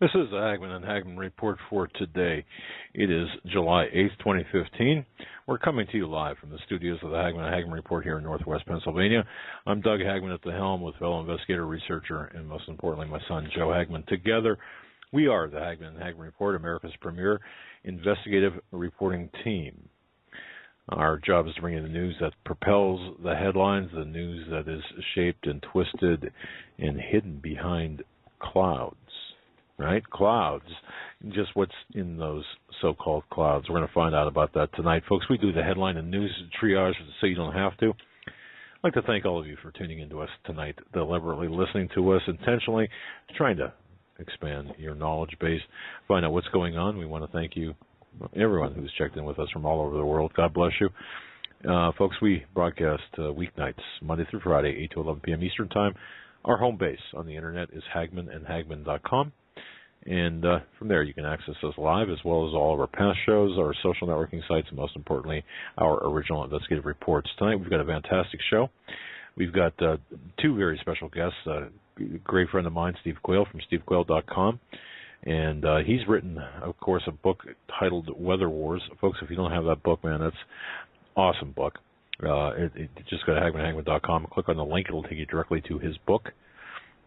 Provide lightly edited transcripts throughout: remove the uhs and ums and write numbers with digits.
This is the Hagmann Hagmann report for today. It is July 8th, 2015. We're coming to you live from the studios of the Hagmann Hagmann report here in Northwest Pennsylvania. I'm Doug Hagmann at the helm with fellow investigator, researcher, and most importantly, my son, Joe Hagmann. Together, we are the Hagmann Hagmann report, America's premier investigative reporting team. Our job is to bring you the news that propels the headlines, the news that is shaped and twisted and hidden behind clouds. Right? Clouds. Just what's in those so-called clouds. We're going to find out about that tonight. Folks, we do the headline and news triage so you don't have to. I'd like to thank all of you for tuning in to us tonight, deliberately listening to us, intentionally trying to expand your knowledge base, find out what's going on. We want to thank you, everyone who's checked in with us from all over the world. God bless you. Folks, we broadcast weeknights, Monday through Friday, 8 to 11 p.m. Eastern Time. Our home base on the Internet is hagmannandhagmann.com. And from there, you can access us live, as well as all of our past shows, our social networking sites, and most importantly, our original investigative reports. Tonight, we've got a fantastic show. We've got two very special guests, a great friend of mine, Steve Quayle from stevequayle.com. And he's written, of course, a book titled Weather Wars. Folks, if you don't have that book, man, that's an awesome book. Just go to hagmannhagmann.com, click on the link. It'll take you directly to his book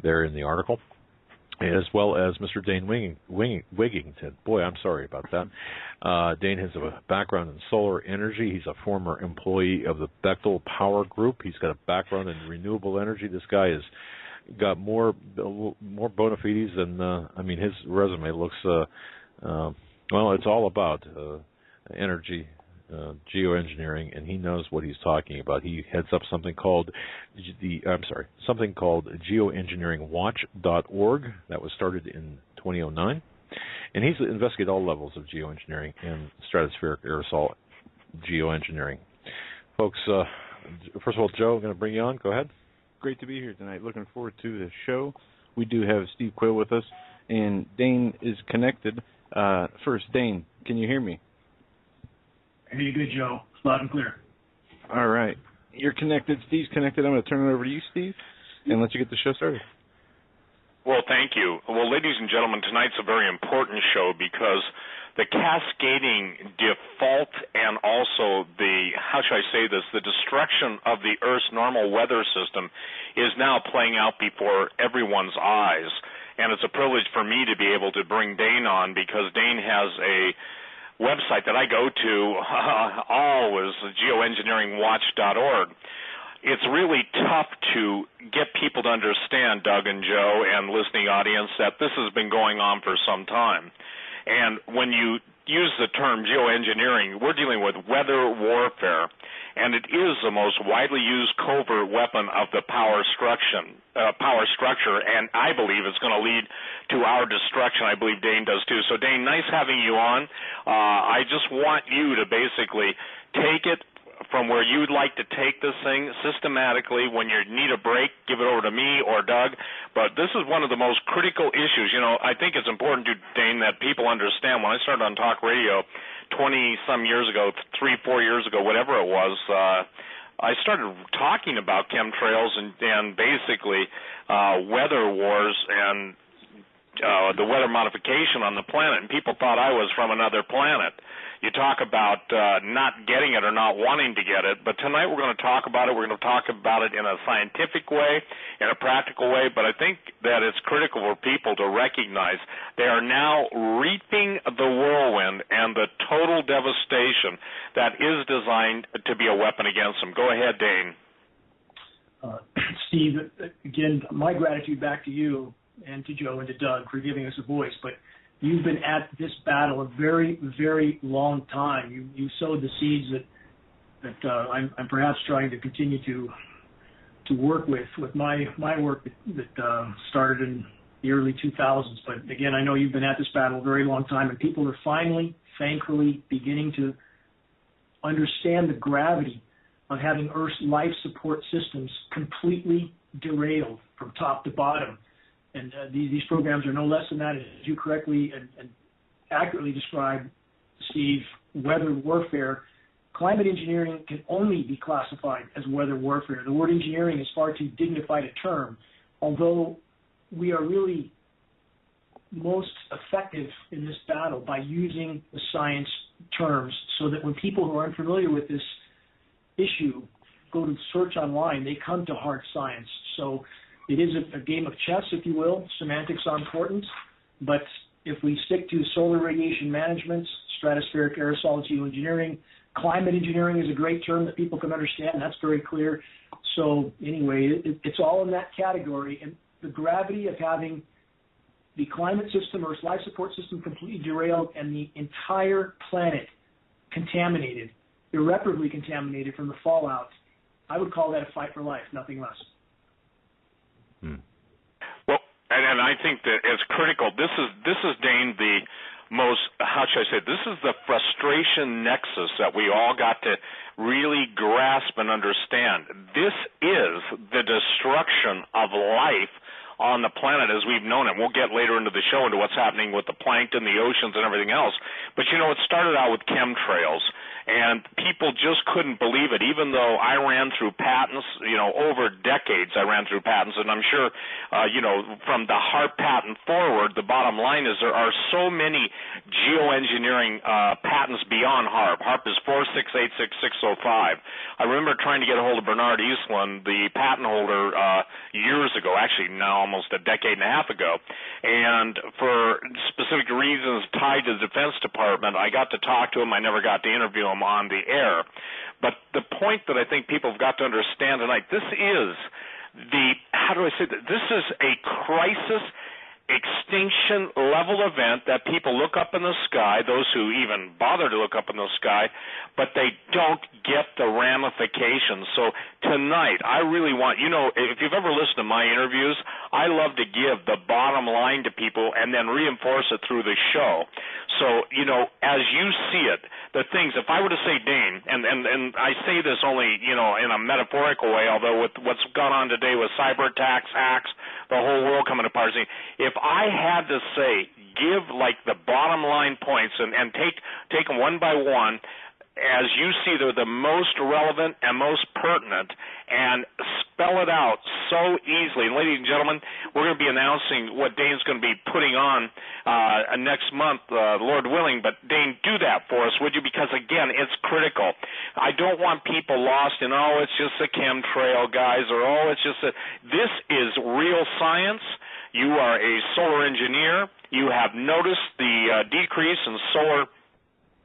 there in the article, as well as Mr. Dane Wigington. Boy, I'm sorry about that. Dane has a background in solar energy. He's a former employee of the Bechtel Power Group. He's got a background in renewable energy. This guy has got more bona fides than, his resume looks, it's all about energy, geoengineering, and he knows what he's talking about. He heads up something called geoengineeringwatch.org that was started in 2009, and he's investigated all levels of geoengineering and stratospheric aerosol geoengineering. Folks, first of all, Joe, I'm going to bring you on. Go ahead. Great to be here tonight. Looking forward to the show. We do have Steve Quayle with us, and Dane is connected. First, Dane, can you hear me? I hear you good, Joe. It's loud and clear. All right. You're connected. Steve's connected. I'm going to turn it over to you, Steve, and let you get the show started. Well, thank you. Well, ladies and gentlemen, tonight's a very important show because the cascading default and also the destruction of the Earth's normal weather system is now playing out before everyone's eyes. And it's a privilege for me to be able to bring Dane on because Dane has a website that I go to always, geoengineeringwatch.org. It's really tough to get people to understand, Doug and Joe and listening audience, that this has been going on for some time. And when you use the term geoengineering, we're dealing with weather warfare, and it is the most widely used covert weapon of the power structure, and I believe it's going to lead to our destruction. I believe Dane does too. So, Dane, nice having you on. I just want you to basically take it from where you'd like to take this thing systematically. When you need a break, give it over to me or Doug. But this is one of the most critical issues. You know, I think it's important, Dane, that people understand. When I started on talk radio 20-some years ago, 3-4 years ago, whatever it was, I started talking about chemtrails and basically weather wars and the weather modification on the planet, and people thought I was from another planet. You talk about not getting it or not wanting to get it, but tonight we're going to talk about it. We're going to talk about it in a scientific way, in a practical way, but I think that it's critical for people to recognize they are now reaping the whirlwind and the total devastation that is designed to be a weapon against them. Go ahead, Dane. Steve, again, my gratitude back to you and to Joe and to Doug for giving us a voice, but you've been at this battle a very, very long time. You sowed the seeds that I'm perhaps trying to continue to work with my work that started in the early 2000s. But again, I know you've been at this battle a very long time, and people are finally, thankfully, beginning to understand the gravity of having Earth's life support systems completely derailed from top to bottom. And these programs are no less than that, as you correctly and accurately described, Steve. Weather warfare. Climate engineering can only be classified as weather warfare. The word engineering is far too dignified a term, although we are really most effective in this battle by using the science terms, so that when people who are unfamiliar with this issue go to search online, they come to hard science. So it is a game of chess, if you will. Semantics are important, but if we stick to solar radiation management, stratospheric aerosol geoengineering, climate engineering is a great term that people can understand. That's very clear. So anyway, it's all in that category. And the gravity of having the climate system or its life support system completely derailed and the entire planet contaminated, irreparably contaminated from the fallout, I would call that a fight for life, nothing less. Well, and I think that it's critical. This is Dane, the most, how should I say, this is the frustration nexus that we all got to really grasp and understand. This is the destruction of life on the planet as we've known it. We'll get later into the show into what's happening with the plankton, the oceans, and everything else. But, you know, it started out with chemtrails, and people just couldn't believe it, even though I ran through patents, you know, over decades I ran through patents, and I'm sure, you know, from the HARP patent forward, the bottom line is there are so many geoengineering patents beyond HARP. HARP is 4686605. I remember trying to get a hold of Bernard Eastland, the patent holder, years ago, actually now almost a decade and a half ago, and for specific reasons tied to the Defense Department, I got to talk to him. I never got to interview him on the air. But the point that I think people have got to understand tonight, this is the, how do I say that? This is a crisis extinction level event that people look up in the sky, those who even bother to look up in the sky, but they don't get the ramifications. So tonight, I really want, you know, if you've ever listened to my interviews, I love to give the bottom line to people and then reinforce it through the show. So, you know, as you see it, the things, if I were to say, Dane, and I say this only, you know, in a metaphorical way, although with what's gone on today with cyber attacks, hacks, the whole world coming apart, if I had to say, give like the bottom line points and take them one by one, as you see they're the most relevant and most pertinent, and spell it out so easily. And ladies and gentlemen, we're going to be announcing what Dane's going to be putting on next month, Lord willing. But Dane, do that for us, would you? Because again, it's critical. I don't want people lost in, oh, it's just a chemtrail, guys, or oh, it's just a. This is real science. You are a solar engineer. You have noticed the decrease in solar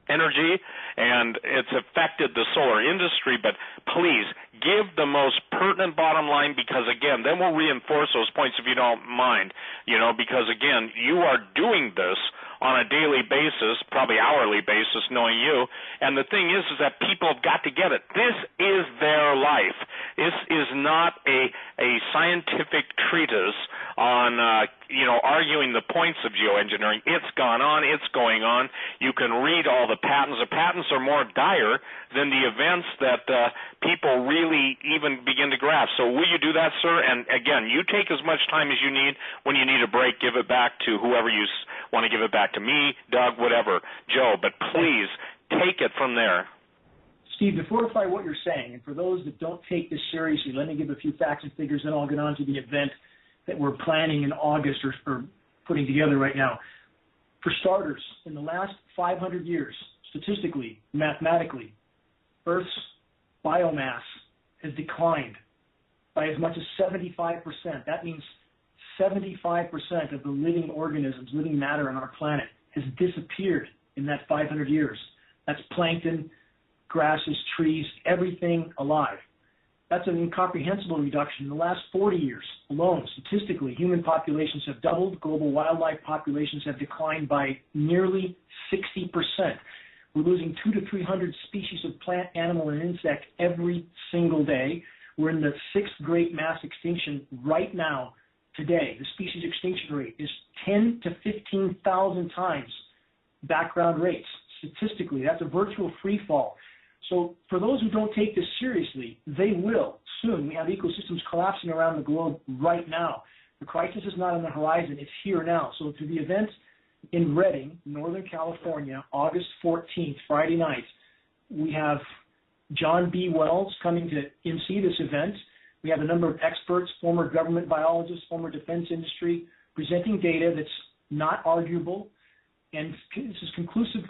energy, and it's affected the solar industry, but please give the most pertinent bottom line, because again, then we'll reinforce those points if you don't mind, you know, because again, you are doing this on a daily basis, probably hourly basis, knowing you, and the thing is that people have got to get it. This is their life. This is not a scientific treatise on, you know, arguing the points of geoengineering. It's gone on. It's going on. You can read all the patents. The patents are more dire than the events that people really even begin to grasp. So will you do that, sir? And again, you take as much time as you need. When you need a break, give it back to whoever you want to give it back to, me, Doug, whatever, Joe. But please take it from there. Steve, to fortify what you're saying, and for those that don't take this seriously, let me give a few facts and figures, then I'll get on to the event that we're planning in August or putting together right now. For starters, in the last 500 years, statistically, mathematically, Earth's biomass has declined by as much as 75%. That means 75% of the living organisms, living matter on our planet has disappeared in that 500 years. That's plankton, grasses, trees, everything alive. That's an incomprehensible reduction. In the last 40 years alone, statistically, human populations have doubled. Global wildlife populations have declined by nearly 60%. We're losing 200 to 300 species of plant, animal, and insect every single day. We're in the sixth great mass extinction right now. Today, the species extinction rate is 10 to 15,000 times background rates. Statistically, that's a virtual free fall. So for those who don't take this seriously, they will soon. We have ecosystems collapsing around the globe right now. The crisis is not on the horizon. It's here now. So to the event in Redding, Northern California, August 14th, Friday night, we have John B. Wells coming to MC this event. We have a number of experts, former government biologists, former defense industry, presenting data that's not arguable, and this is conclusive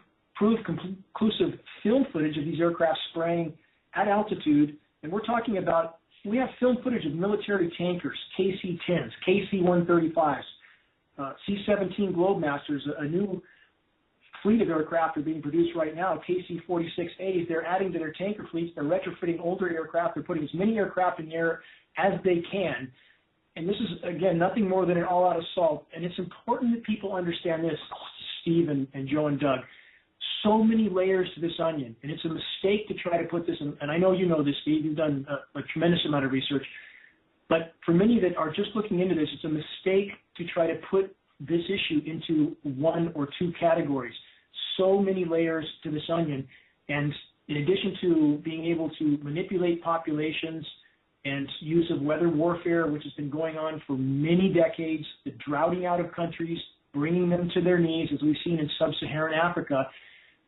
film footage of these aircraft spraying at altitude. And we're talking about, we have film footage of military tankers, KC-10s, KC-135s, C-17 Globemasters, a new fleet of aircraft are being produced right now, KC-46As. They're adding to their tanker fleets. They're retrofitting older aircraft. They're putting as many aircraft in the air as they can. And this is, again, nothing more than an all-out assault. And it's important that people understand this, Steve and Joe and Doug. So many layers to this onion, and it's a mistake to try to put this in, and I know you know this, Steve, you've done a tremendous amount of research, but for many that are just looking into this, it's a mistake to try to put this issue into one or two categories. So many layers to this onion, and in addition to being able to manipulate populations and use of weather warfare, which has been going on for many decades, the droughting out of countries, bringing them to their knees, as we've seen in sub-Saharan Africa,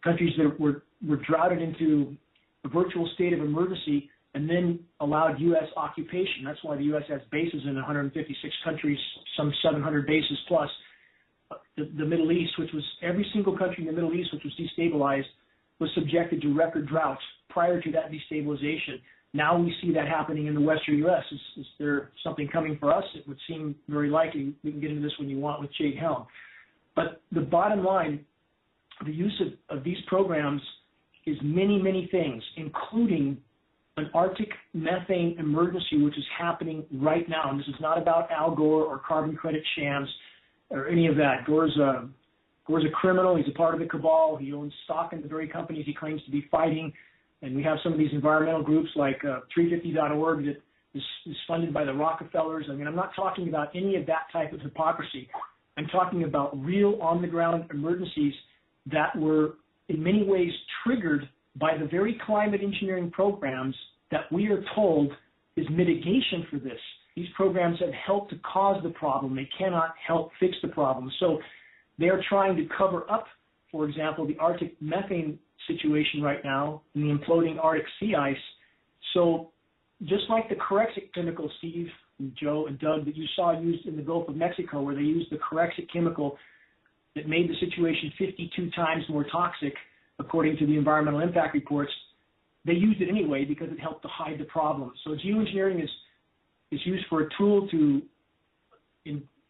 countries that were droughted into a virtual state of emergency and then allowed U.S. occupation. That's why the U.S. has bases in 156 countries, some 700 bases plus. The Middle East, which was every single country in the Middle East which was destabilized, was subjected to record droughts prior to that destabilization. Now we see that happening in the western U.S. Is there something coming for us? It would seem very likely. We can get into this when you want with Jade Helm. But the bottom line, the use of these programs is many, many things, including an Arctic methane emergency, which is happening right now. And this is not about Al Gore or carbon credit shams or any of that. Gore's a criminal. He's a part of the cabal. He owns stock in the very companies he claims to be fighting. And we have some of these environmental groups like 350.org that is funded by the Rockefellers. I mean, I'm not talking about any of that type of hypocrisy. I'm talking about real on-the-ground emergencies that were in many ways triggered by the very climate engineering programs that we are told is mitigation for this. These programs have helped to cause the problem. They cannot help fix the problem. So they are trying to cover up, for example, the Arctic methane situation right now and the imploding Arctic sea ice. So just like the Corexit chemical, Steve and Joe and Doug, that you saw used in the Gulf of Mexico, where they used the Corexit chemical that made the situation 52 times more toxic, according to the environmental impact reports, they used it anyway because it helped to hide the problem. So geoengineering is used for a tool to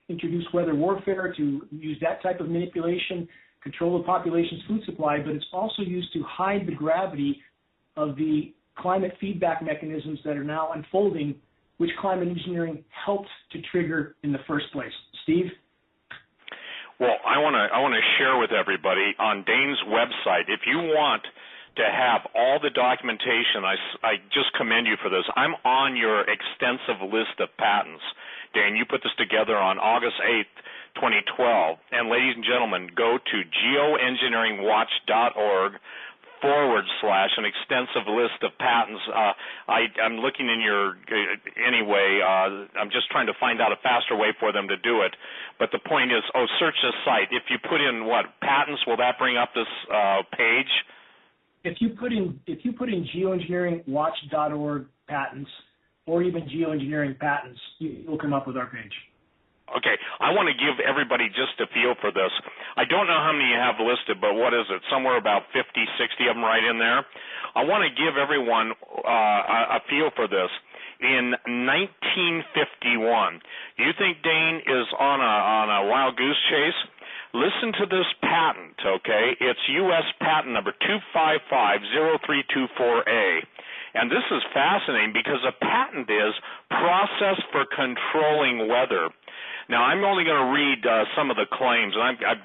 introduce weather warfare, to use that type of manipulation, control the population's food supply, but it's also used to hide the gravity of the climate feedback mechanisms that are now unfolding, which climate engineering helped to trigger in the first place. Steve? Well, I want to share with everybody on Dane's website, if you want to have all the documentation, I just commend you for this. I'm on your extensive list of patents. Dane, you put this together on August 8th, 2012. And ladies and gentlemen, go to geoengineeringwatch.org / an extensive list of patents. I'm looking in your, anyway, I'm just trying to find out a faster way for them to do it. But the point is, search this site. If you put in patents, will that bring up this page? If you put in geoengineeringwatch.org patents or even geoengineering patents, you'll come up with our page. Okay, I want to give everybody just a feel for this. I don't know how many you have listed, but what is it? Somewhere about 50, 60 of them right in there. I want to give everyone a feel for this. In 1951, you think Dane is on a wild goose chase? Listen to this patent, okay? It's U.S. patent number 2550324A. And this is fascinating because a patent is process for controlling weather. Now, I'm only going to read some of the claims, and I've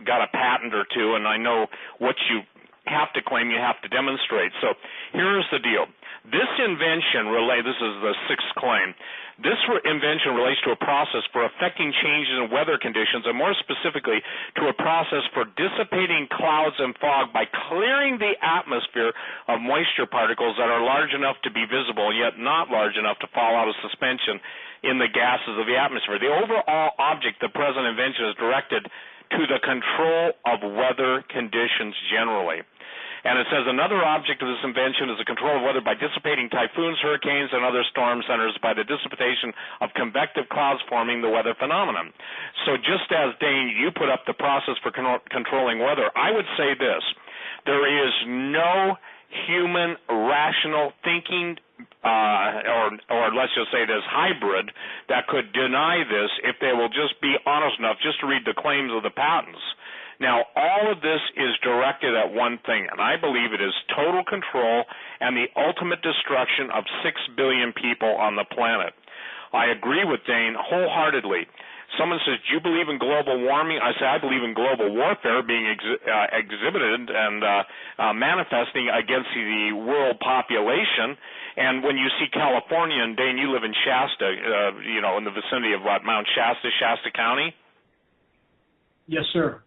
got a patent or two, and I know what you have to claim, you have to demonstrate. So here's the deal. This invention this is the sixth claim, this invention relates to a process for affecting changes in weather conditions, and more specifically to a process for dissipating clouds and fog by clearing the atmosphere of moisture particles that are large enough to be visible, yet not large enough to fall out of suspension in the gases of the atmosphere. The overall object of the present invention is directed to the control of weather conditions generally. And it says another object of this invention is the control of weather by dissipating typhoons, hurricanes, and other storm centers by the dissipation of convective clouds forming the weather phenomenon. So just as, Dane, you put up the process for controlling weather, I would say this. There is no human rational thinking or let's just say this hybrid that could deny this if they will just be honest enough just to read the claims of the patents. Now, all of this is directed at one thing, and I believe it is total control and the ultimate destruction of 6 billion people on the planet. I agree with Dane wholeheartedly. Someone says, do you believe in global warming? I say, I believe in global warfare being exhibited and manifesting against the world population. And when you see California, and Dane, you live in Shasta, in the vicinity of Mount Shasta, Shasta County? Yes, sir.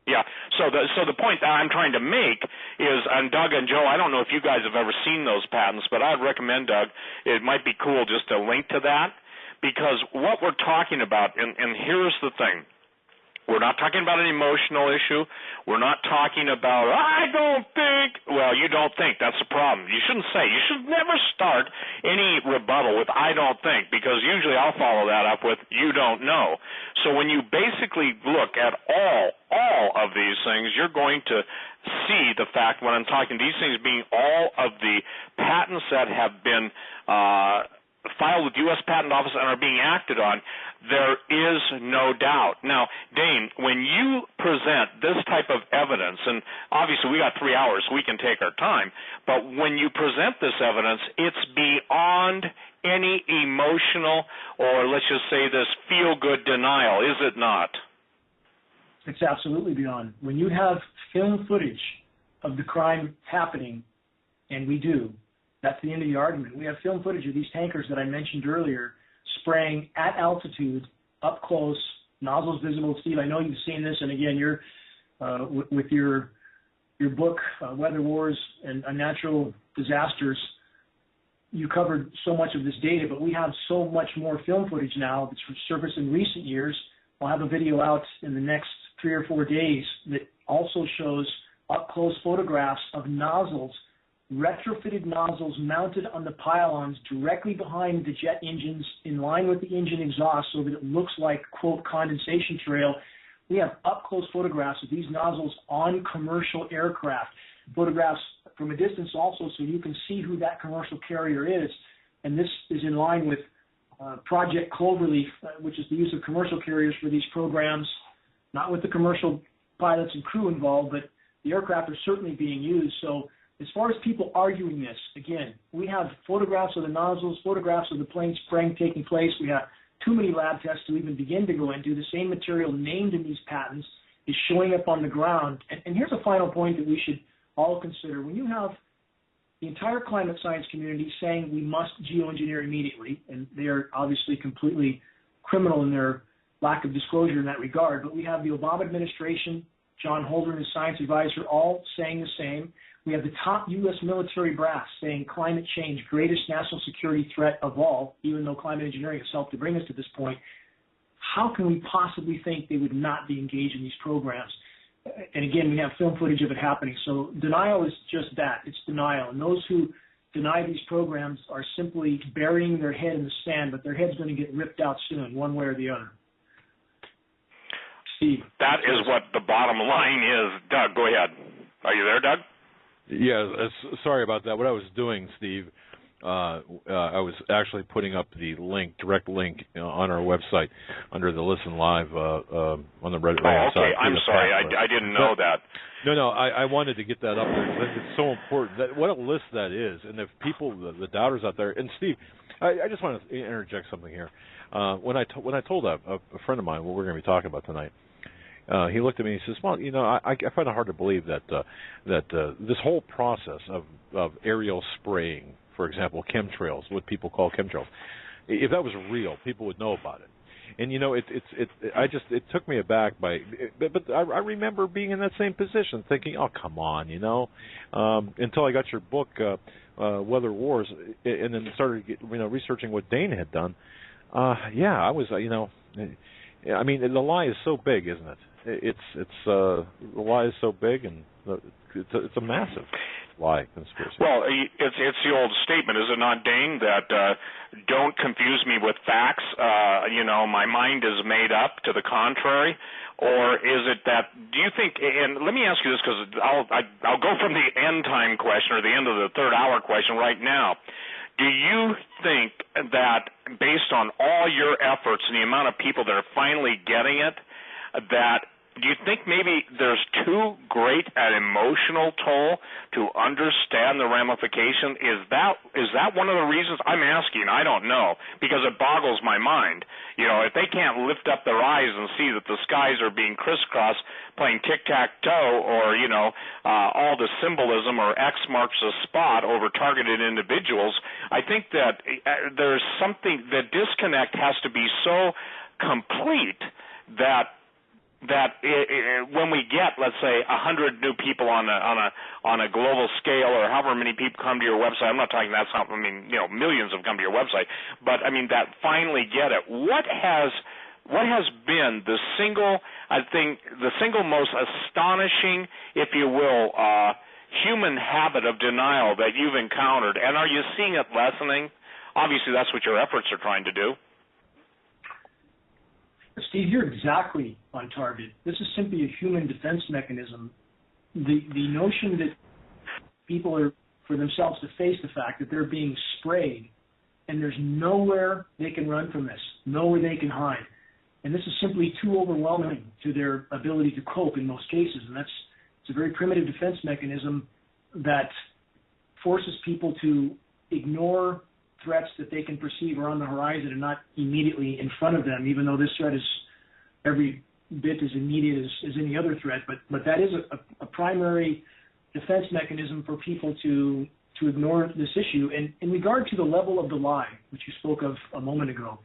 Yeah, so the point that I'm trying to make is, and Doug and Joe, I don't know if you guys have ever seen those patents, but I'd recommend, Doug, it might be cool just to link to that, because what we're talking about, and here's the thing, we're not talking about an emotional issue. We're not talking about, I don't think. Well, you don't think. That's the problem. You shouldn't say. You should never start any rebuttal with I don't think, because usually I'll follow that up with you don't know. So when you basically look at all of these things, you're going to see the fact when I'm talking these things being all of the patents that have been filed with the U.S. Patent Office and are being acted on, there is no doubt. Now, Dane, when you present this type of evidence, and obviously we got 3 hours, so we can take our time, but when you present this evidence, it's beyond any emotional or, let's just say this, feel-good denial, is it not? It's absolutely beyond. When you have film footage of the crime happening, and we do, that's the end of the argument. We have film footage of these tankers that I mentioned earlier spraying at altitude, up close, nozzles visible. Steve, I know you've seen this, and again, you're with your book, Weather Wars and Natural Disasters, you covered so much of this data, but we have so much more film footage now that's surfaced in recent years. I'll have a video out in the next 3 or 4 days that also shows up-close photographs of nozzles, retrofitted nozzles mounted on the pylons directly behind the jet engines in line with the engine exhaust so that it looks like, quote, condensation trail. We have up-close photographs of these nozzles on commercial aircraft, photographs from a distance also so you can see who that commercial carrier is. And this is in line with Project Cloverleaf, which is the use of commercial carriers for these programs, not with the commercial pilots and crew involved, but the aircraft are certainly being used. So as far as people arguing this, again, we have photographs of the nozzles, photographs of the plane spraying taking place. We have too many lab tests to even begin to go into. The same material named in these patents is showing up on the ground. And here's a final point that we should all consider. When you have the entire climate science community saying we must geoengineer immediately, and they are obviously completely criminal in their lack of disclosure in that regard, but we have the Obama administration, John Holdren, his science advisor, all saying the same. We have the top U.S. military brass saying climate change, greatest national security threat of all, even though climate engineering has helped to bring us to this point. How can we possibly think they would not be engaged in these programs? And again, we have film footage of it happening. So denial is just that. It's denial. And those who deny these programs are simply burying their head in the sand, but their head's going to get ripped out soon, one way or the other. Steve. That is what the bottom line is. Doug, go ahead. Are you there, Doug? Yeah, sorry about that. What I was doing, Steve, I was actually putting up the direct link on our website under the Listen Live on the red side. Okay, I'm sorry. I didn't know that. No, I wanted to get that up there because it's so important. What a list that is. And if people, the doubters out there, and Steve, I just want to interject something here. When I told a friend of mine what we're going to be talking about tonight, he looked at me and he says, well, I find it hard to believe that this whole process of aerial spraying, for example, chemtrails, what people call chemtrails, if that was real, people would know about it. And it took me aback but I remember being in that same position, thinking, oh, come on, until I got your book, Weather Wars, and then started researching what Dane had done. I was, I mean, the lie is so big, isn't it? the lie is so big, and it's a massive lie conspiracy. Well, it's the old statement, is it not, Dane, that don't confuse me with facts. My mind is made up to the contrary. Or is it that, do you think, and let me ask you this, because I'll go from the end time question or the end of the third hour question right now. Do you think that based on all your efforts and the amount of people that are finally getting it, do you think maybe there's too great an emotional toll to understand the ramification? Is that one of the reasons? I'm asking. I don't know, because it boggles my mind. If they can't lift up their eyes and see that the skies are being crisscrossed, playing tic-tac-toe, or all the symbolism or X marks the spot over targeted individuals, I think that there's something. The disconnect has to be so complete that when we get, let's say, 100 new people on a global scale, or however many people come to your website, I'm not talking that's not, millions have come to your website, but that finally get it. What has been the single most astonishing, if you will, human habit of denial that you've encountered, and are you seeing it lessening? Obviously, that's what your efforts are trying to do. Steve, you're exactly on target. This is simply a human defense mechanism. The notion that people are for themselves to face the fact that they're being sprayed and there's nowhere they can run from this, nowhere they can hide. And this is simply too overwhelming to their ability to cope in most cases. And it's a very primitive defense mechanism that forces people to ignore threats that they can perceive are on the horizon and not immediately in front of them, even though this threat is every bit as immediate as any other threat. But that is a primary defense mechanism for people to ignore this issue. And in regard to the level of the lie, which you spoke of a moment ago,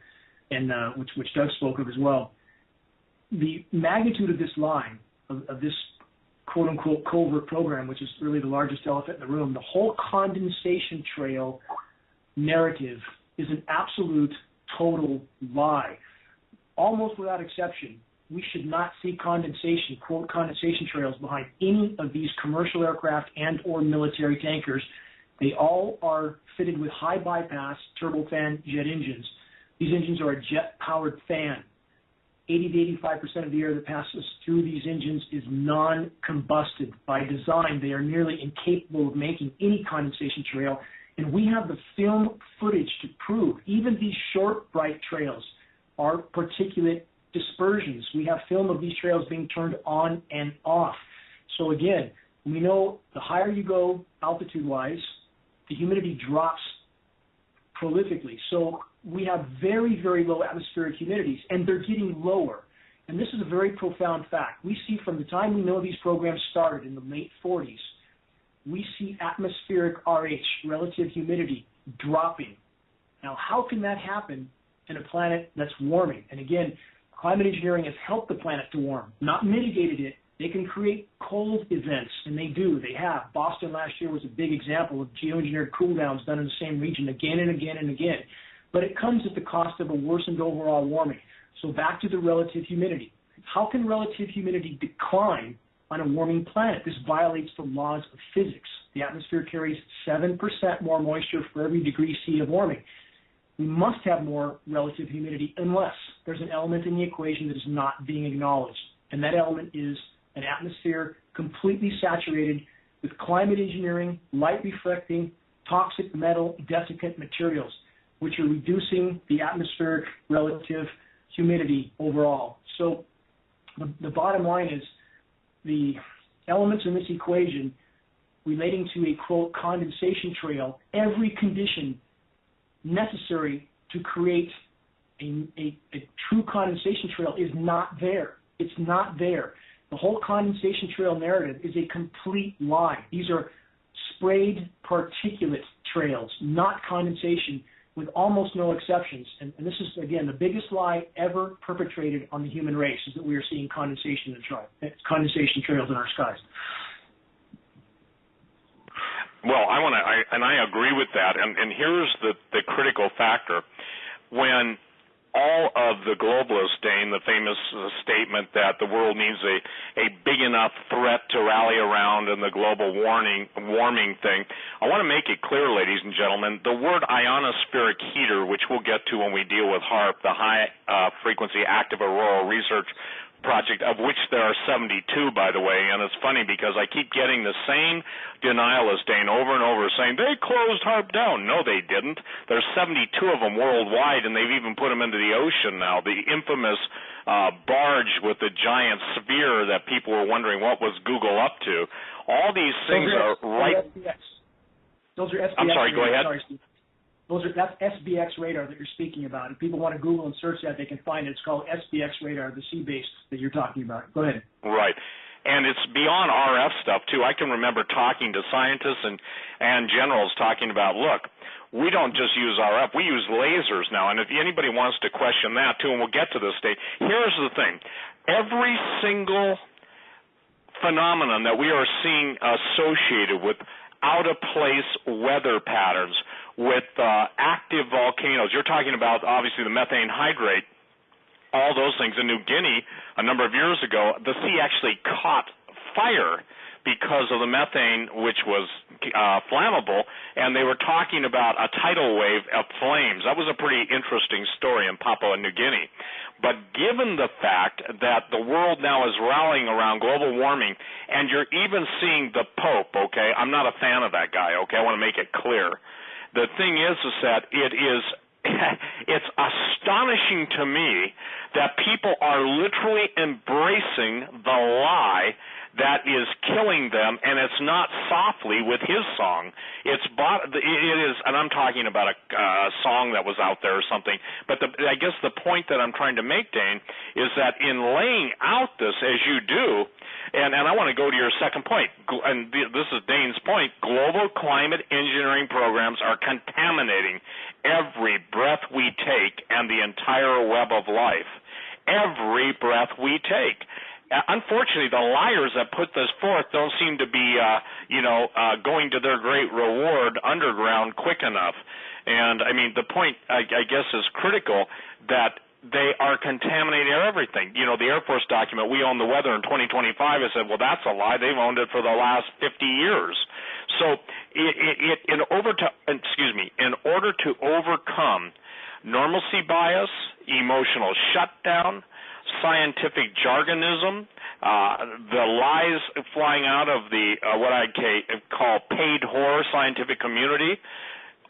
and which Doug spoke of as well, the magnitude of this lie, of this quote-unquote covert program, which is really the largest elephant in the room, the whole condensation trail narrative is an absolute total lie. Almost without exception, we should not see condensation, quote, condensation trails behind any of these commercial aircraft and or military tankers. They all are fitted with high bypass turbofan jet engines. These engines are a jet-powered fan. 80 to 85% of the air that passes through these engines is non-combusted. By design, they are nearly incapable of making any condensation trail. And we have the film footage to prove even these short, bright trails are particulate dispersions. We have film of these trails being turned on and off. So again, we know the higher you go altitude-wise, the humidity drops prolifically. So we have very, very low atmospheric humidities, and they're getting lower. And this is a very profound fact. We see from the time we know these programs started in the late 40s, we see atmospheric RH, relative humidity, dropping. Now, how can that happen in a planet that's warming? And again, climate engineering has helped the planet to warm, not mitigated it. They can create cold events, and they do. They have. Boston last year was a big example of geoengineered cool downs done in the same region again and again and again. But it comes at the cost of a worsened overall warming. So back to the relative humidity. How can relative humidity decline on a warming planet? This violates the laws of physics. The atmosphere carries 7% more moisture for every degree C of warming. We must have more relative humidity unless there's an element in the equation that is not being acknowledged. And that element is an atmosphere completely saturated with climate engineering, light reflecting, toxic metal desiccant materials, which are reducing the atmospheric relative humidity overall. So the bottom line is the elements in this equation relating to a, quote, condensation trail, every condition necessary to create a true condensation trail is not there. It's not there. The whole condensation trail narrative is a complete lie. These are sprayed particulate trails, not condensation, with almost no exceptions. And this is, again, the biggest lie ever perpetrated on the human race, is that we are seeing condensation trails in our skies. Well, I agree with that. And here's the critical factor. When all of the globalists, Dane, the famous statement that the world needs a big enough threat to rally around in the global warming thing, I want to make it clear, ladies and gentlemen, the word ionospheric heater, which we'll get to when we deal with HAARP, the High Frequency Active Auroral Research Project, of which there are 72, by the way, and it's funny because I keep getting the same denialist, Dane, over and over saying, they closed HAARP down. No, they didn't. There's 72 of them worldwide, and they've even put them into the ocean now. The infamous barge with the giant sphere that people were wondering what was Google up to. All these things are right. Those are SBX. I'm sorry, go ahead. Sorry, Steve. That's SBX radar that you're speaking about. If people want to Google and search that, they can find it. It's called SBX radar, the sea-based that you're talking about. Go ahead. Right. And it's beyond RF stuff, too. I can remember talking to scientists and generals talking about, look, we don't just use RF, we use lasers now. And if anybody wants to question that, too, and we'll get to this state, here's the thing. Every single phenomenon that we are seeing associated with out-of-place weather patterns, with active volcanoes. You're talking about, obviously, the methane hydrate, all those things. In New Guinea, a number of years ago, the sea actually caught fire because of the methane, which was flammable, and they were talking about a tidal wave of flames. That was a pretty interesting story in Papua New Guinea. But given the fact that the world now is rallying around global warming, and you're even seeing the Pope, okay, I'm not a fan of that guy, okay, I want to make it clear. The thing is that it's astonishing to me that people are literally embracing the lie that is killing them, and it's not softly with his song. It is, and I'm talking about a song that was out there or something. But I guess the point that I'm trying to make, Dane, is that in laying out this as you do, and I want to go to your second point, and this is Dane's point, global climate engineering programs are contaminating every breath we take and the entire web of life. Every breath we take. Unfortunately, the liars that put this forth don't seem to be, going to their great reward underground quick enough. And, I mean, the point, I guess, is critical that they are contaminating everything. You know, the Air Force document, we own the weather in 2025, I said, well, that's a lie. They've owned it for the last 50 years. So in order to overcome normalcy bias, emotional shutdown, scientific jargonism, the lies flying out of the what I call paid whore scientific community,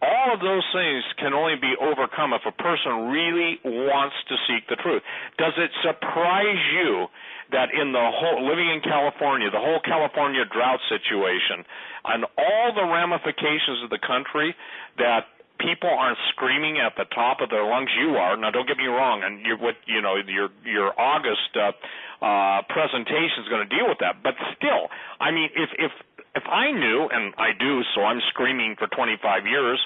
all of those things can only be overcome if a person really wants to seek the truth. Does it surprise you that in the whole, living in California, the whole California drought situation, and all the ramifications of the country, that people aren't screaming at the top of their lungs? You are. Now, don't get me wrong, and your August presentation is going to deal with that. But still, I mean, if I knew, and I do, so I'm screaming for 25 years,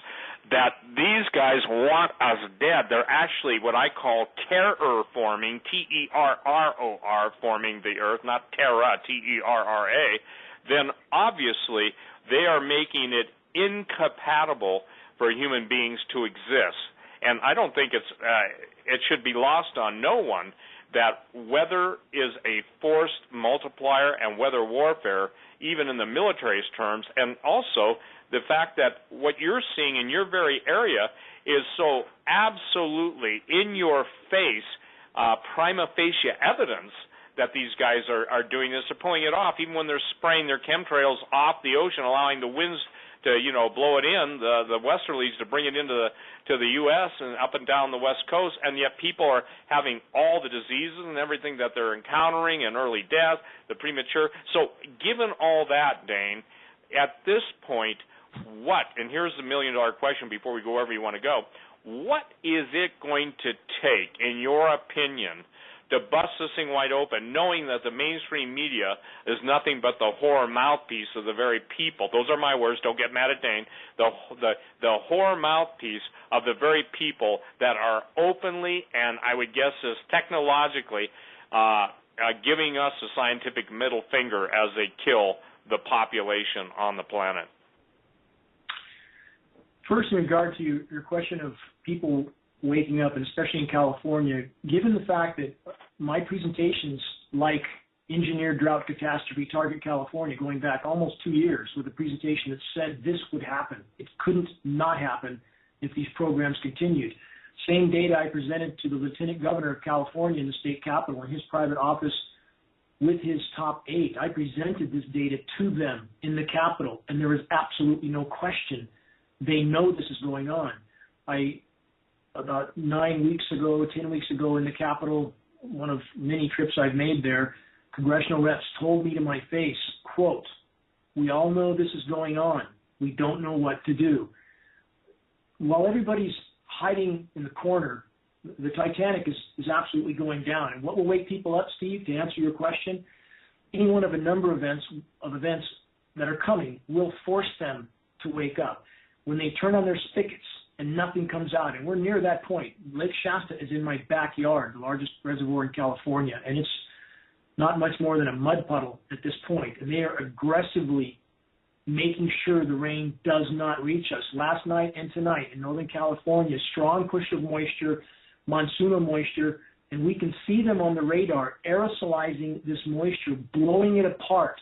that these guys want us dead, they're actually what I call terror-forming, T-E-R-R-O-R, forming the earth, not terra, T-E-R-R-A, then obviously they are making it incompatible for human beings to exist. And I don't think it should be lost on no one that weather is a forced multiplier, and weather warfare, even in the military's terms, and also the fact that what you're seeing in your very area is so absolutely in your face, prima facie evidence that these guys are doing this. They're pulling it off, even when they're spraying their chemtrails off the ocean, allowing the winds to blow it in, the westerlies to bring it into the U.S. and up and down the West Coast, and yet people are having all the diseases and everything that they're encountering, and early death, the premature. So given all that, Dane, at this point, what, and here's the million-dollar question before we go wherever you want to go, what is it going to take, in your opinion, to bust this thing wide open, knowing that the mainstream media is nothing but the whore mouthpiece of the very people? Those are my words. Don't get mad at Dane. The whore mouthpiece of the very people that are openly, and I would guess is technologically, giving us a scientific middle finger as they kill the population on the planet. First, in regard to your question of people waking up, and especially in California, given the fact that my presentations like engineered drought catastrophe target California going back almost 2 years with a presentation that said this would happen. It couldn't not happen if these programs continued. Same data I presented to the Lieutenant Governor of California in the state capitol in his private office with his top 8. I presented this data to them in the Capitol, and there is absolutely no question. They know this is going on. About 9 weeks ago, 10 weeks ago in the Capitol, one of many trips I've made there, congressional reps told me to my face, quote, "We all know this is going on. We don't know what to do." While everybody's hiding in the corner, the Titanic is absolutely going down. And what will wake people up, Steve, to answer your question? Any one of a number of events that are coming will force them to wake up. When they turn on their spigots and nothing comes out, and we're near that point. Lake Shasta is in my backyard, the largest reservoir in California, and it's not much more than a mud puddle at this point. And they are aggressively making sure the rain does not reach us. Last night and tonight in Northern California, strong push of moisture, monsoonal moisture, and we can see them on the radar aerosolizing this moisture, blowing it apart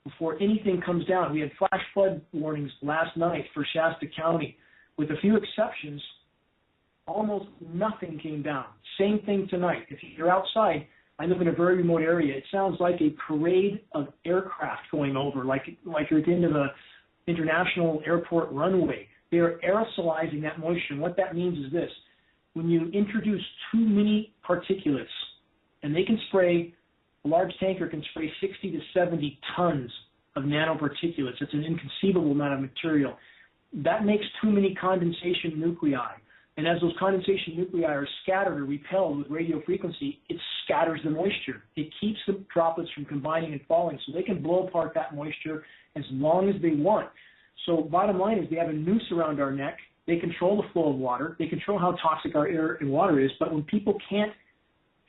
before anything comes down. We had flash flood warnings last night for Shasta County. With a few exceptions, almost nothing came down. Same thing tonight. If you're outside, I live in a very remote area. It sounds like a parade of aircraft going over, like you're at the end of an international airport runway. They are aerosolizing that moisture. And what that means is this. When you introduce too many particulates, and they can spray, a large tanker can spray 60 to 70 tons of nanoparticulates. It's an inconceivable amount of material. That makes too many condensation nuclei. And as those condensation nuclei are scattered or repelled with radio frequency, it scatters the moisture. It keeps the droplets from combining and falling, so they can blow apart that moisture as long as they want. So bottom line is they have a noose around our neck. They control the flow of water. They control how toxic our air and water is. But when people can't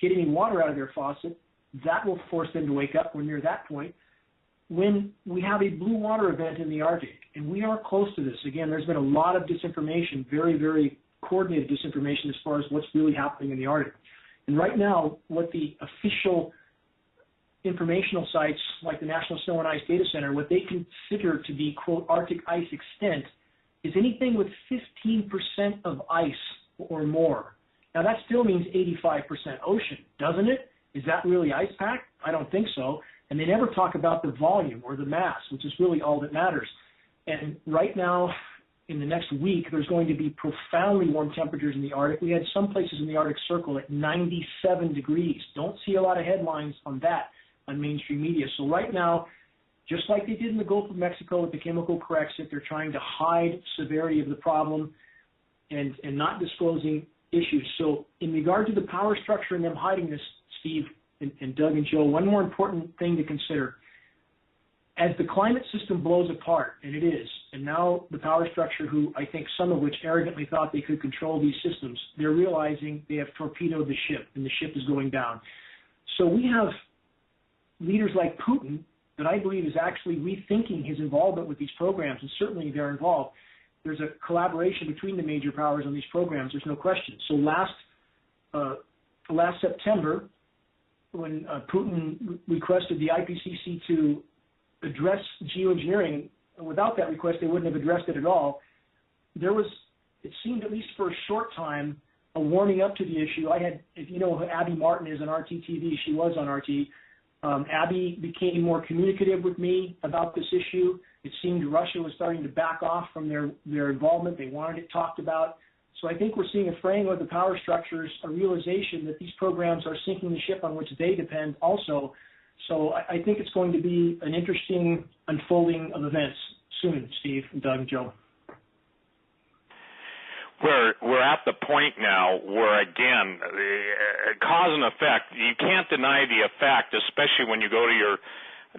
get any water out of their faucet, that will force them to wake up. We're near that point. When we have a blue water event in the Arctic, and we are close to this, again, there's been a lot of disinformation, very, very coordinated disinformation as far as what's really happening in the Arctic. And right now, what the official informational sites like the National Snow and Ice Data Center, what they consider to be, quote, Arctic ice extent is anything with 15% of ice or more. Now, that still means 85% ocean, doesn't it? Is that really ice pack? I don't think so. And they never talk about the volume or the mass, which is really all that matters. And right now, in the next week, there's going to be profoundly warm temperatures in the Arctic. We had some places in the Arctic Circle at 97 degrees. Don't see a lot of headlines on that on mainstream media. So right now, just like they did in the Gulf of Mexico with the chemical Corexit, they're trying to hide severity of the problem and not disclosing issues. So in regard to the power structure and them hiding this, Steve and Doug and Joe, one more important thing to consider. As the climate system blows apart, and it is, and now the power structure, who I think some of which arrogantly thought they could control these systems, they're realizing they have torpedoed the ship, and the ship is going down. So we have leaders like Putin that I believe is actually rethinking his involvement with these programs, and certainly they're involved. There's a collaboration between the major powers on these programs, there's no question. So last September, when Putin requested the IPCC to address geoengineering, without that request, they wouldn't have addressed it at all. There was, it seemed at least for a short time, a warming up to the issue. I had, if you know who Abby Martin is on RT-TV, she was on RT. Abby became more communicative with me about this issue. It seemed Russia was starting to back off from their involvement. They wanted it talked about. So I think we're seeing a fraying of the power structures, a realization that these programs are sinking the ship on which they depend also. So I think it's going to be an interesting unfolding of events soon, Steve, and Doug, and Joe. We're at the point now where, again, cause and effect, you can't deny the effect, especially when you go to your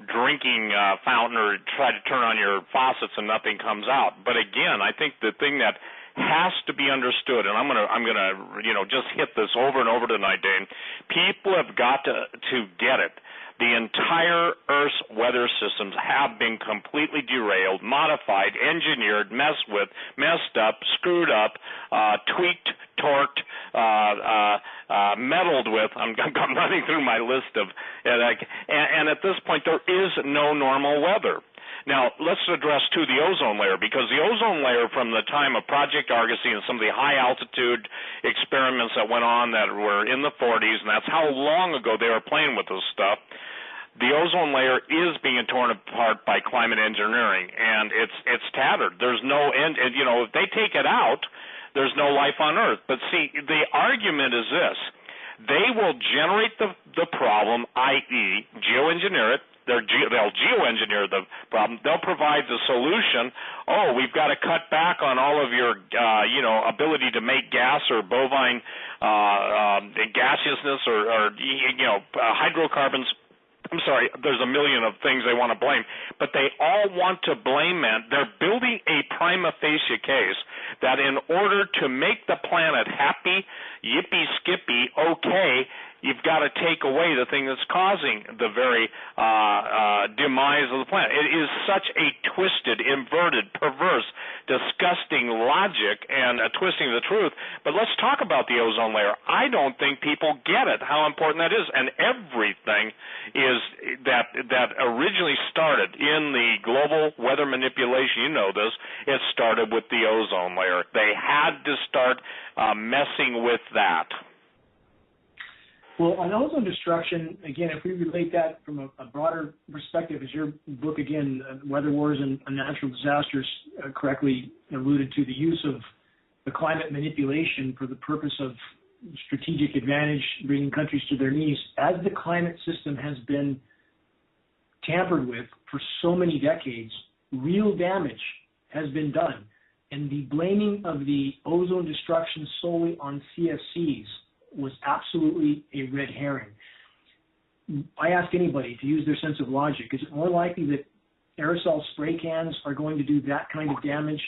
drinking fountain or try to turn on your faucets and nothing comes out. But again, I think the thing that has to be understood, and I'm gonna just hit this over and over tonight, Dane. People have got to get it The entire Earth's weather systems have been completely derailed, modified, engineered, messed with, messed up, screwed up, tweaked, torqued, meddled with. I'm running through my list of, and at this point there is no normal weather. Now, let's address, too, the ozone layer, because the ozone layer from the time of Project Argosy and some of the high-altitude experiments that went on that were in the 40s, and that's how long ago they were playing with this stuff, the ozone layer is being torn apart by climate engineering, and it's tattered. There's no end. And, if they take it out, there's no life on Earth. But, see, the argument is this. They will generate the problem, i.e., geoengineer it. They'll geoengineer the problem. They'll provide the solution. Oh, we've got to cut back on all of your, ability to make gas or bovine gaseousness or hydrocarbons. I'm sorry, there's a million of things they want to blame, but they all want to blame it. They're building a prima facie case that in order to make the planet happy, yippee-skippy, okay, you've got to take away the thing that's causing the very demise of the planet. It is such a twisted, inverted, perverse, disgusting logic and a twisting of the truth. But let's talk about the ozone layer. I don't think people get it, how important that is. And everything is that originally started in the global weather manipulation, this, it started with the ozone layer. They had to start messing with that. Well, on ozone destruction, again, if we relate that from a broader perspective, as your book, again, Weather Wars and Natural Disasters, correctly alluded to, the use of the climate manipulation for the purpose of strategic advantage, bringing countries to their knees, as the climate system has been tampered with for so many decades, real damage has been done. And the blaming of the ozone destruction solely on CFCs was absolutely a red herring. I ask anybody to use their sense of logic. Is it more likely that aerosol spray cans are going to do that kind of damage,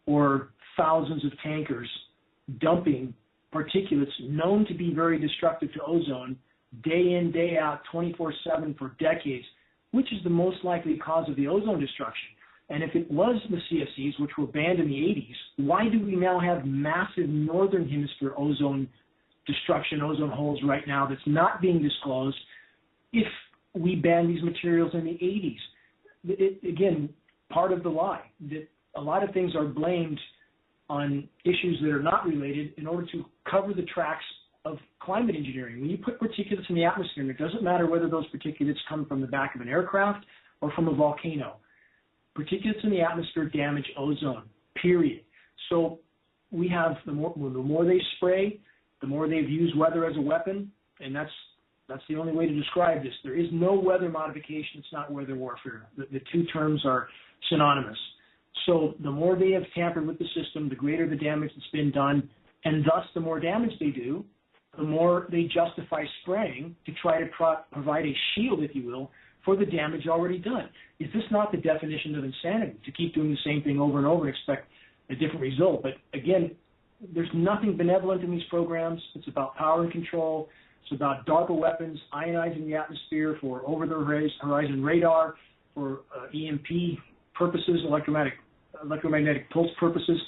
or thousands of tankers dumping particulates known to be very destructive to ozone day in, day out, 24/7 for decades? Which is the most likely cause of the ozone destruction? And if it was the CFCs, which were banned in the 80s, why do we now have massive northern hemisphere ozone destruction, ozone holes right now that's not being disclosed if we banned these materials in the 80s? Again, part of the lie, that a lot of things are blamed on issues that are not related in order to cover the tracks of climate engineering. When you put particulates in the atmosphere, and it doesn't matter whether those particulates come from the back of an aircraft or from a volcano, particulates in the atmosphere damage ozone, period. So we have, the more they spray, the more they've used weather as a weapon, and that's the only way to describe this. There is no weather modification. It's not weather warfare. The two terms are synonymous. So the more they have tampered with the system, the greater the damage that's been done, and thus the more damage they do, the more they justify spraying to try to provide a shield, if you will, for the damage already done. Is this not the definition of insanity, to keep doing the same thing over and over and expect a different result? But again, there's nothing benevolent in these programs. It's about power and control. It's about DARPA weapons, ionizing the atmosphere for over-the-horizon radar, for EMP purposes, electromagnetic pulse purposes.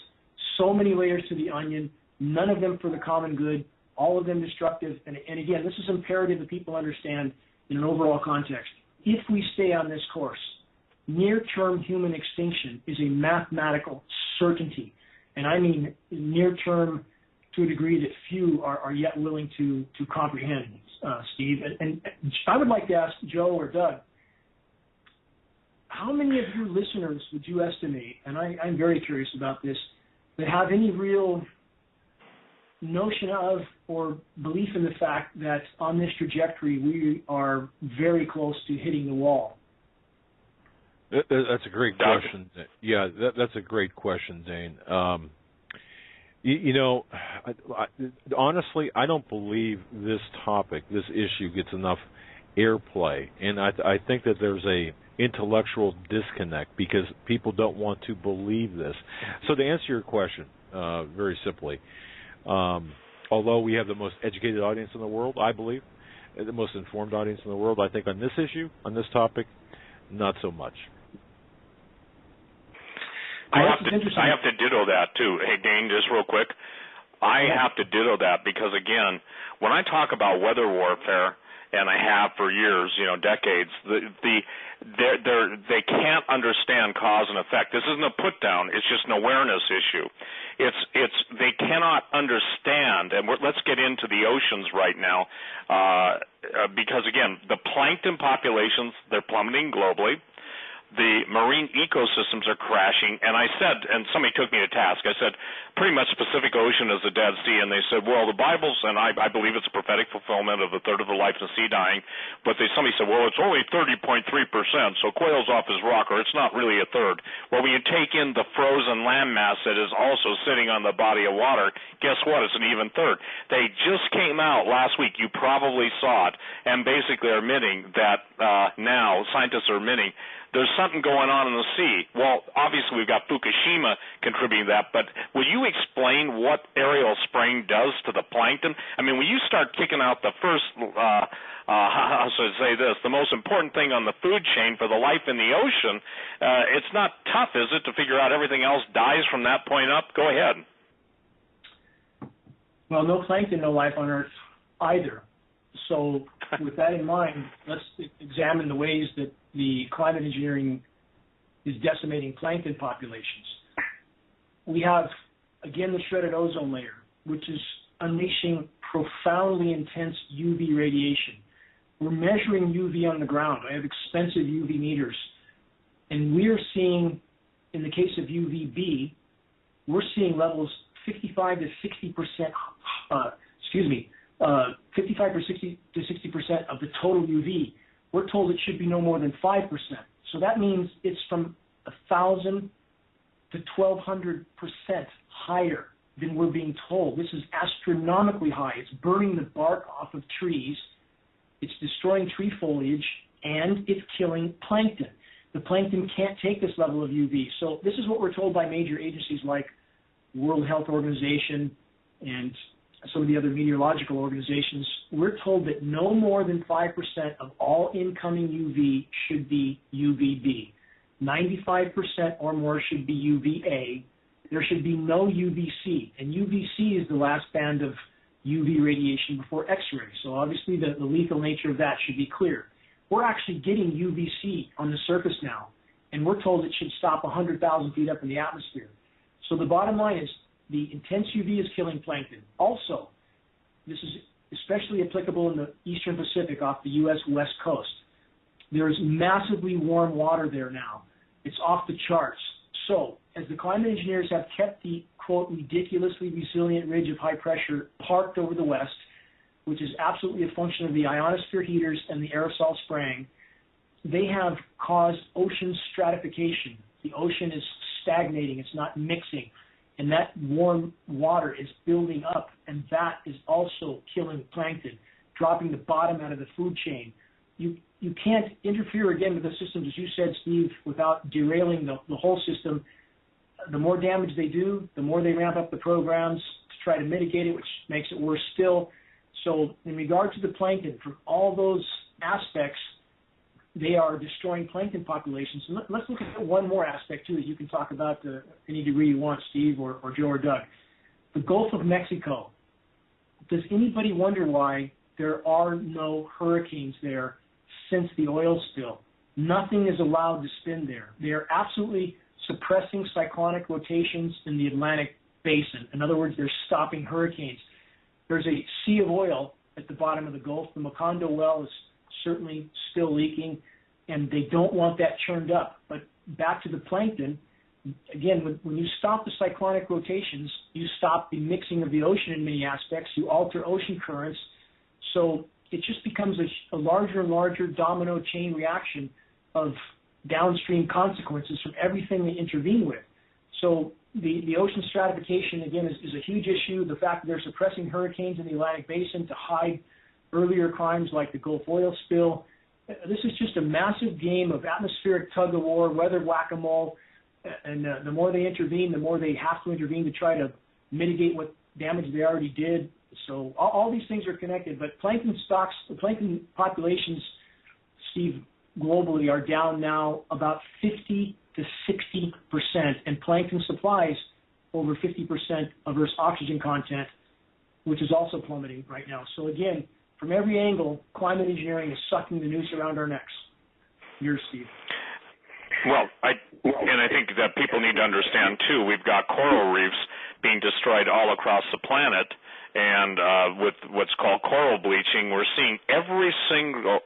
So many layers to the onion, none of them for the common good, all of them destructive. And again, this is imperative that people understand in an overall context. If we stay on this course, near-term human extinction is a mathematical certainty. And I mean near-term to a degree that few are yet willing to comprehend, Steve. And I would like to ask Joe or Doug, how many of your listeners would you estimate, and I'm very curious about this, that have any real notion of or belief in the fact that on this trajectory we are very close to hitting the wall? That's a great question. Yeah, that's a great question, Dane. Honestly, I don't believe this topic, this issue, gets enough airplay, and I think that there's a intellectual disconnect because people don't want to believe this. So to answer your question, very simply, although we have the most educated audience in the world, I believe, the most informed audience in the world. I think on this issue, on this topic, not so much. I have to ditto that too. Hey, Dane, just real quick. I have to ditto that because, again, when I talk about weather warfare, and I have for years, decades, they can't understand cause and effect. This isn't a put down. It's just an awareness issue. They cannot understand, and let's get into the oceans right now, because, again, the plankton populations, they're plummeting globally. The marine ecosystems are crashing, and I said, and somebody took me to task, I said, pretty much Pacific Ocean is the Dead Sea, and they said, well, the Bible's, and I believe it's a prophetic fulfillment of a third of the life in the sea dying, but somebody said, well, it's only 30.3%, so quail's off his rocker, it's not really a third. Well, when you take in the frozen land mass that is also sitting on the body of water, guess what, it's an even third. They just came out last week, you probably saw it, and basically are admitting that now, scientists are admitting, there's something going on in the sea. Well, obviously we've got Fukushima contributing to that, but will you explain what aerial spraying does to the plankton? I mean, when you start kicking out the first, how should I say this, the most important thing on the food chain for the life in the ocean, it's not tough, is it, to figure out everything else dies from that point up? Go ahead. Well, no plankton, no life on Earth either. So with that in mind, let's examine the ways that the climate engineering is decimating plankton populations. We have, again, the shredded ozone layer, which is unleashing profoundly intense UV radiation. We're measuring UV on the ground. I have expensive UV meters. And we are seeing, in the case of UVB, we're seeing levels 55 to 60%, 55 to 60% of the total UV. We're told it should be no more than 5%. So that means it's from 1,000 to 1,200% higher than we're being told. This is astronomically high. It's burning the bark off of trees. It's destroying tree foliage, and it's killing plankton. The plankton can't take this level of UV. So this is what we're told by major agencies like World Health Organization and some of the other meteorological organizations. We're told that no more than 5% of all incoming UV should be UVB. 95% or more should be UVA. There should be no UVC. And UVC is the last band of UV radiation before X-ray. So obviously the lethal nature of that should be clear. We're actually getting UVC on the surface now, and we're told it should stop 100,000 feet up in the atmosphere. So the bottom line is, the intense UV is killing plankton. Also, this is especially applicable in the eastern Pacific off the U.S. West Coast. There is massively warm water there now. It's off the charts. So, as the climate engineers have kept the, quote, ridiculously resilient ridge of high pressure parked over the west, which is absolutely a function of the ionosphere heaters and the aerosol spraying, they have caused ocean stratification. The ocean is stagnating. It's not mixing. And that warm water is building up, and that is also killing plankton, dropping the bottom out of the food chain. You can't interfere again with the systems, as you said, Steve, without derailing the whole system. The more damage they do, the more they ramp up the programs to try to mitigate it, which makes it worse still. So in regard to the plankton, from all those aspects, they are destroying plankton populations. And let's look at one more aspect, too, that you can talk about to any degree you want, Steve or Joe or Doug. The Gulf of Mexico. Does anybody wonder why there are no hurricanes there since the oil spill? Nothing is allowed to spin there. They are absolutely suppressing cyclonic rotations in the Atlantic basin. In other words, they're stopping hurricanes. There's a sea of oil at the bottom of the Gulf. The Macondo well is certainly still leaking, and they don't want that churned up. But back to the plankton, again, when you stop the cyclonic rotations, you stop the mixing of the ocean in many aspects. You alter ocean currents. So it just becomes a larger and larger domino chain reaction of downstream consequences from everything they intervene with. So the ocean stratification, again, is a huge issue. The fact that they're suppressing hurricanes in the Atlantic basin to hide earlier crimes like the Gulf oil spill. This is just a massive game of atmospheric tug-of-war, weather whack-a-mole, and the more they intervene, the more they have to intervene to try to mitigate what damage they already did. So all these things are connected, but plankton populations, Steve, globally are down now about 50 to 60%, and plankton supplies over 50% of Earth's oxygen content, which is also plummeting right now. So again, from every angle, climate engineering is sucking the noose around our necks. Yours, Steve. Well, I think that people need to understand too. We've got coral reefs being destroyed all across the planet, and with what's called coral bleaching, we're seeing every single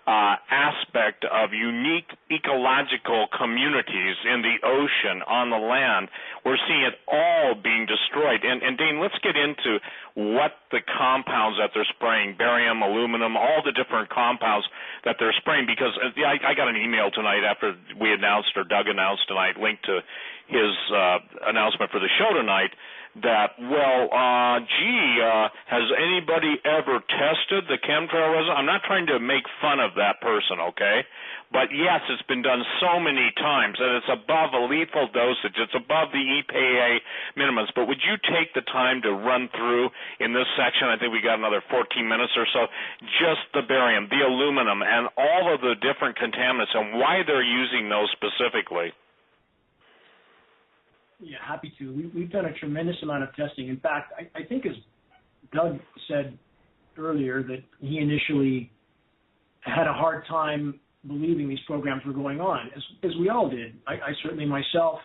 aspect of unique ecological communities in the ocean, on the land. We're seeing it all being destroyed. And Dane, let's get into what the compounds that they're spraying, barium, aluminum, all the different compounds that they're spraying, because I got an email tonight after we announced, or Doug announced tonight, linked to his announcement for the show tonight, that, has anybody ever tested the chemtrail resin? I'm not trying to make fun of that person, okay? But yes, it's been done so many times, and it's above a lethal dosage. It's above the EPA minimums. But would you take the time to run through in this section, I think we got another 14 minutes or so, just the barium, the aluminum, and all of the different contaminants and why they're using those specifically? Yeah, happy to. We've done a tremendous amount of testing. In fact, I think as Doug said earlier, that he initially had a hard time believing these programs were going on, as we all did. I certainly myself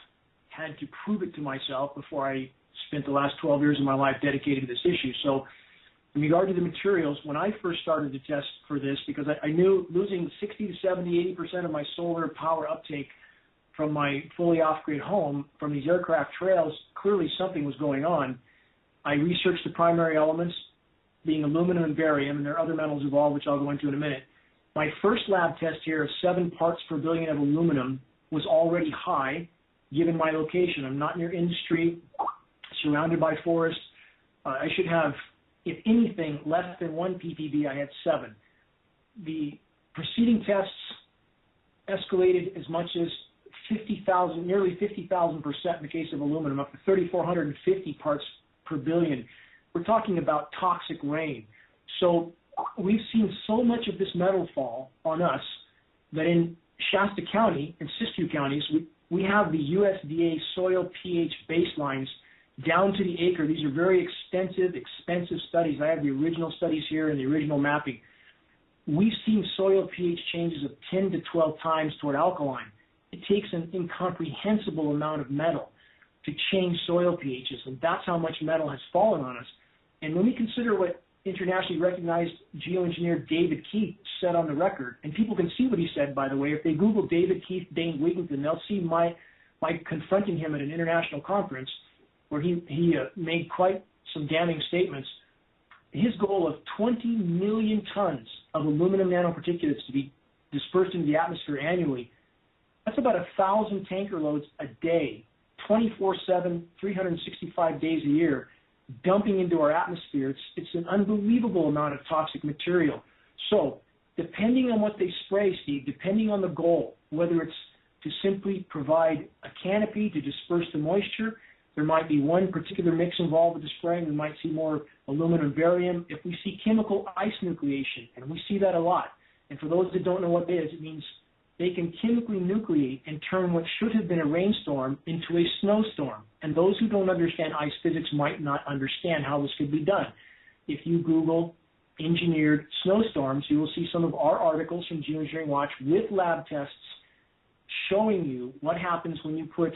had to prove it to myself before I spent the last 12 years of my life dedicated to this issue. So in regard to the materials, when I first started to test for this, because I knew losing 60 to 70, 80% of my solar power uptake from my fully off-grid home from these aircraft trails, clearly something was going on. I researched the primary elements, being aluminum and barium, and there are other metals involved, which I'll go into in a minute. My first lab test here of 7 parts per billion of aluminum was already high, given my location. I'm not near industry, surrounded by forest. I should have, if anything, less than 1 ppb. I had 7. The preceding tests escalated as much as 50,000, nearly 50,000% in the case of aluminum, up to 3,450 parts per billion. We're talking about toxic rain. So we've seen so much of this metal fall on us that in Shasta County and Siskiyou counties, we have the USDA soil pH baselines down to the acre. These are very extensive, expensive studies. I have the original studies here and the original mapping. We've seen soil pH changes of 10 to 12 times toward alkaline. It takes an incomprehensible amount of metal to change soil pHs, and that's how much metal has fallen on us. And when we consider what internationally recognized geoengineer David Keith said on the record, and people can see what he said, by the way. If they Google David Keith, Dane Wigington, they'll see my confronting him at an international conference where he made quite some damning statements. His goal of 20 million tons of aluminum nanoparticulates to be dispersed into the atmosphere annually, that's about 1,000 tanker loads a day, 24/7, 365 days a year, dumping into our atmosphere. It's an unbelievable amount of toxic material. So depending on what they spray, Steve, depending on the goal, whether it's to simply provide a canopy to disperse the moisture, there might be one particular mix involved with the spraying. We might see more aluminum, barium. If we see chemical ice nucleation, and we see that a lot, and for those that don't know what that is, it means they can chemically nucleate and turn what should have been a rainstorm into a snowstorm. And those who don't understand ice physics might not understand how this could be done. If you Google engineered snowstorms, you will see some of our articles from Geoengineering Watch with lab tests showing you what happens when you put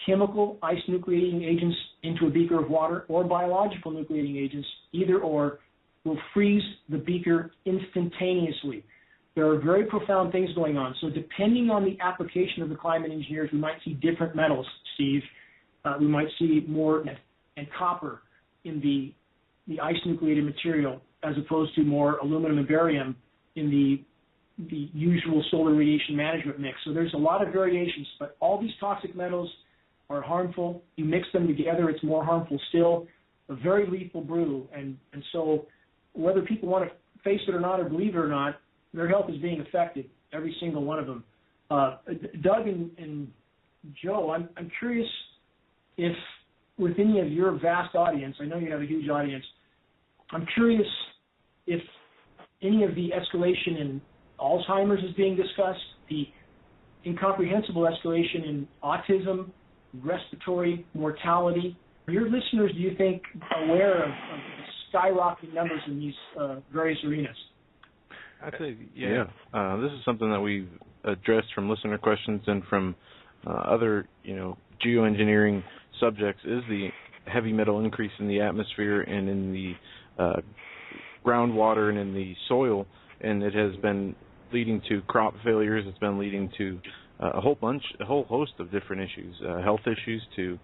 chemical ice nucleating agents into a beaker of water or biological nucleating agents. Either or will freeze the beaker instantaneously. There are very profound things going on. So depending on the application of the climate engineers, we might see different metals, Steve. We might see more and copper in the ice nucleated material as opposed to more aluminum and barium in the usual solar radiation management mix. So there's a lot of variations, but all these toxic metals are harmful. You mix them together, it's more harmful still. A very lethal brew. And so whether people want to face it or not or believe it or not, their health is being affected, every single one of them. Doug and Joe, I'm curious if with any of your vast audience, I know you have a huge audience, I'm curious if any of the escalation in Alzheimer's is being discussed, the incomprehensible escalation in autism, respiratory mortality. Are your listeners, do you think, aware of skyrocketing numbers in these various arenas? I'd say, yeah. This is something that we've addressed from listener questions and from other, geoengineering subjects, is the heavy metal increase in the atmosphere and in the groundwater and in the soil, and it has been leading to crop failures. It's been leading to a whole host of different issues, health issues to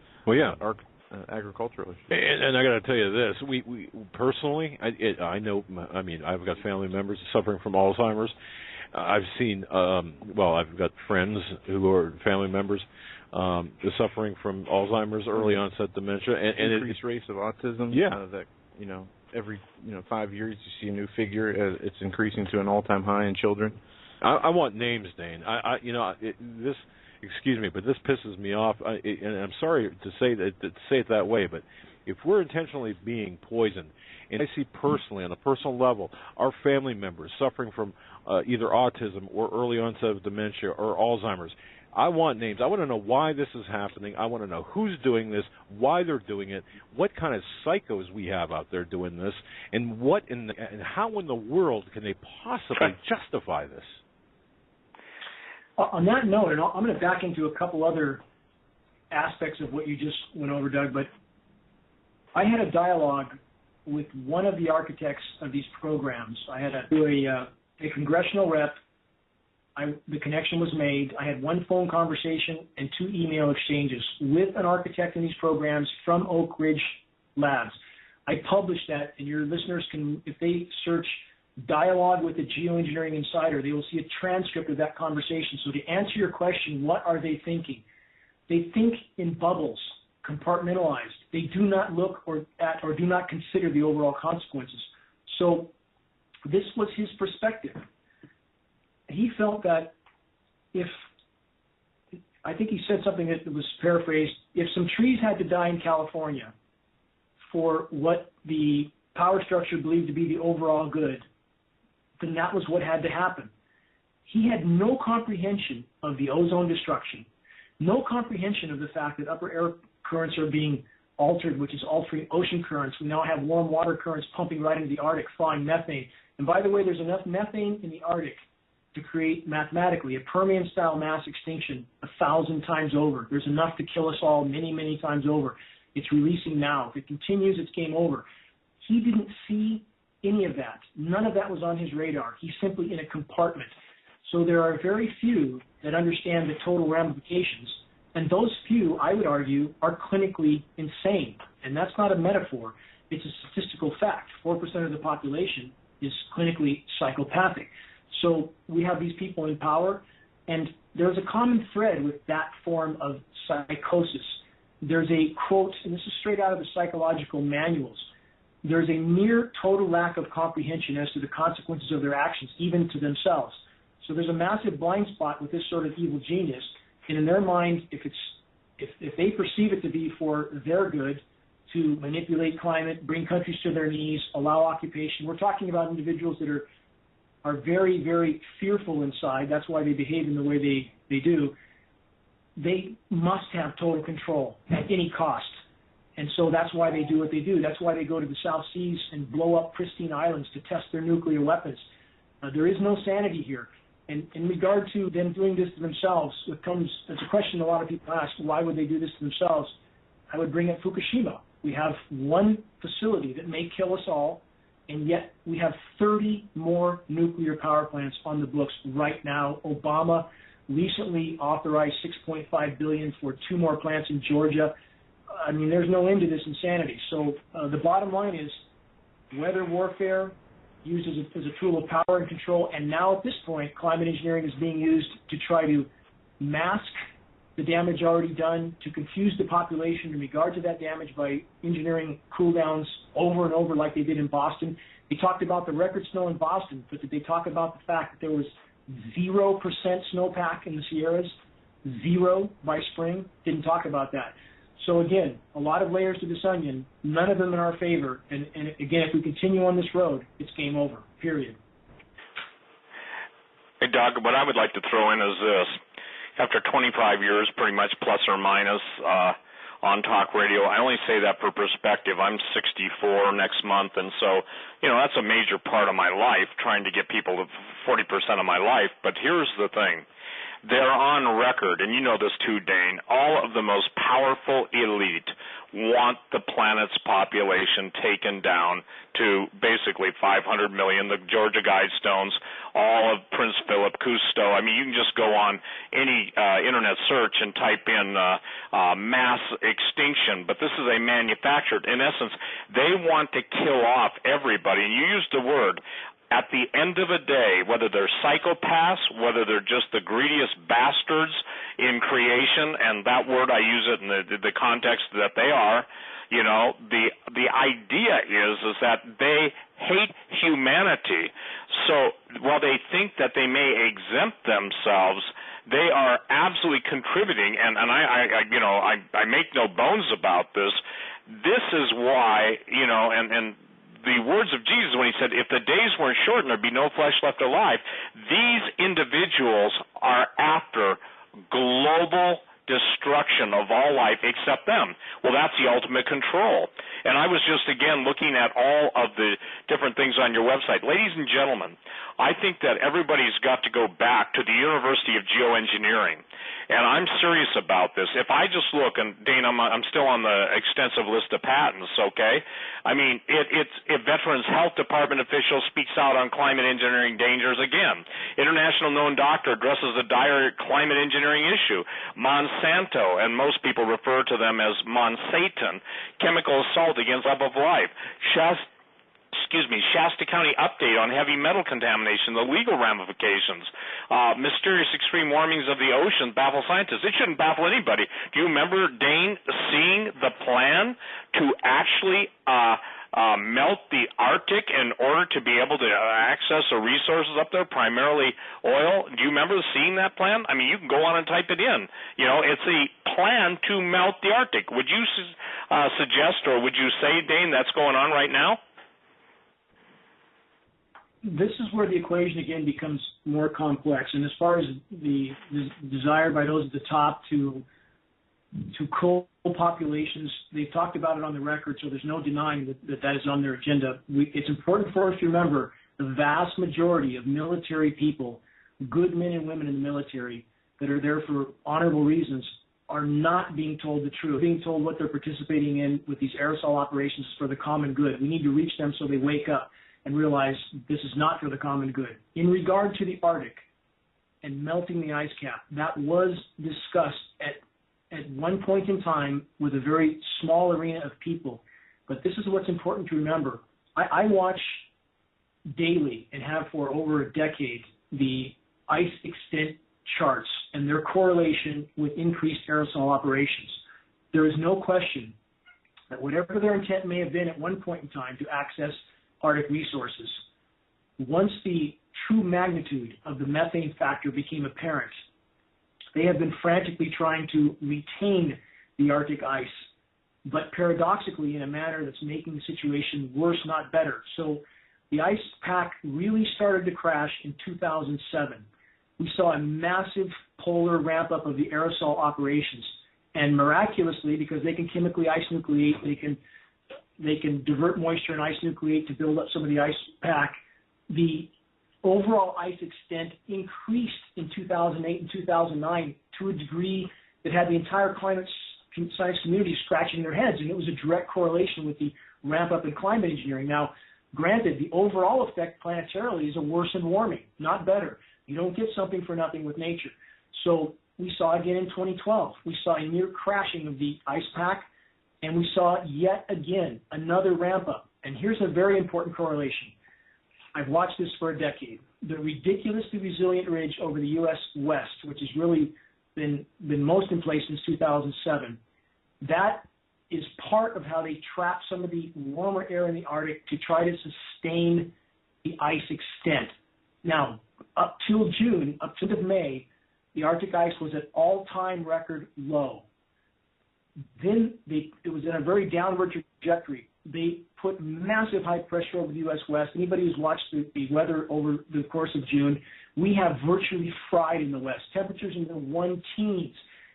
agricultural issues. And I got to tell you this: we personally, I know. I mean, I've got family members suffering from Alzheimer's. I've seen, I've got friends who are family members suffering from Alzheimer's, early onset dementia, and increased rates of autism. Yeah, that every 5 years you see a new figure. It's increasing to an all-time high in children. I want names, Dane. This. Excuse me, but this pisses me off, and I'm sorry to say it that way, but if we're intentionally being poisoned, and I see personally, on a personal level, our family members suffering from either autism or early onset of dementia or Alzheimer's, I want names. I want to know why this is happening. I want to know who's doing this, why they're doing it, what kind of psychos we have out there doing this, and how in the world can they possibly justify this? On that note, and I'm going to back into a couple other aspects of what you just went over, Doug, but I had a dialogue with one of the architects of these programs. I had a congressional rep. The connection was made. I had one phone conversation and 2 email exchanges with an architect in these programs from Oak Ridge Labs. I published that, and your listeners can, if they search Dialogue with the Geoengineering Insider, they will see a transcript of that conversation. So to answer your question, what are they thinking? They think in bubbles, compartmentalized. They do not look or do not consider the overall consequences. So this was his perspective. He felt that I think he said something that was paraphrased, if some trees had to die in California for what the power structure believed to be the overall good, then that was what had to happen. He had no comprehension of the ozone destruction, no comprehension of the fact that upper air currents are being altered, which is altering ocean currents. We now have warm water currents pumping right into the Arctic, thawing methane. And by the way, there's enough methane in the Arctic to create mathematically a Permian-style mass extinction 1,000 times over. There's enough to kill us all many, many times over. It's releasing now. If it continues, it's game over. He didn't see any of that. None of that was on his radar. He's simply in a compartment. So there are very few that understand the total ramifications, and those few, I would argue, are clinically insane. And that's not a metaphor. It's a statistical fact. 4% of the population is clinically psychopathic. So we have these people in power, and there's a common thread with that form of psychosis. There's a quote, and this is straight out of the psychological manuals, there's a near total lack of comprehension as to the consequences of their actions, even to themselves. So there's a massive blind spot with this sort of evil genius, and in their mind, if they perceive it to be for their good, to manipulate climate, bring countries to their knees, allow occupation, we're talking about individuals that are very, very fearful inside. That's why they behave in the way they do. They must have total control at any cost. And so that's why they do what they do. That's why they go to the South Seas and blow up pristine islands to test their nuclear weapons. There is no sanity here. And in regard to them doing this to themselves, it's a question a lot of people ask, why would they do this to themselves? I would bring up Fukushima. We have one facility that may kill us all, and yet we have 30 more nuclear power plants on the books right now. Obama recently authorized $6.5 billion for 2 more plants in Georgia. I mean, there's no end to this insanity. So the bottom line is weather warfare used as a tool of power and control, and now at this point, climate engineering is being used to try to mask the damage already done, to confuse the population in regard to that damage by engineering cool downs over and over like they did in Boston. They talked about the record snow in Boston, but did they talk about the fact that there was 0% snowpack in the Sierras? 0 by spring? Didn't talk about that. So again, a lot of layers to this onion, none of them in our favor. And again, if we continue on this road, it's game over, period. Hey, Doug, what I would like to throw in is this. After 25 years, pretty much plus or minus, on talk radio, I only say that for perspective. I'm 64 next month, and so, that's a major part of my life, trying to get people to 40% of my life. But here's the thing. They're on record, and you know this too, Dane, all of the most powerful elite want the planet's population taken down to basically 500 million, the Georgia Guidestones, all of Prince Philip, Cousteau. I mean, you can just go on any internet search and type in mass extinction, but this is a manufactured. In essence, they want to kill off everybody, and you used the word. At the end of the day, whether they're psychopaths, whether they're just the greediest bastards in creation, and that word I use it in the context that they are, the idea is that they hate humanity. So while they think that they may exempt themselves, they are absolutely contributing, and I make no bones about this. This is why, and the words of Jesus when he said, if the days weren't short and there'd be no flesh left alive, these individuals are after global destruction of all life except them. Well, that's the ultimate control. And I was just, again, looking at all of the different things on your website. Ladies and gentlemen, I think that everybody's got to go back to the University of Geoengineering. And I'm serious about this. If I just look, and Dane, I'm still on the extensive list of patents, okay? I mean, if Veterans Health Department official speaks out on climate engineering dangers again. International known doctor addresses a dire climate engineering issue. Monsanto, and most people refer to them as Monsatan, chemical assault against love of life. Shasta County update on heavy metal contamination, the legal ramifications. Mysterious extreme warmings of the ocean baffle scientists. It shouldn't baffle anybody. Do you remember, Dane, seeing the plan to actually melt the Arctic in order to be able to access the resources up there, primarily oil? Do you remember seeing that plan? I mean, you can go on and type it in. It's a plan to melt the Arctic. Would you suggest, or would you say, Dane, that's going on right now? This is where the equation again becomes more complex. And as far as the desire by those at the top to cull populations, they've talked about it on the record, so there's no denying that is on their agenda. It's important for us to remember the vast majority of military people, good men and women in the military that are there for honorable reasons, are not being told the truth, being told what they're participating in with these aerosol operations for the common good. We need to reach them so they wake up and realize this is not for the common good. In regard to the Arctic and melting the ice cap, that was discussed at one point in time with a very small arena of people. But this is what's important to remember. I watch daily and have for over a decade the ice extent charts and their correlation with increased aerosol operations. There is no question that whatever their intent may have been at one point in time to access Arctic resources, once the true magnitude of the methane factor became apparent, they have been frantically trying to retain the Arctic ice, but paradoxically in a manner that's making the situation worse, not better. So the ice pack really started to crash in 2007. We saw a massive polar ramp-up of the aerosol operations, and miraculously, because they can chemically ice nucleate, they can divert moisture and ice nucleate to build up some of the ice pack. The overall ice extent increased in 2008 and 2009 to a degree that had the entire climate science community scratching their heads, and it was a direct correlation with the ramp-up in climate engineering. Now, granted, the overall effect planetarily is a worsened warming, not better. You don't get something for nothing with nature. So we saw again in 2012, we saw a near crashing of the ice pack, and we saw yet again another ramp up. And here's a very important correlation. I've watched this for a decade. The ridiculously resilient ridge over the U.S. West, which has really been most in place since 2007, that is part of how they trap some of the warmer air in the Arctic to try to sustain the ice extent. Now, up till June, up to May, the Arctic ice was at all-time record low. Then it was in a very downward trajectory. They put massive high pressure over the U.S. West. Anybody who's watched the weather over the course of June, we have virtually fried in the West. Temperatures in the 1-teens.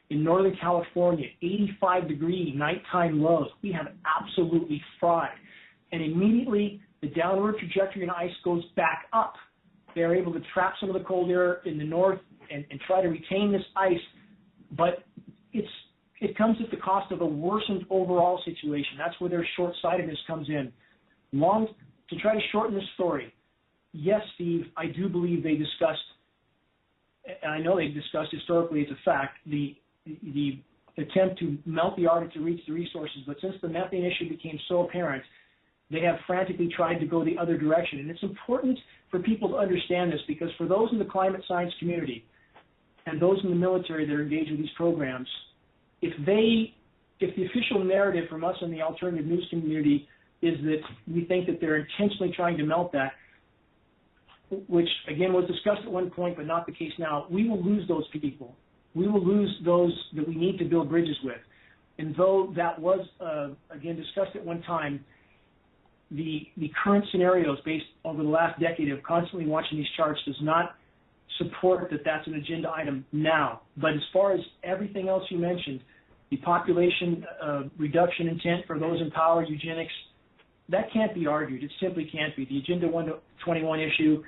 In Northern California, 85-degree nighttime lows. We have absolutely fried. And immediately, the downward trajectory in ice goes back up. They're able to trap some of the cold air in the north and try to retain this ice. But it comes at the cost of a worsened overall situation. That's where their short-sightedness comes in. To try to shorten this story, yes, Steve, I do believe they discussed, and I know they discussed historically, it's a fact, the attempt to melt the Arctic to reach the resources. But since the methane issue became so apparent, they have frantically tried to go the other direction. And it's important for people to understand this, because for those in the climate science community and those in the military that are engaged with these programs, if the official narrative from us in the alternative news community is that we think that they're intentionally trying to melt that, which again was discussed at one point but not the case now, we will lose those people. We will lose those that we need to build bridges with. And though that was, again, discussed at one time, the current scenarios based over the last decade of constantly watching these charts does not support that that's an agenda item now. But as far as everything else you mentioned, the population reduction intent for those in power, eugenics, that can't be argued. It simply can't be. The Agenda 121 issue,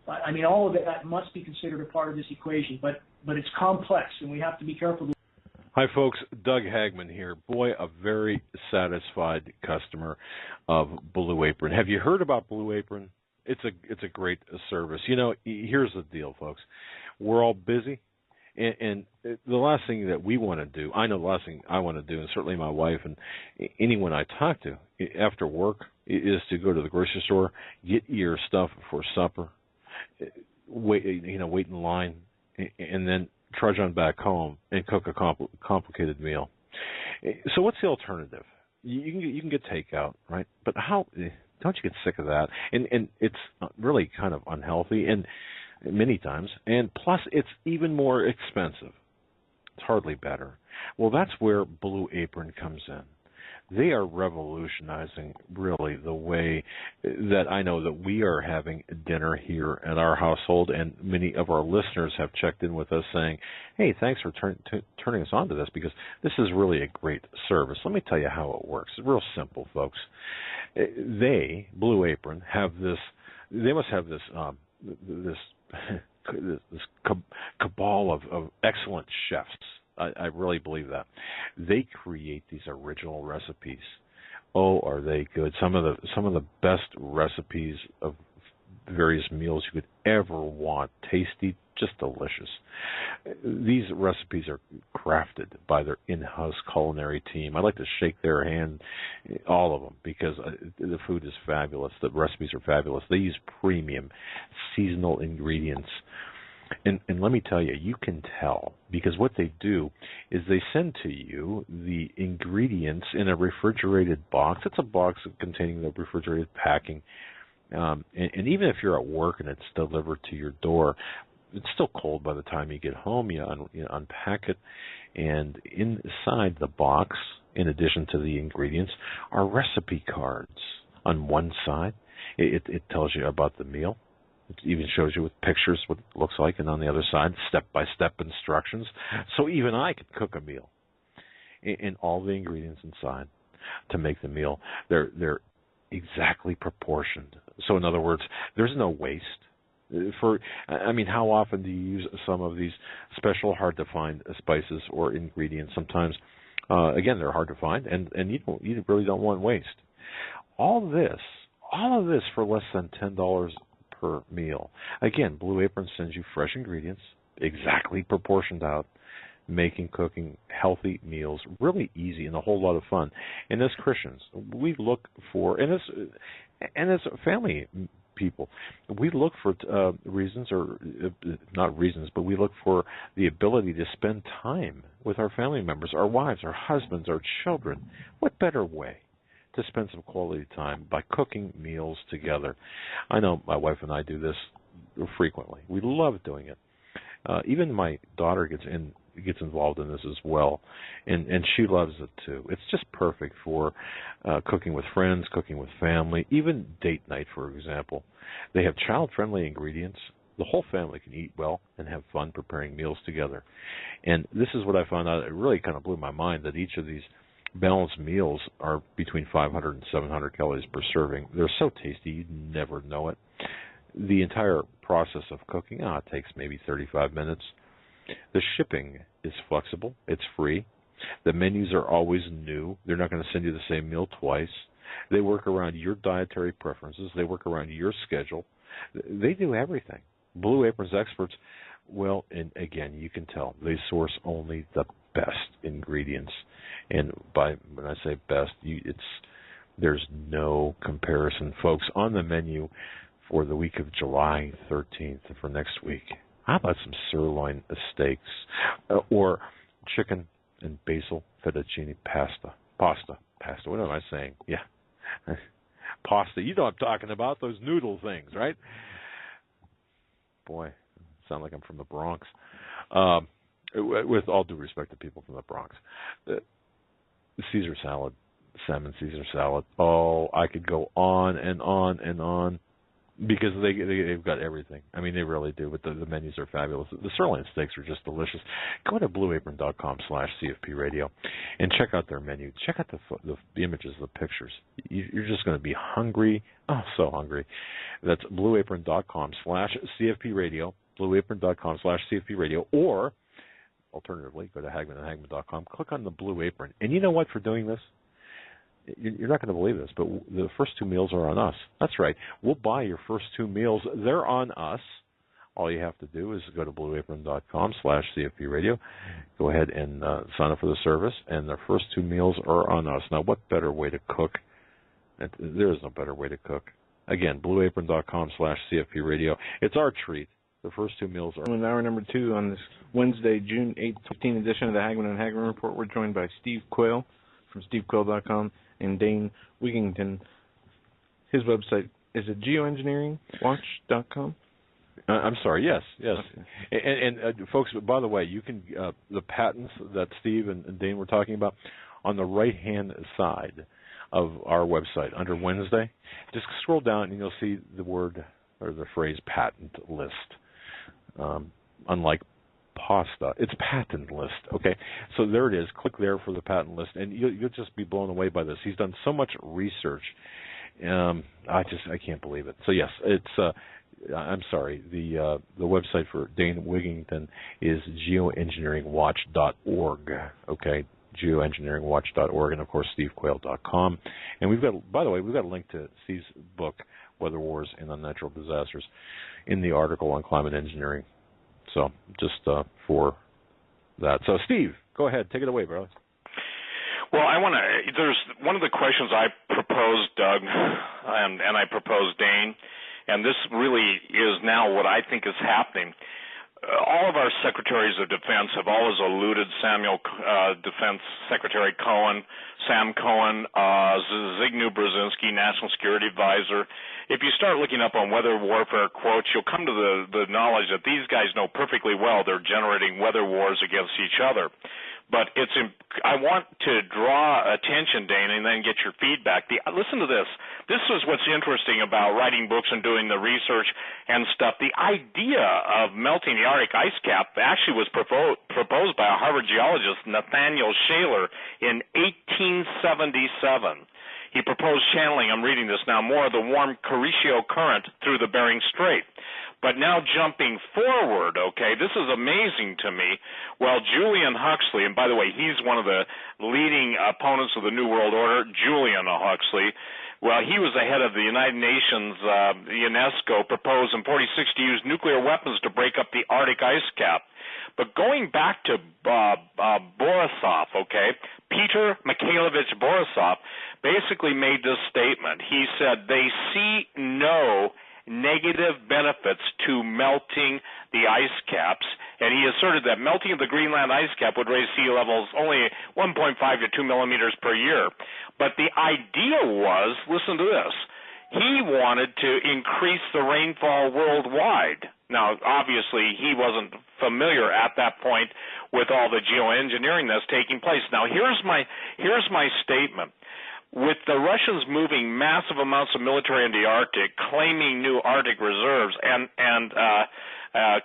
I mean, all of it, that must be considered a part of this equation. But it's complex, and we have to be careful. Hi, folks. Doug Hagmann here. Boy, a very satisfied customer of Blue Apron. Have you heard about Blue Apron? It's a great service. You know, here's the deal, folks. We're all busy, and the last thing that we want to do, I know the last thing I want to do, and certainly my wife and anyone I talk to after work, is to go to the grocery store, get your stuff for supper, wait in line, and then trudge on back home and cook a complicated meal. So what's the alternative? You can get takeout, right? But how don't you get sick of that? And it's really kind of unhealthy, and many times. And plus, it's even more expensive. It's hardly better. Well, that's where Blue Apron comes in. They are revolutionizing, really, the way that I know that we are having dinner here at our household, and many of our listeners have checked in with us saying, hey, thanks for turning us on to this, because this is really a great service. Let me tell you how it works. It's real simple, folks. Blue Apron, they must have this cabal of excellent chefs. I really believe that. They create these original recipes. Oh, are they good? Some of the best recipes of various meals you could ever want. Tasty, just delicious. These recipes are crafted by their in-house culinary team. I like to shake their hand, all of them, because the food is fabulous. The recipes are fabulous. They use premium seasonal ingredients. And let me tell you, you can tell, because what they do is they send to you the ingredients in a refrigerated box. It's a box containing the refrigerated packing. And even if you're at work and it's delivered to your door, it's still cold by the time you get home. You unpack it, and inside the box, in addition to the ingredients, are recipe cards. On one side, it tells you about the meal. It even shows you with pictures what it looks like, and on the other side, step-by-step instructions. So even I could cook a meal. And all the ingredients inside to make the meal, they're exactly proportioned. So in other words, there's no waste. How often do you use some of these special, hard-to-find spices or ingredients? Sometimes, again, they're hard to find, and you really don't want waste. All of this for less than $10 per meal. Again, Blue Apron sends you fresh ingredients, exactly proportioned out, making cooking healthy meals really easy and a whole lot of fun. And as Christians, we look for, and as family people, we look for reasons, or not reasons, but we look for the ability to spend time with our family members, our wives, our husbands, our children. What better way to spend some quality time by cooking meals together? I know my wife and I do this frequently. We love doing it. Even my daughter gets gets involved in this as well, and she loves it too. It's just perfect for cooking with friends, cooking with family, even date night, for example. They have child-friendly ingredients. The whole family can eat well and have fun preparing meals together. And this is what I found out. It really kind of blew my mind that each of these balanced meals are between 500 and 700 calories per serving. They're so tasty, you'd never know it. The entire process of cooking, it takes maybe 35 minutes. The shipping is flexible. It's free. The menus are always new. They're not going to send you the same meal twice. They work around your dietary preferences. They work around your schedule. They do everything. Blue Apron's experts, well, and again, you can tell, they source only the best ingredients. And when I say best, there's no comparison. Folks, on the menu for the week of July 13th for next week, how about some sirloin steaks or chicken and basil fettuccine pasta, what am I saying? Yeah, pasta. You know what I'm talking about, those noodle things, right? Boy, sound like I'm from the Bronx. With all due respect to people from the Bronx. Caesar salad, salmon Caesar salad. Oh, I could go on and on and on because they've got everything. I mean, they really do, but the menus are fabulous. The sirloin steaks are just delicious. Go to blueapron.com/CFP radio and check out their menu. Check out the images, the pictures. You're just going to be hungry. Oh, so hungry. That's blueapron.com/CFP radio, blueapron.com/CFP radio, or alternatively, go to hagmanhagmann.com, click on the Blue Apron. And you know what, for doing this? You're not going to believe this, but the first two meals are on us. That's right. We'll buy your first two meals. They're on us. All you have to do is go to blueapron.com/CFP radio. Go ahead and sign up for the service, and the first two meals are on us. Now, what better way to cook? There is no better way to cook. Again, blueapron.com/CFP radio. It's our treat. The first two meals are... In hour number 2 on this Wednesday, June 8th, 15 edition of the Hagmann and Hagmann Report, we're joined by Steve Quayle from stevequayle.com and Dane Wigington. His website, is it geoengineeringwatch.com? I'm sorry, yes. Okay. And folks, by the way, you can, the patents that Steve and Dane were talking about, on the right-hand side of our website, under Wednesday, just scroll down and you'll see the word or the phrase patent list. Unlike pasta, it's patent list. Okay, so there it is. Click there for the patent list, and you'll just be blown away by this. He's done so much research. I can't believe it. So yes, it's. I'm sorry. The website for Dane Wigington is geoengineeringwatch.org. Okay, geoengineeringwatch.org, and of course stevequayle.com. And we've got, by the way, we've got a link to Steve's book, Weather Wars and Unnatural Disasters, in the article on climate engineering. So just for that. So Steve, go ahead, take it away, brother. Well, there's one of the questions I proposed, Doug, and I proposed Dane, and this really is now what I think is happening. All of our secretaries of defense have always alluded, Samuel Defense Secretary Cohen, Sam Cohen, Zbigniew Brzezinski, National Security Advisor. If you start looking up on weather warfare quotes, you'll come to the knowledge that these guys know perfectly well they're generating weather wars against each other. But I want to draw attention, Dane, and then get your feedback. Listen to this. This is what's interesting about writing books and doing the research and stuff. The idea of melting the Arctic ice cap actually was proposed by a Harvard geologist, Nathaniel Shaler, in 1877. He proposed channeling, I'm reading this now, more of the warm Kuroshio current through the Bering Strait. But now jumping forward, okay, this is amazing to me. Well, Julian Huxley, and by the way, he's one of the leading opponents of the New World Order, Julian Huxley. Well, he was the head of the United Nations, UNESCO, proposed in 46 to use nuclear weapons to break up the Arctic ice cap. But going back to Borisov, okay, Peter Mikhailovich Borisov basically made this statement. He said they see no negative benefits to melting the ice caps, and he asserted that melting of the Greenland ice cap would raise sea levels only 1.5 to 2 millimeters per year. But the idea was, listen to this, he wanted to increase the rainfall worldwide. Now, obviously, he wasn't familiar at that point with all the geoengineering that's taking place. Now, here's my statement. With the Russians moving massive amounts of military into the Arctic, claiming new Arctic reserves, and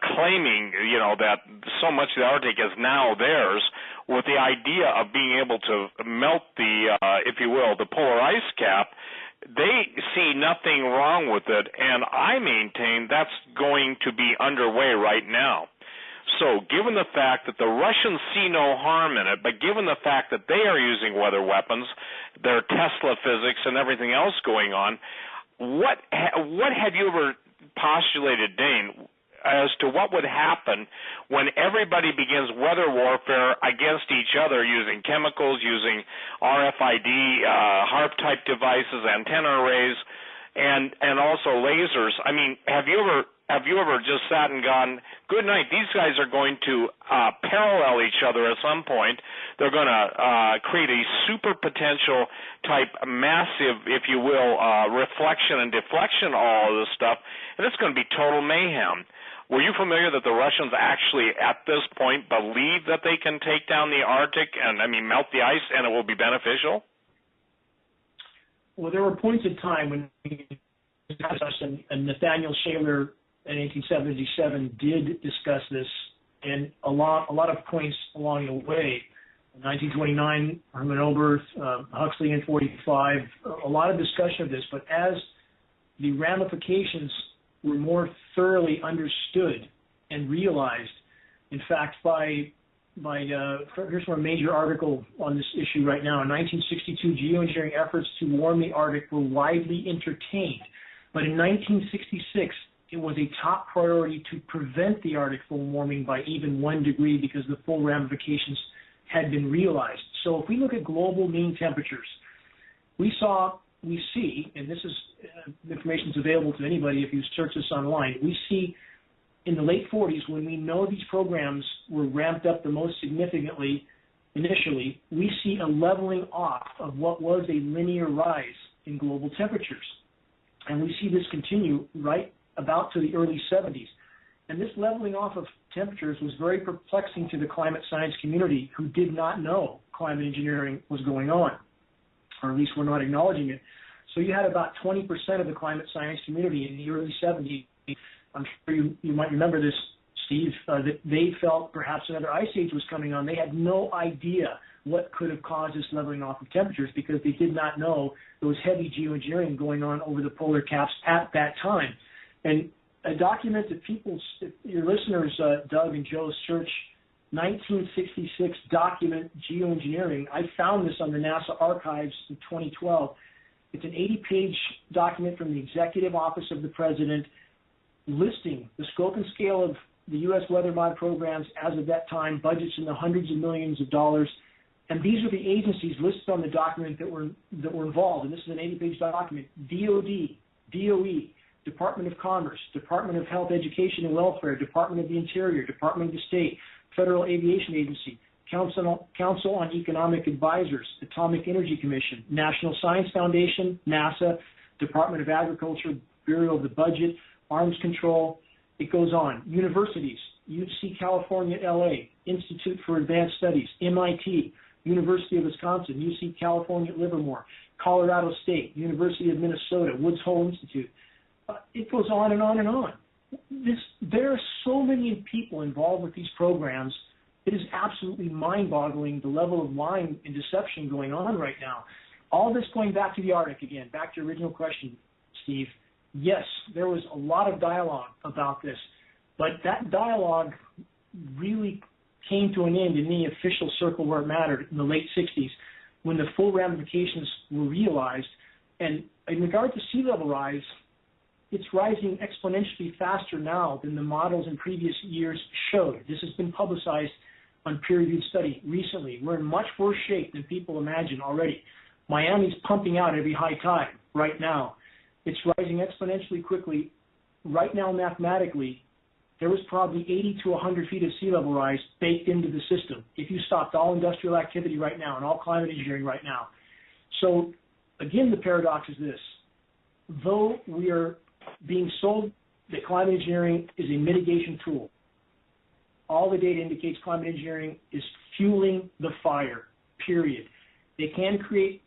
claiming, that so much of the Arctic is now theirs, with the idea of being able to melt the, if you will, the polar ice cap, they see nothing wrong with it, and I maintain that's going to be underway right now. So given the fact that the Russians see no harm in it, but given the fact that they are using weather weapons, their Tesla physics and everything else going on, what have you ever postulated, Dane, as to what would happen when everybody begins weather warfare against each other using chemicals, using RFID, HARP-type devices, antenna arrays, and also lasers? I mean, have you ever just sat and gone, good night, these guys are going to parallel each other at some point. They're going to create a super potential type massive, if you will, reflection and deflection, all of this stuff, and it's going to be total mayhem. Were you familiar that the Russians actually, at this point, believe that they can take down the Arctic and, melt the ice, and it will be beneficial? Well, there were points in time when and Nathaniel Shaler in 1877 did discuss this, and a lot of points along the way. In 1929, Herman Oberth, Huxley in 45, a lot of discussion of this, but as the ramifications were more thoroughly understood and realized, in fact, here's from a major article on this issue right now. In 1962, geoengineering efforts to warm the Arctic were widely entertained, but in 1966, it was a top priority to prevent the Arctic from warming by even 1 degree because the full ramifications had been realized. So if we look at global mean temperatures, we see, and this is information is available to anybody if you search this online, we see in the late 40s, when we know these programs were ramped up the most significantly initially, we see a leveling off of what was a linear rise in global temperatures. And we see this continue right about to the early 70s. And this leveling off of temperatures was very perplexing to the climate science community, who did not know climate engineering was going on, or at least were not acknowledging it. So you had about 20% of the climate science community in the early 70s. I'm sure you might remember this, Steve, that they felt perhaps another ice age was coming on. They had no idea what could have caused this leveling off of temperatures because they did not know there was heavy geoengineering going on over the polar caps at that time. And a document that your listeners, Doug and Joe, search 1966 document geoengineering. I found this on the NASA archives in 2012. It's an 80-page document from the Executive Office of the President listing the scope and scale of the U.S. weather mod programs as of that time, budgets in the hundreds of millions of dollars. And these are the agencies listed on the document that were involved. And this is an 80-page document: DOD, DOE, Department of Commerce, Department of Health, Education, and Welfare, Department of the Interior, Department of the State, Federal Aviation Agency, Council on Economic Advisors, Atomic Energy Commission, National Science Foundation, NASA, Department of Agriculture, Bureau of the Budget, Arms Control. It goes on. Universities: UC California, LA, Institute for Advanced Studies, MIT, University of Wisconsin, UC California, Livermore, Colorado State, University of Minnesota, Woods Hole Institute. It goes on and on and on. There are so many people involved with these programs. It is absolutely mind-boggling the level of lying and deception going on right now. All this going back to the Arctic again, back to your original question, Steve. Yes, there was a lot of dialogue about this, but that dialogue really came to an end in the official circle where it mattered in the late 60s when the full ramifications were realized. And in regard to sea level rise, it's rising exponentially faster now than the models in previous years showed. This has been publicized on peer-reviewed study recently. We're in much worse shape than people imagine already. Miami's pumping out every high tide right now. It's rising exponentially quickly. Right now, mathematically, there was probably 80 to 100 feet of sea level rise baked into the system if you stopped all industrial activity right now and all climate engineering right now. So, again, the paradox is this. Though we are being sold that climate engineering is a mitigation tool, all the data indicates climate engineering is fueling the fire, period. They can create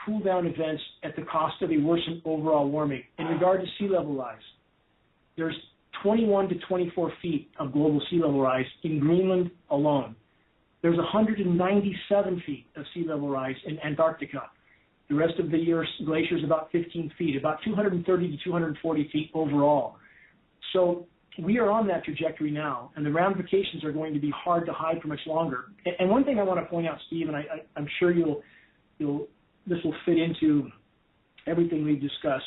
cool-down events at the cost of a worsened overall warming. In regard to sea level rise, there's 21 to 24 feet of global sea level rise in Greenland alone. There's 197 feet of sea level rise in Antarctica. The rest of the year's glacier is about 15 feet, about 230 to 240 feet overall. So we are on that trajectory now, and the ramifications are going to be hard to hide for much longer. And one thing I want to point out, Steve, and I'm sure this will fit into everything we've discussed.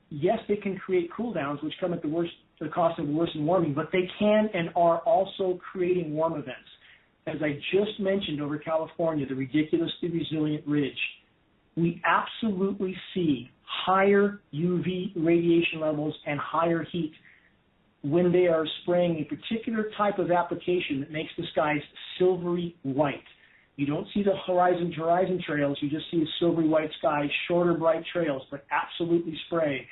Yes, they can create cool downs, which come at the cost of worsened warming, but they can and are also creating warm events. As I just mentioned over California, the ridiculously resilient ridge, we absolutely see higher UV radiation levels and higher heat when they are spraying a particular type of application that makes the skies silvery white. You don't see the horizon trails, you just see a silvery white sky, shorter bright trails, but absolutely spray.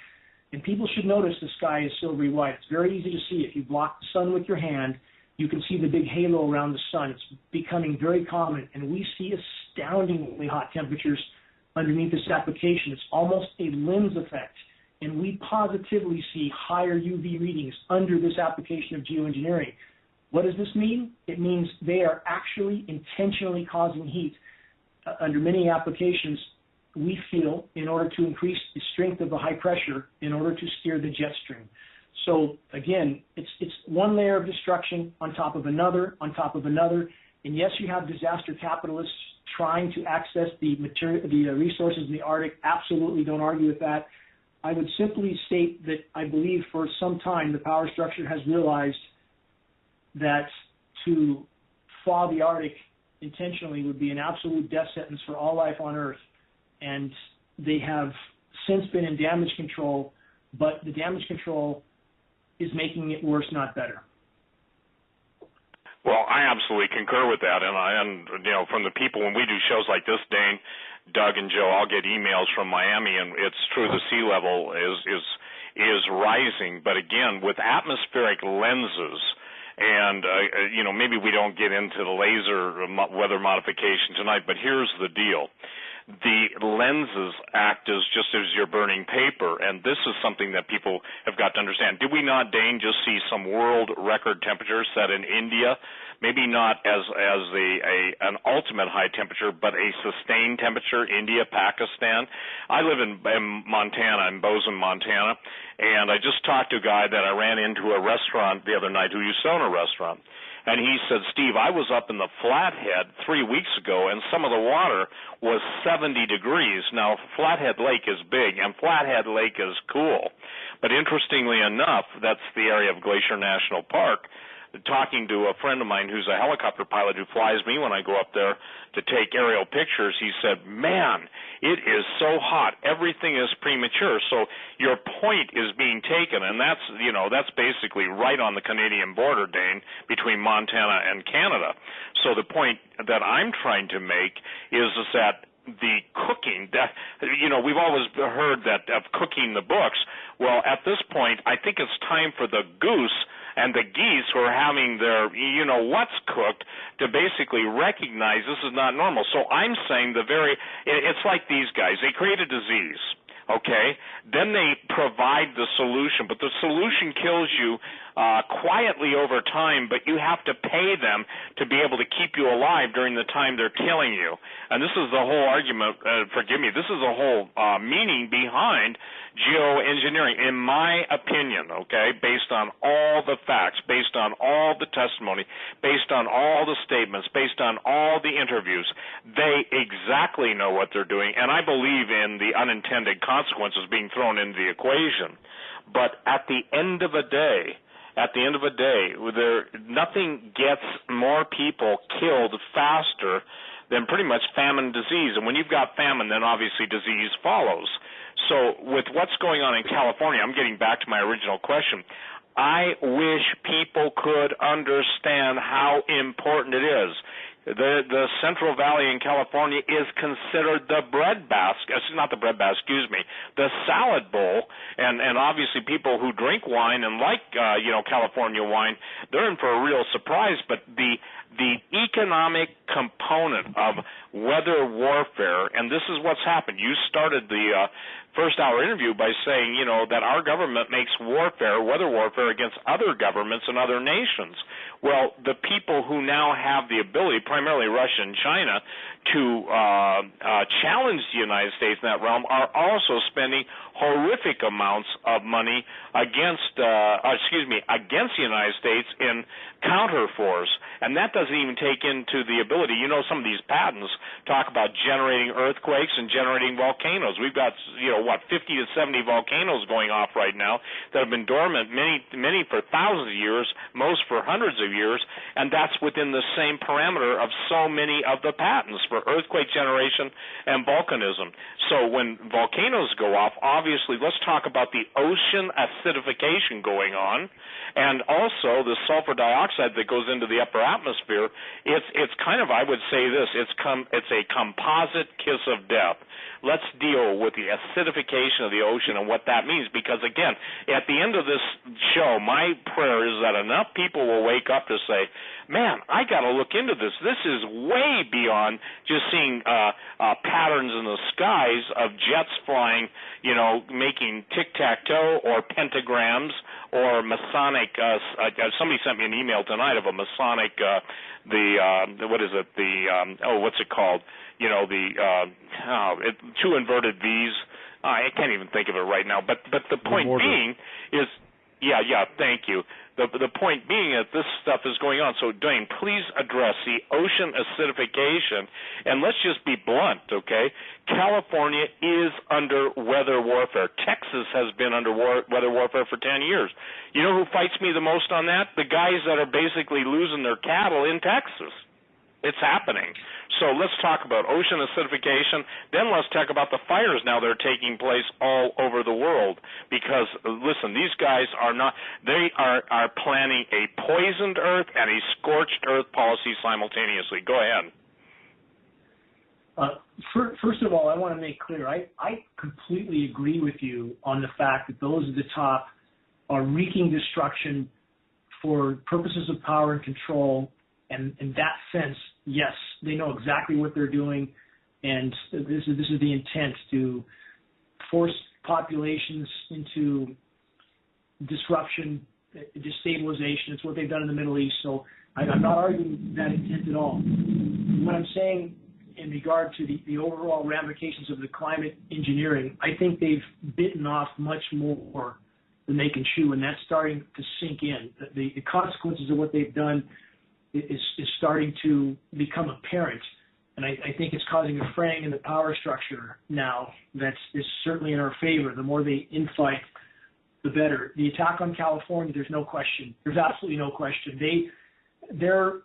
And people should notice the sky is silvery white. It's very easy to see. If you block the sun with your hand, you can see the big halo around the sun. It's becoming very common, and we see astoundingly hot temperatures underneath this application. It's almost a lens effect, and we positively see higher UV readings under this application of geoengineering. What does this mean? It means they are actually intentionally causing heat under many applications, we feel, in order to increase the strength of the high pressure in order to steer the jet stream. So again, it's one layer of destruction on top of another, on top of another. And yes, you have disaster capitalists trying to access the resources in the Arctic. Absolutely, don't argue with that. I would simply state that I believe for some time the power structure has realized that to thaw the Arctic intentionally would be an absolute death sentence for all life on Earth. And they have since been in damage control, but the damage control is making it worse, not better. Well, I absolutely concur with that, and you know, from the people when we do shows like this, Dane, Doug, and Joe, I'll get emails from Miami, and it's true the sea level is rising, but again, with atmospheric lenses. And, you know, maybe we don't get into the laser weather modification tonight, but here's the deal. The lenses act as just as you're burning paper, and this is something that people have got to understand. Did we not, Dane, just see some world record temperatures set in India? Maybe not as an ultimate high temperature, but a sustained temperature, India, Pakistan. I live in Montana, in Bozeman, Montana, and I just talked to a guy that I ran into a restaurant the other night who used to own a restaurant. And he said, Steve, I was up in the Flathead 3 weeks ago, and some of the water was 70 degrees. Now, Flathead Lake is big, and Flathead Lake is cool. But interestingly enough, that's the area of Glacier National Park. Talking to a friend of mine who's a helicopter pilot who flies me when I go up there to take aerial pictures, he said, man, it is so hot. Everything is premature. So your point is being taken, and that's, you know, that's basically right on the Canadian border, Dane, between Montana and Canada. So the point that I'm trying to make is that the cooking, that, you know, we've always heard that of cooking the books. Well, at this point, I think it's time for the goose and the geese who are having their, you know, what's cooked to basically recognize this is not normal. So I'm saying it's like these guys. They create a disease, okay? Then they provide the solution, but the solution kills you quietly over time, but you have to pay them to be able to keep you alive during the time they're killing you. And this is the whole argument, forgive me, this is the whole meaning behind geoengineering, in my opinion, okay, based on all the facts, based on all the testimony, based on all the statements, based on all the interviews. They exactly know what they're doing, and I believe in the unintended consequences being thrown into the equation. But at the end of the day, nothing gets more people killed faster than pretty much famine and disease. And when you've got famine, then obviously disease follows. So with what's going on in California, I'm getting back to my original question. I wish people could understand how important it is. The Central Valley in California is considered the the salad bowl, and obviously people who drink wine and like California wine, they're in for a real surprise. But the economic component of weather warfare, and this is what's happened. You started the first hour interview by saying, that our government makes weather warfare against other governments and other nations. Well, the people who now have the ability, primarily Russia and China, to challenge the United States in that realm are also spending horrific amounts of money against the United States in counterforce. And that doesn't even take into the ability, some of these patents talk about generating earthquakes and generating volcanoes. We've got, 50 to 70 volcanoes going off right now that have been dormant, many for thousands of years, most for hundreds of years, and that's within the same parameter of so many of the patents for earthquake generation and volcanism. So when volcanoes go off, obviously, let's talk about the ocean acidification going on, and also the sulfur dioxide that goes into the upper atmosphere. It's kind of, I would say this, it's a composite kiss of death. Let's deal with the acidification of the ocean and what that means, because, again, at the end of this show, my prayer is that enough people will wake up to say, man, I got to look into this. This is way beyond just seeing patterns in the skies of jets flying, making tic-tac-toe or pentagrams or Masonic. Somebody sent me an email tonight of a Masonic, what's it called? Two inverted V's. I can't even think of it right now. But the point being is, thank you. The point being that this stuff is going on. So, Dwayne, please address the ocean acidification. And let's just be blunt, okay? California is under weather warfare. Texas has been under weather warfare for 10 years. You know who fights me the most on that? The guys that are basically losing their cattle in Texas. It's happening. So let's talk about ocean acidification. Then let's talk about the fires now that are taking place all over the world. Because, listen, these guys are not – they are planning a poisoned earth and a scorched earth policy simultaneously. Go ahead. First of all, I want to make clear, I completely agree with you on the fact that those at the top are wreaking destruction for purposes of power and control. And in that sense, yes, they know exactly what they're doing, and this is the intent, to force populations into disruption, destabilization. It's what they've done in the Middle East. So I'm not arguing that intent at all. What I'm saying in regard to the overall ramifications of the climate engineering, I think they've bitten off much more than they can chew, and that's starting to sink in. The consequences of what they've done is starting to become apparent, and I think it's causing a fraying in the power structure now that is certainly in our favor. The more they infight, the better. The attack on California, there's no question. There's absolutely no question. Their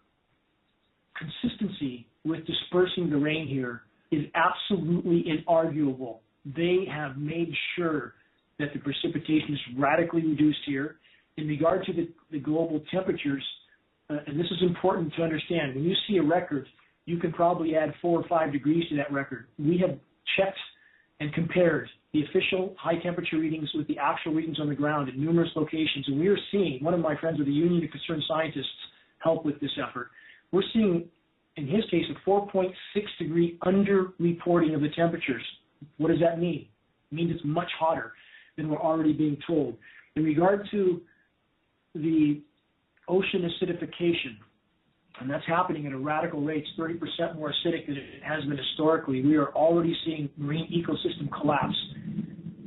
consistency with dispersing the rain here is absolutely inarguable. They have made sure that the precipitation is radically reduced here. In regard to the global temperatures, and this is important to understand, when you see a record, you can probably add 4 or 5 degrees to that record. We have checked and compared the official high temperature readings with the actual readings on the ground in numerous locations, and we are seeing, one of my friends with the Union of Concerned Scientists help with this effort, we're seeing, in his case, a 4.6 degree under-reporting of the temperatures. What does that mean? It means it's much hotter than we're already being told. In regard to the ocean acidification, and that's happening at a radical rate. It's 30% more acidic than it has been historically. We are already seeing marine ecosystem collapse.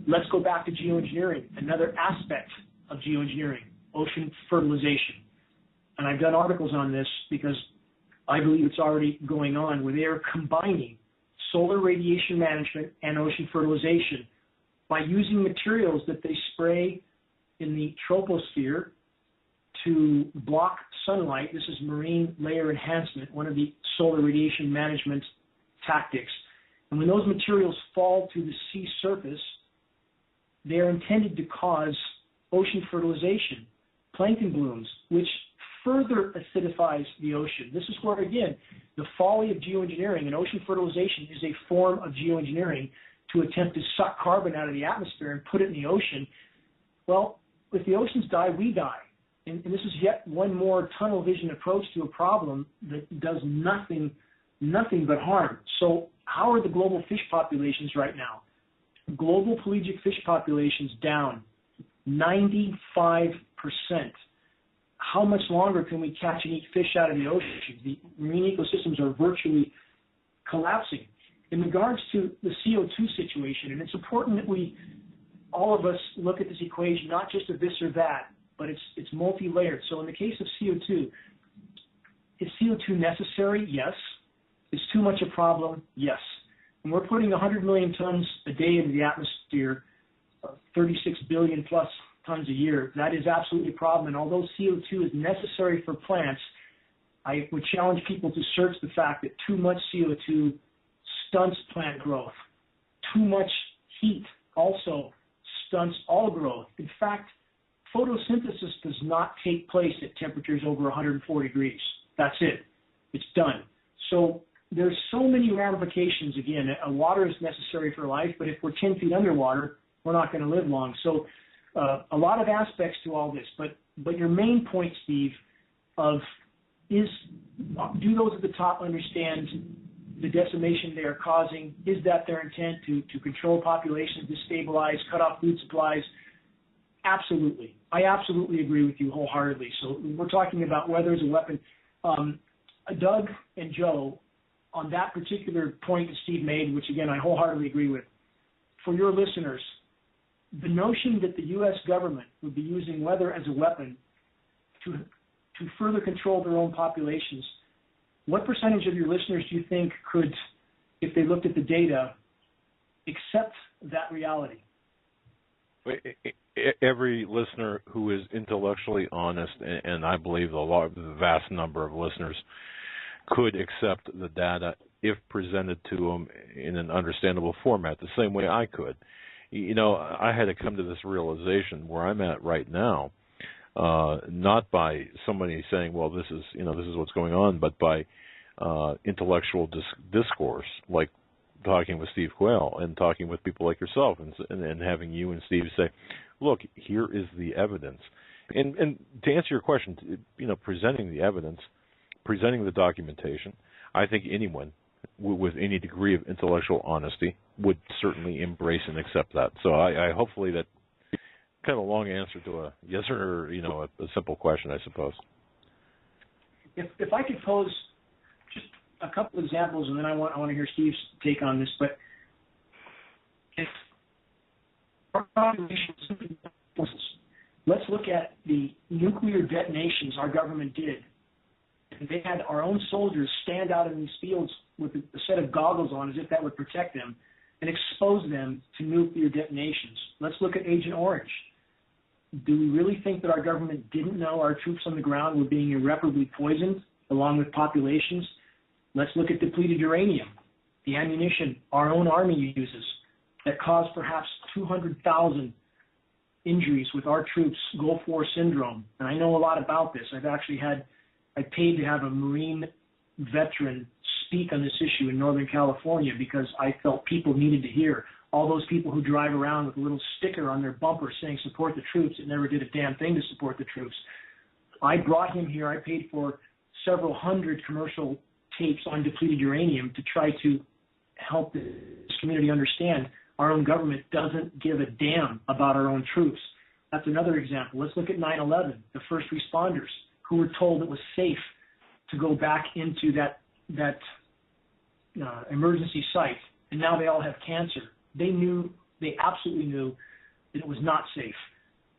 Let's go back to geoengineering, another aspect of geoengineering, ocean fertilization. And I've done articles on this because I believe it's already going on, where they are combining solar radiation management and ocean fertilization by using materials that they spray in the troposphere to block sunlight. This is marine layer enhancement, one of the solar radiation management tactics. And when those materials fall to the sea surface, they are intended to cause ocean fertilization, plankton blooms, which further acidifies the ocean. This is where, again, The folly of geoengineering and ocean fertilization is a form of geoengineering to attempt to suck carbon out of the atmosphere and put it in the ocean. Well, if the oceans die, we die. And this is yet one more tunnel vision approach to a problem that does nothing but harm. So how are the global fish populations right now? Global pelagic fish populations down 95%. How much longer can we catch and eat fish out of the ocean? The marine ecosystems are virtually collapsing. In regards to the CO2 situation, and it's important that all of us look at this equation, not just of this or that, but it's multi-layered. So in the case of CO2, is CO2 necessary? Yes. Is too much a problem? Yes. And we're putting 100 million tons a day into the atmosphere, 36 billion plus tons a year. That is absolutely a problem. And although CO2 is necessary for plants, I would challenge people to search the fact that too much CO2 stunts plant growth. Too much heat also stunts all growth. In fact, photosynthesis does not take place at temperatures over 104 degrees. That's it. It's done. So there's so many ramifications. Again, water is necessary for life, but if we're 10 feet underwater, we're not going to live long. So a lot of aspects to all this. But your main point, Steve, do those at the top understand the decimation they are causing? Is that their intent to control populations, destabilize, cut off food supplies? Absolutely. I absolutely agree with you wholeheartedly. So we're talking about weather as a weapon. Doug and Joe, on that particular point that Steve made, which again I wholeheartedly agree with, for your listeners, the notion that the U.S. government would be using weather as a weapon to further control their own populations, what percentage of your listeners do you think could, if they looked at the data, accept that reality? Every listener who is intellectually honest, and I believe the vast number of listeners could accept the data if presented to them in an understandable format, the same way I could. You know, I had to come to this realization where I'm at right now, not by somebody saying, well, this is what's going on, but by intellectual discourse, like talking with Steve Quayle and talking with people like yourself and having you and Steve say, look, here is the evidence. And to answer your question, presenting the evidence, presenting the documentation, I think anyone with any degree of intellectual honesty would certainly embrace and accept that. So I hopefully that kind of a long answer to a yes or a simple question, I suppose. If I could pose just a couple examples, and then I want to hear Steve's take on this. But if our population, let's look at the nuclear detonations our government did. And they had our own soldiers stand out in these fields with a set of goggles on as if that would protect them and expose them to nuclear detonations. Let's look at Agent Orange. Do we really think that our government didn't know our troops on the ground were being irreparably poisoned along with populations? Let's look at depleted uranium, the ammunition our own army uses that caused perhaps 200,000 injuries with our troops' Gulf War syndrome. And I know a lot about this. I paid to have a Marine veteran speak on this issue in Northern California because I felt people needed to hear. All those people who drive around with a little sticker on their bumper saying support the troops that never did a damn thing to support the troops. I brought him here. I paid for several hundred commercial tapes on depleted uranium to try to help this community understand our own government doesn't give a damn about our own troops. That's another example. Let's look at 9/11, the first responders who were told it was safe to go back into that emergency site, and now they all have cancer. They absolutely knew that it was not safe.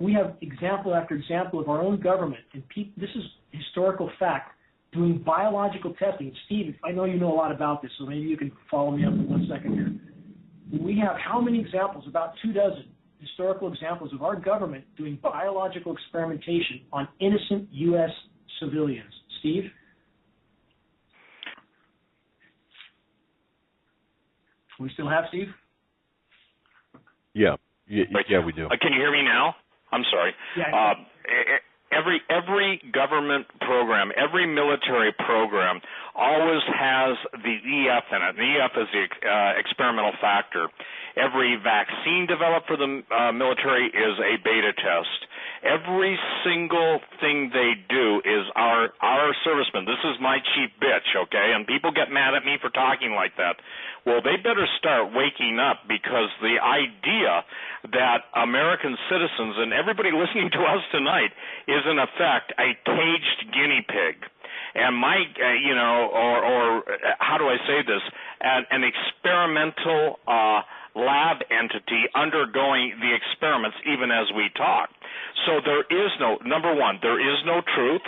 We have example after example of our own government, and this is historical fact, doing biological testing. Steve, I know you know a lot about this, so maybe you can follow me up in 1 second here. We have how many examples? About 24 historical examples of our government doing biological experimentation on innocent U.S. civilians. Steve? We still have Steve? Yeah, we do. Can you hear me now? I'm sorry. Yeah. Every government program, every military program always has the EF in it. The EF is the experimental factor. Every vaccine developed for the military is a beta test. Every single thing they do is our servicemen. This is my chief bitch, okay? And people get mad at me for talking like that. Well, they better start waking up, because the idea that American citizens and everybody listening to us tonight is in effect a caged guinea pig. And my, or how do I say this? An experimental lab entity undergoing the experiments even as we talk. So there is no, number one, there is no truth.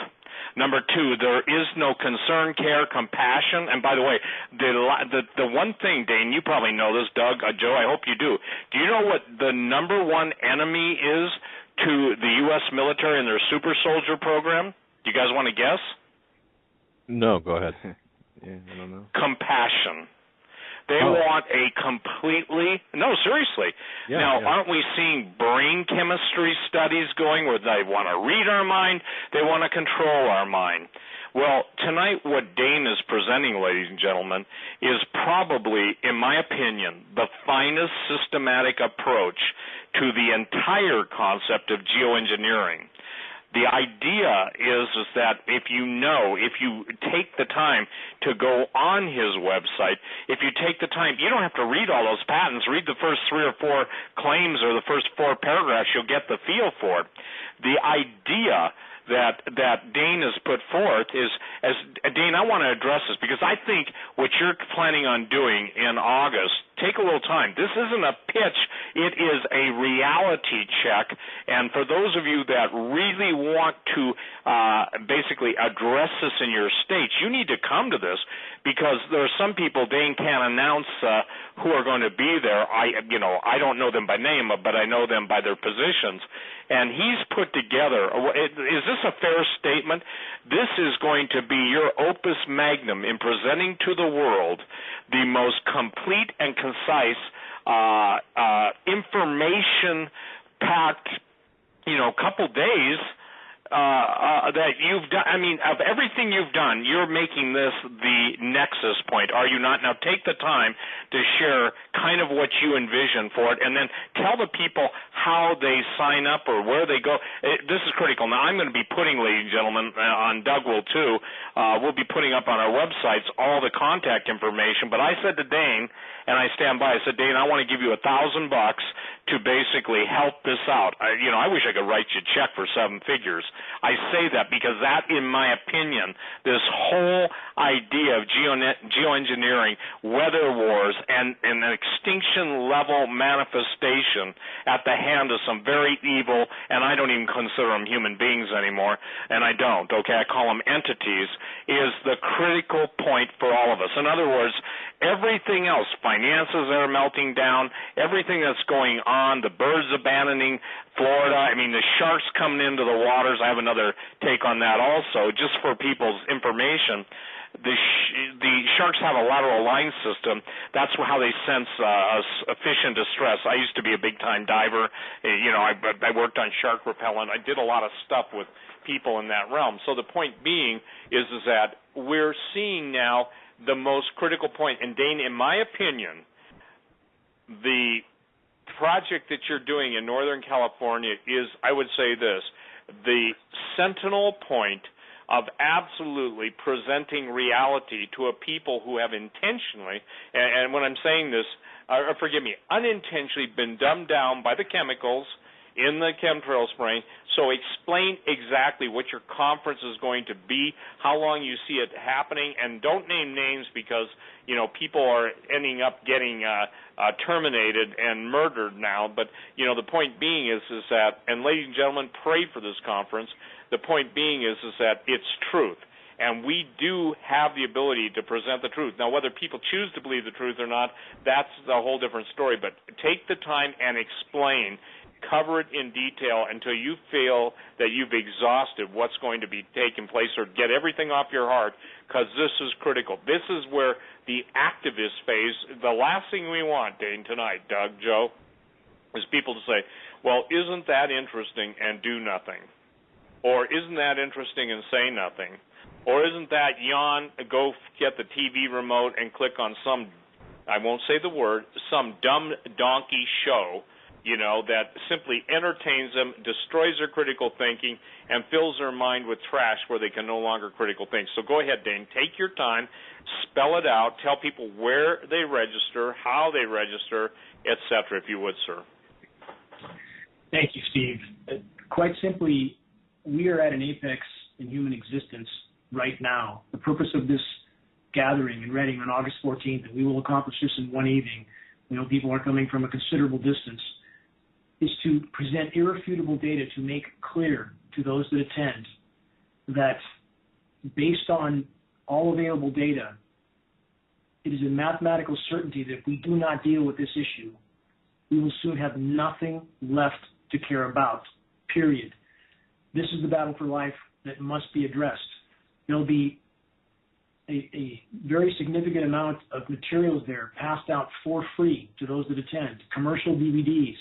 Number two, there is no concern, care, compassion. And by the way, the one thing, Dane, you probably know this, Doug, Joe, I hope you do. Do you know what the number one enemy is to the U.S. military and their super soldier program? Do you guys want to guess? No, go ahead. Yeah, I don't know. Compassion. They want a completely, no, seriously. Aren't we seeing brain chemistry studies going where they want to read our mind, they want to control our mind? Well, tonight what Dane is presenting, ladies and gentlemen, is probably, in my opinion, the finest systematic approach to the entire concept of geoengineering. The idea is that if you take the time to go on his website, if you take the time, you don't have to read all those patents. Read the first 3 or 4 claims or the first 4 paragraphs. You'll get the feel for it. The idea that Dane has put forth is, as Dane, I want to address this because I think what you're planning on doing in August, take a little time. This isn't a pitch. It is a reality check. And for those of you that really want to basically address this in your states, you need to come to this because there are some people Dane can't announce who are going to be there. I don't know them by name, but I know them by their positions. And he's put together, is this a fair statement? This is going to be your opus magnum in presenting to the world the most complete and concise information-packed, couple days that you've done. I mean, of everything you've done, you're making this the nexus point, are you not? Now take the time to share kind of what you envision for it, and then tell the people how they sign up or where they go. This is critical. Now, I'm going to be putting, ladies and gentlemen, on Doug will too, we'll be putting up on our websites all the contact information, but I said to Dane, and I stand by, I said, Dane, I want to give you $1,000 to basically help this out. I wish I could write you a check for 7 figures. I say that because that, in my opinion, this whole idea of geoengineering, weather wars, and an extinction-level manifestation at the hand of some very evil, and I don't even consider them human beings anymore, and I don't, okay, I call them entities, is the critical point for all of us. In other words, everything else, finances that are melting down, everything that's going on, the birds abandoning Florida, I mean, the sharks coming into the waters. I have another take on that also, just for people's information. The sharks have a lateral line system. That's how they sense a fish in distress. I used to be a big-time diver. I worked on shark repellent. I did a lot of stuff with people in that realm. So the point being is that we're seeing now the most critical point. And Dane, in my opinion, the project that you're doing in Northern California is, I would say this, the sentinel point of absolutely presenting reality to a people who have intentionally, and when I'm saying this, forgive me, unintentionally been dumbed down by the chemicals in the chemtrail spraying. So explain exactly what your conference is going to be, how long you see it happening, and don't name names because, people are ending up getting terminated and murdered now. But, the point being is that, and ladies and gentlemen, pray for this conference. The point being is that it's truth. And we do have the ability to present the truth. Now, whether people choose to believe the truth or not, that's a whole different story. But take the time and explain. Cover it in detail until you feel that you've exhausted what's going to be taking place, or get everything off your heart, because this is critical. This is where the activist phase, the last thing we want, Dane, tonight, Doug, Joe, is people to say, well, isn't that interesting, and do nothing? Or isn't that interesting and say nothing? Or isn't that yawn, go get the TV remote and click on some, I won't say the word, some dumb donkey show, that simply entertains them, destroys their critical thinking, and fills their mind with trash where they can no longer critical think. So go ahead, Dane. Take your time. Spell it out. Tell people where they register, how they register, etc., if you would, sir. Thank you, Steve. Quite simply, we are at an apex in human existence right now. The purpose of this gathering in Reading on August 14th, and we will accomplish this in one evening, people are coming from a considerable distance, is to present irrefutable data to make clear to those that attend that based on all available data, it is a mathematical certainty that if we do not deal with this issue, we will soon have nothing left to care about, period. This is the battle for life that must be addressed. There'll be a very significant amount of materials there passed out for free to those that attend, commercial DVDs,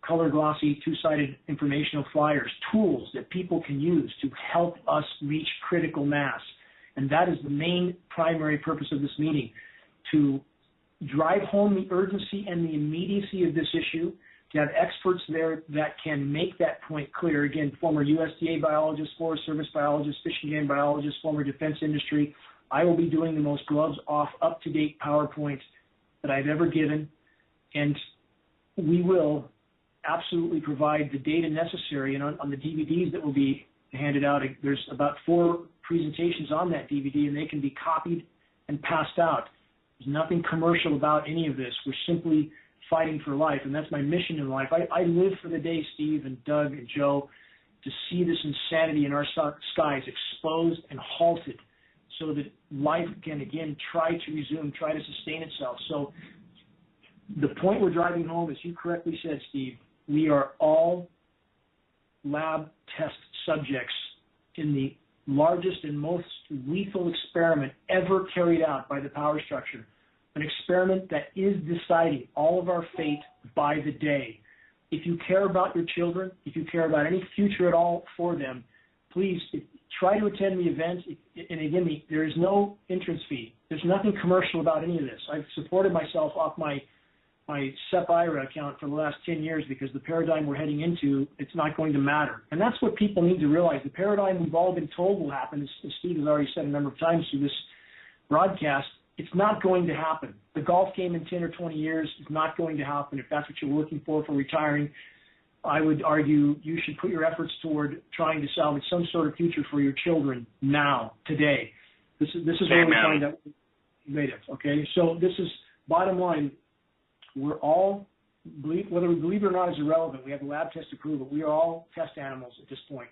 color glossy two-sided informational flyers, tools that people can use to help us reach critical mass. And that is the main primary purpose of this meeting, to drive home the urgency and the immediacy of this issue, to have experts there that can make that point clear. Again, former USDA biologist, Forest Service biologist, Fish and Game biologist, former defense industry. I will be doing the most gloves-off, up-to-date PowerPoint that I've ever given, and we will absolutely provide the data necessary. And on the DVDs that will be handed out, there's about 4 presentations on that DVD, and they can be copied and passed out. There's nothing commercial about any of this. We're simply fighting for life, and that's my mission in life. I live for the day, Steve and Doug and Joe, to see this insanity in our skies exposed and halted so that life can, again, try to resume, try to sustain itself. So the point we're driving home, as you correctly said, Steve, we are all lab test subjects in the largest and most lethal experiment ever carried out by the power structure, an experiment that is deciding all of our fate by the day. If you care about your children, if you care about any future at all for them, please try to attend the event. And again, there is no entrance fee. There's nothing commercial about any of this. I've supported myself off my SEP IRA account for the last 10 years because the paradigm we're heading into, it's not going to matter. And that's what people need to realize. The paradigm we've all been told will happen, as Steve has already said a number of times through this broadcast, it's not going to happen. The golf game in 10 or 20 years is not going to happen. If that's what you're looking for retiring, I would argue you should put your efforts toward trying to salvage some sort of future for your children now, today. This is where we find out innovative. Okay, so this is bottom line. We're all, whether we believe it or not is irrelevant. We have a lab test to prove it. We are all test animals at this point.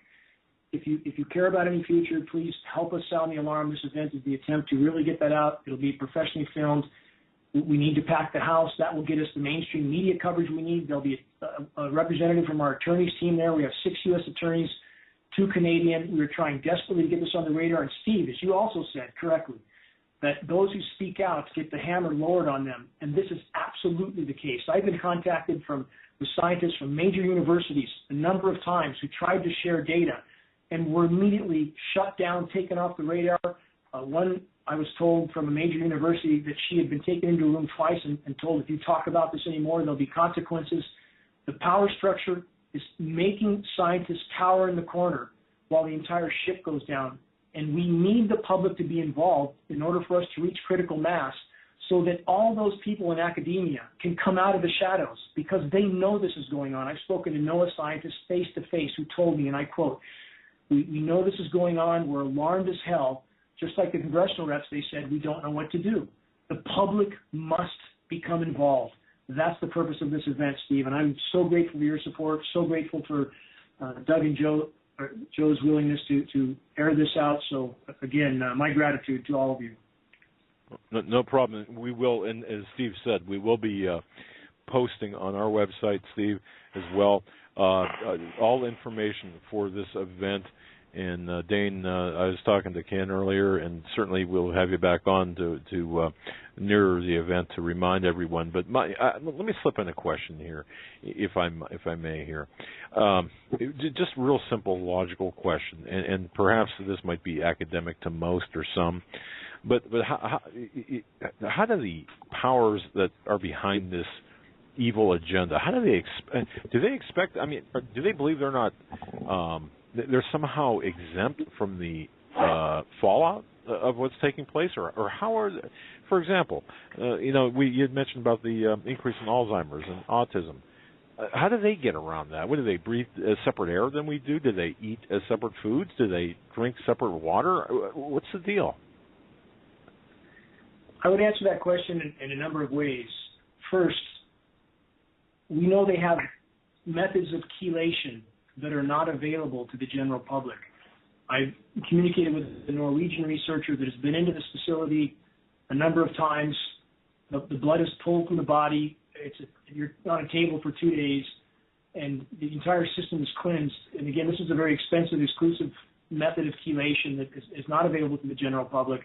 If you care about any future, please help us sound the alarm. This event is the attempt to really get that out. It'll be professionally filmed. We need to pack the house. That will get us the mainstream media coverage we need. There'll be a representative from our attorneys team there. We have 6 U.S. attorneys, 2 Canadian. We are trying desperately to get this on the radar. And Steve, as you also said correctly, that those who speak out get the hammer lowered on them. And this is absolutely the case. I've been contacted with scientists from major universities a number of times who tried to share data and were immediately shut down, taken off the radar. One, I was told from a major university that she had been taken into a room twice and told, if you talk about this anymore, there'll be consequences. The power structure is making scientists cower in the corner while the entire ship goes down. And we need the public to be involved in order for us to reach critical mass so that all those people in academia can come out of the shadows because they know this is going on. I've spoken to NOAA scientists face-to-face who told me, and I quote, we know this is going on. We're alarmed as hell. Just like the congressional reps, they said, we don't know what to do. The public must become involved. That's the purpose of this event, Steve, and I'm so grateful for your support, so grateful for Doug and Joe's willingness to air this out. So, again, my gratitude to all of you. No problem. We will, and as Steve said, we will be posting on our website, Steve, as well, all information for this event. And Dane, I was talking to Ken earlier, and certainly we'll have you back on to nearer the event to remind everyone. But let me slip in a question here, if I may here. Just a real simple, logical question, and perhaps this might be academic to most or some. But how do the powers that are behind this evil agenda, how do they expect? I mean, do they believe they're not? They're somehow exempt from the fallout of what's taking place, or how are? For example, you had mentioned about the increase in Alzheimer's and autism. How do they get around that? What do they breathe separate air than we do? Do they eat separate foods? Do they drink separate water? What's the deal? I would answer that question in a number of ways. First, we know they have methods of chelation that are not available to the general public. I've communicated with a Norwegian researcher that has been into this facility a number of times. The blood is pulled from the body. You're on a table for 2 days, and the entire system is cleansed. And again, this is a very expensive, exclusive method of chelation that is not available to the general public.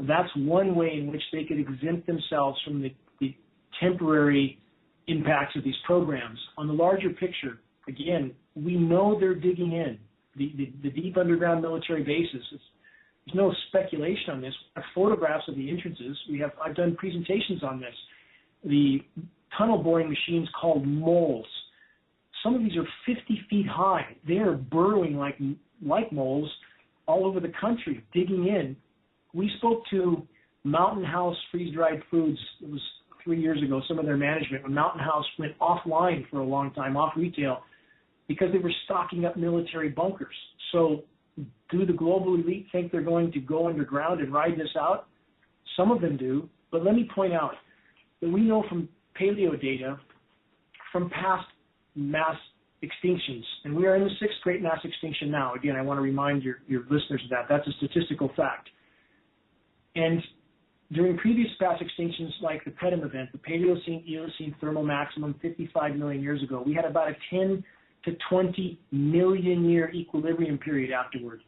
That's one way in which they could exempt themselves from the temporary impacts of these programs. On the larger picture, again, we know they're digging in. The deep underground military bases, there's no speculation on this. We have photographs of the entrances. I've done presentations on this. The tunnel boring machines called moles. Some of these are 50 feet high. They are burrowing like moles all over the country, digging in. We spoke to Mountain House Freeze-Dried Foods. It was 3 years ago, some of their management, when Mountain House went offline for a long time, off retail, because they were stocking up military bunkers. So do the global elite think they're going to go underground and ride this out? Some of them do. But let me point out that we know from paleo data, from past mass extinctions, and we are in the 6th great mass extinction now. Again, I want to remind your listeners of that. That's a statistical fact. And during previous past extinctions like the Putnam event, the Paleocene-Eocene thermal maximum 55 million years ago, we had about a 10 to 20 million year equilibrium period afterward.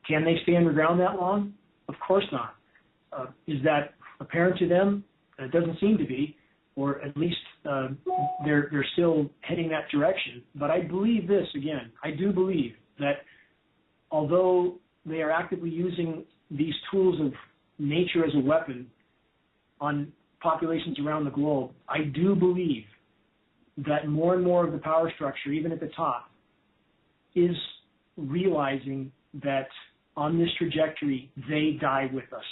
Can they stay underground that long? Of course not. Is that apparent to them? It doesn't seem to be, or at least they're still heading that direction. But I believe this, again, I do believe that although they are actively using these tools of nature as a weapon on populations around the globe, I do believe that more and more of the power structure, even at the top, is realizing that on this trajectory, they die with us.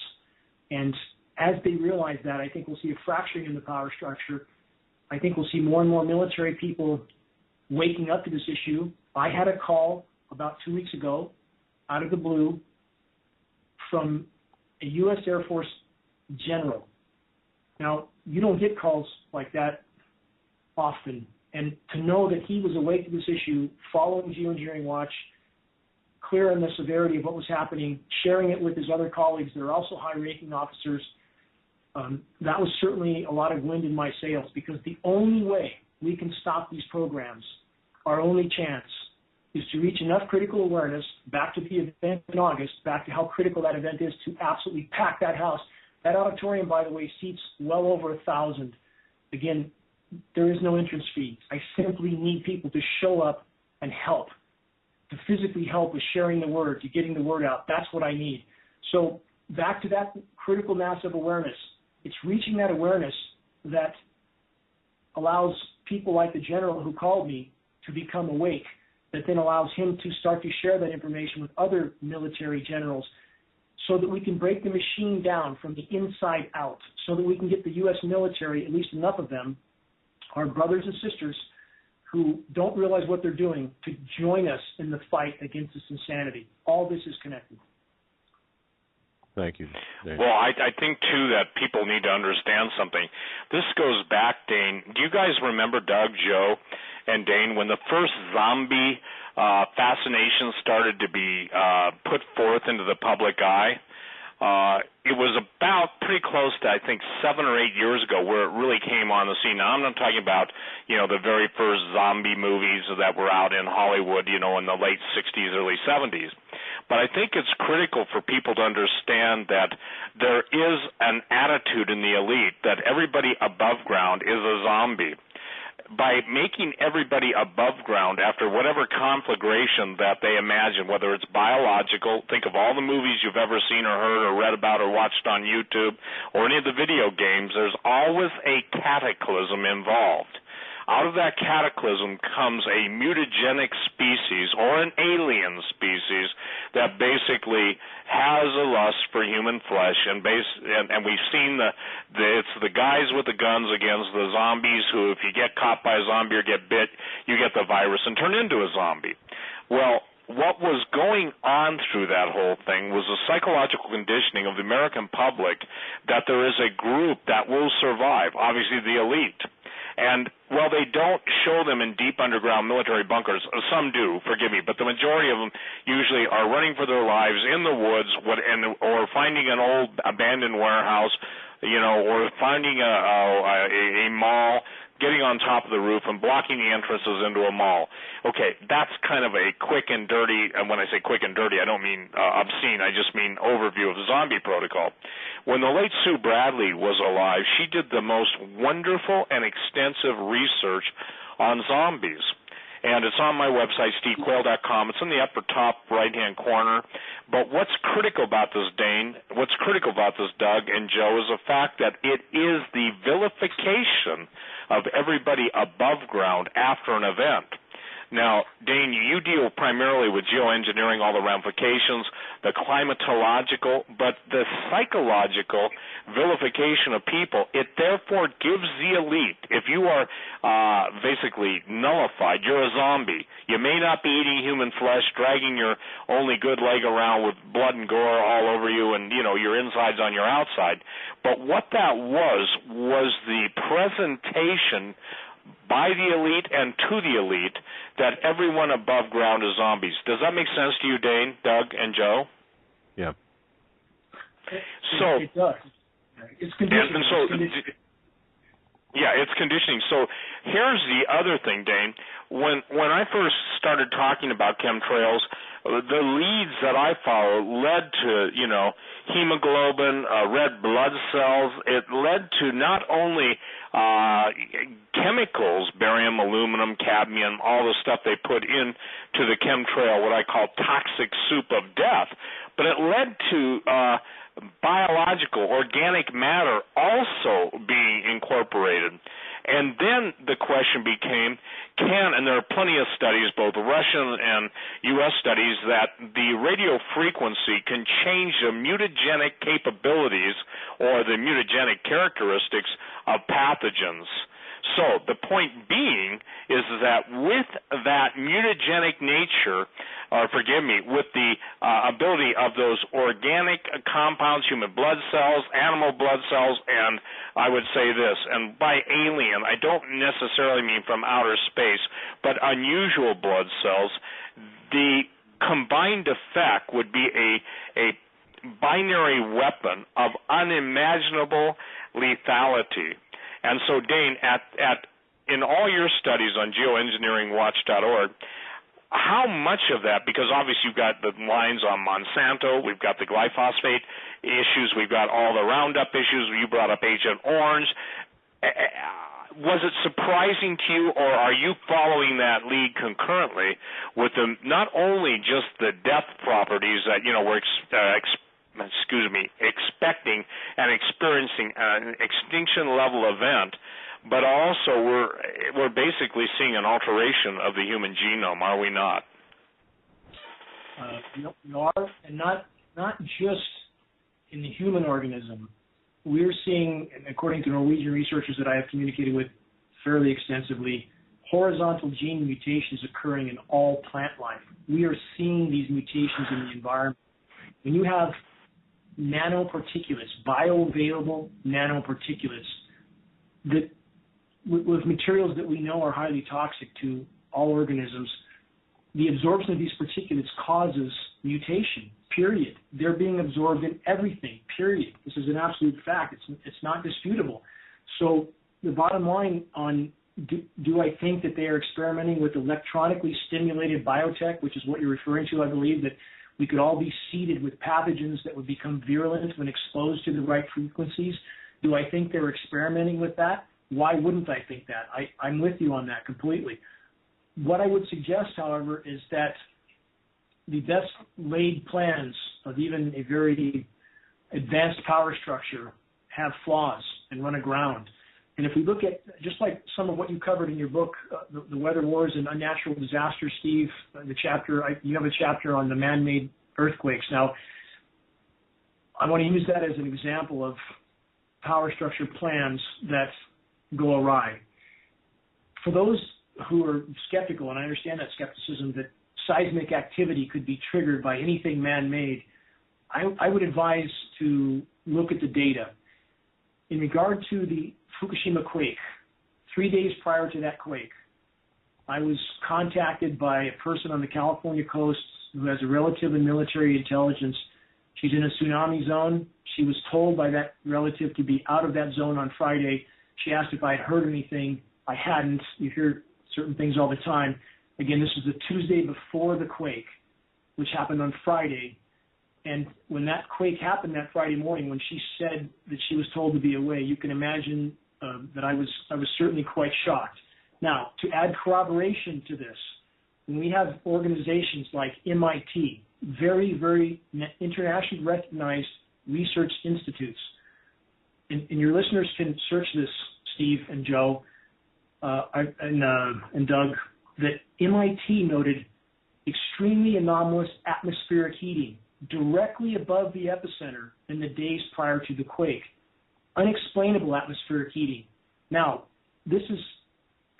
And as they realize that, I think we'll see a fracturing in the power structure. I think we'll see more and more military people waking up to this issue. I had a call about 2 weeks ago, out of the blue, from a U.S. Air Force general. Now, you don't get calls like that often. And to know that he was awake to this issue, following Geoengineering Watch, clear on the severity of what was happening, sharing it with his other colleagues that are also high-ranking officers, that was certainly a lot of wind in my sails, because the only way we can stop these programs, our only chance, is to reach enough critical awareness, back to the event in August, back to how critical that event is, to absolutely pack that house. That auditorium, by the way, seats well over 1,000. Again, there is no entrance fee. I simply need people to show up and help, to physically help with sharing the word, to getting the word out. That's what I need. So back to that critical mass of awareness. It's reaching that awareness that allows people like the general who called me to become awake, that then allows him to start to share that information with other military generals, so that we can break the machine down from the inside out, so that we can get the U.S. military, at least enough of them, our brothers and sisters who don't realize what they're doing, to join us in the fight against this insanity. All this is connected. Thank you, Dane. Well, I think, too, that people need to understand something. This goes back, Dane. Do you guys remember, Doug, Joe, and Dane, when the first zombie fascination started to be put forth into the public eye? it was about pretty close to, I think, 7 or 8 years ago where it really came on the scene. Now, I'm not talking about, the very first zombie movies that were out in Hollywood, in the late 60s, early 70s. But I think it's critical for people to understand that there is an attitude in the elite that everybody above ground is a zombie. By making everybody above ground after whatever conflagration that they imagine, whether it's biological, think of all the movies you've ever seen or heard or read about or watched on YouTube, or any of the video games, there's always a cataclysm involved. Out of that cataclysm comes a mutagenic species or an alien species that basically has a lust for human flesh, and we've seen it's the guys with the guns against the zombies who, if you get caught by a zombie or get bit, you get the virus and turn into a zombie. Well, what was going on through that whole thing was a psychological conditioning of the American public that there is a group that will survive, obviously the elite. And while they don't show them in deep underground military bunkers, some do, forgive me, but the majority of them usually are running for their lives in the woods, or finding an old abandoned warehouse, or finding a mall, getting on top of the roof and blocking the entrances into a mall. Okay, that's kind of a quick and dirty, and when I say quick and dirty, I don't mean obscene, I just mean overview of the zombie protocol. When the late Sue Bradley was alive, she did the most wonderful and extensive research on zombies. And it's on my website, stevequayle.com. It's in the upper top right-hand corner. But what's critical about this, Dane, what's critical about this, Doug and Joe, is the fact that it is the vilification of everybody above ground after an event. Now, Dane, you deal primarily with geoengineering, all the ramifications, the climatological, but the psychological vilification of people. It therefore gives the elite, if you are basically nullified, you're a zombie. You may not be eating human flesh, dragging your only good leg around with blood and gore all over you and, your insides on your outside. But what that was the presentation by the elite and to the elite that everyone above ground is zombies. Does that make sense to you, Dane, Doug, and Joe? Yeah. It does. It's conditioning. Yeah, it's conditioning. So here's the other thing, Dane. When I first started talking about chemtrails, the leads that I follow led to, hemoglobin, red blood cells. It led to not only chemicals, barium, aluminum, cadmium, all the stuff they put into the chemtrail, what I call toxic soup of death, but it led to biological, organic matter also being incorporated. And then the question became, and there are plenty of studies, both Russian and U.S. studies, that the radio frequency can change the mutagenic capabilities or the mutagenic characteristics of pathogens. So the point being is that with that mutagenic nature, with the ability of those organic compounds, human blood cells, animal blood cells, and I would say this, and by alien, I don't necessarily mean from outer space, but unusual blood cells, the combined effect would be a binary weapon of unimaginable lethality. And so, Dane, in all your studies on geoengineeringwatch.org, how much of that, because obviously you've got the lines on Monsanto, we've got the glyphosate issues, we've got all the Roundup issues, you brought up Agent Orange. Was it surprising to you, or are you following that lead concurrently with not only just the death properties that, we're expecting and experiencing an extinction level event, but also we're basically seeing an alteration of the human genome, are we not? We are, and not just in the human organism. We're seeing, according to Norwegian researchers that I have communicated with fairly extensively, horizontal gene mutations occurring in all plant life. We are seeing these mutations in the environment. When you have nanoparticulates, bioavailable nanoparticulates, that with materials that we know are highly toxic to all organisms, the absorption of these particulates causes mutation period. They're being absorbed in everything, period. This is an absolute fact. It's not disputable. So the bottom line on do I think that they are experimenting with electronically stimulated biotech, which is what you're referring to, I believe, that we could all be seeded with pathogens that would become virulent when exposed to the right frequencies? Do I think they're experimenting with that? Why wouldn't I think that? I'm with you on that completely. What I would suggest, however, is that the best laid plans of even a very advanced power structure have flaws and run aground. And if we look at, just like some of what you covered in your book, the Weather Wars and Unnatural Disasters, Steve, you have a chapter on the man-made earthquakes. Now, I want to use that as an example of power structure plans that go awry. For those who are skeptical, and I understand that skepticism, that seismic activity could be triggered by anything man-made, I would advise to look at the data. In regard to the Fukushima quake, 3 days prior to that quake, I was contacted by a person on the California coast who has a relative in military intelligence. She's in a tsunami zone. She was told by that relative to be out of that zone on Friday. She asked if I had heard anything. I hadn't. You hear certain things all the time. Again, this was the Tuesday before the quake, which happened on Friday. And when that quake happened that Friday morning, when she said that she was told to be away, you can imagine that I was certainly quite shocked. Now, to add corroboration to this, when we have organizations like MIT, very, very internationally recognized research institutes, and your listeners can search this, Steve and Joe and Doug, that MIT noted extremely anomalous atmospheric heating directly above the epicenter in the days prior to the quake. Unexplainable atmospheric heating. Now, this is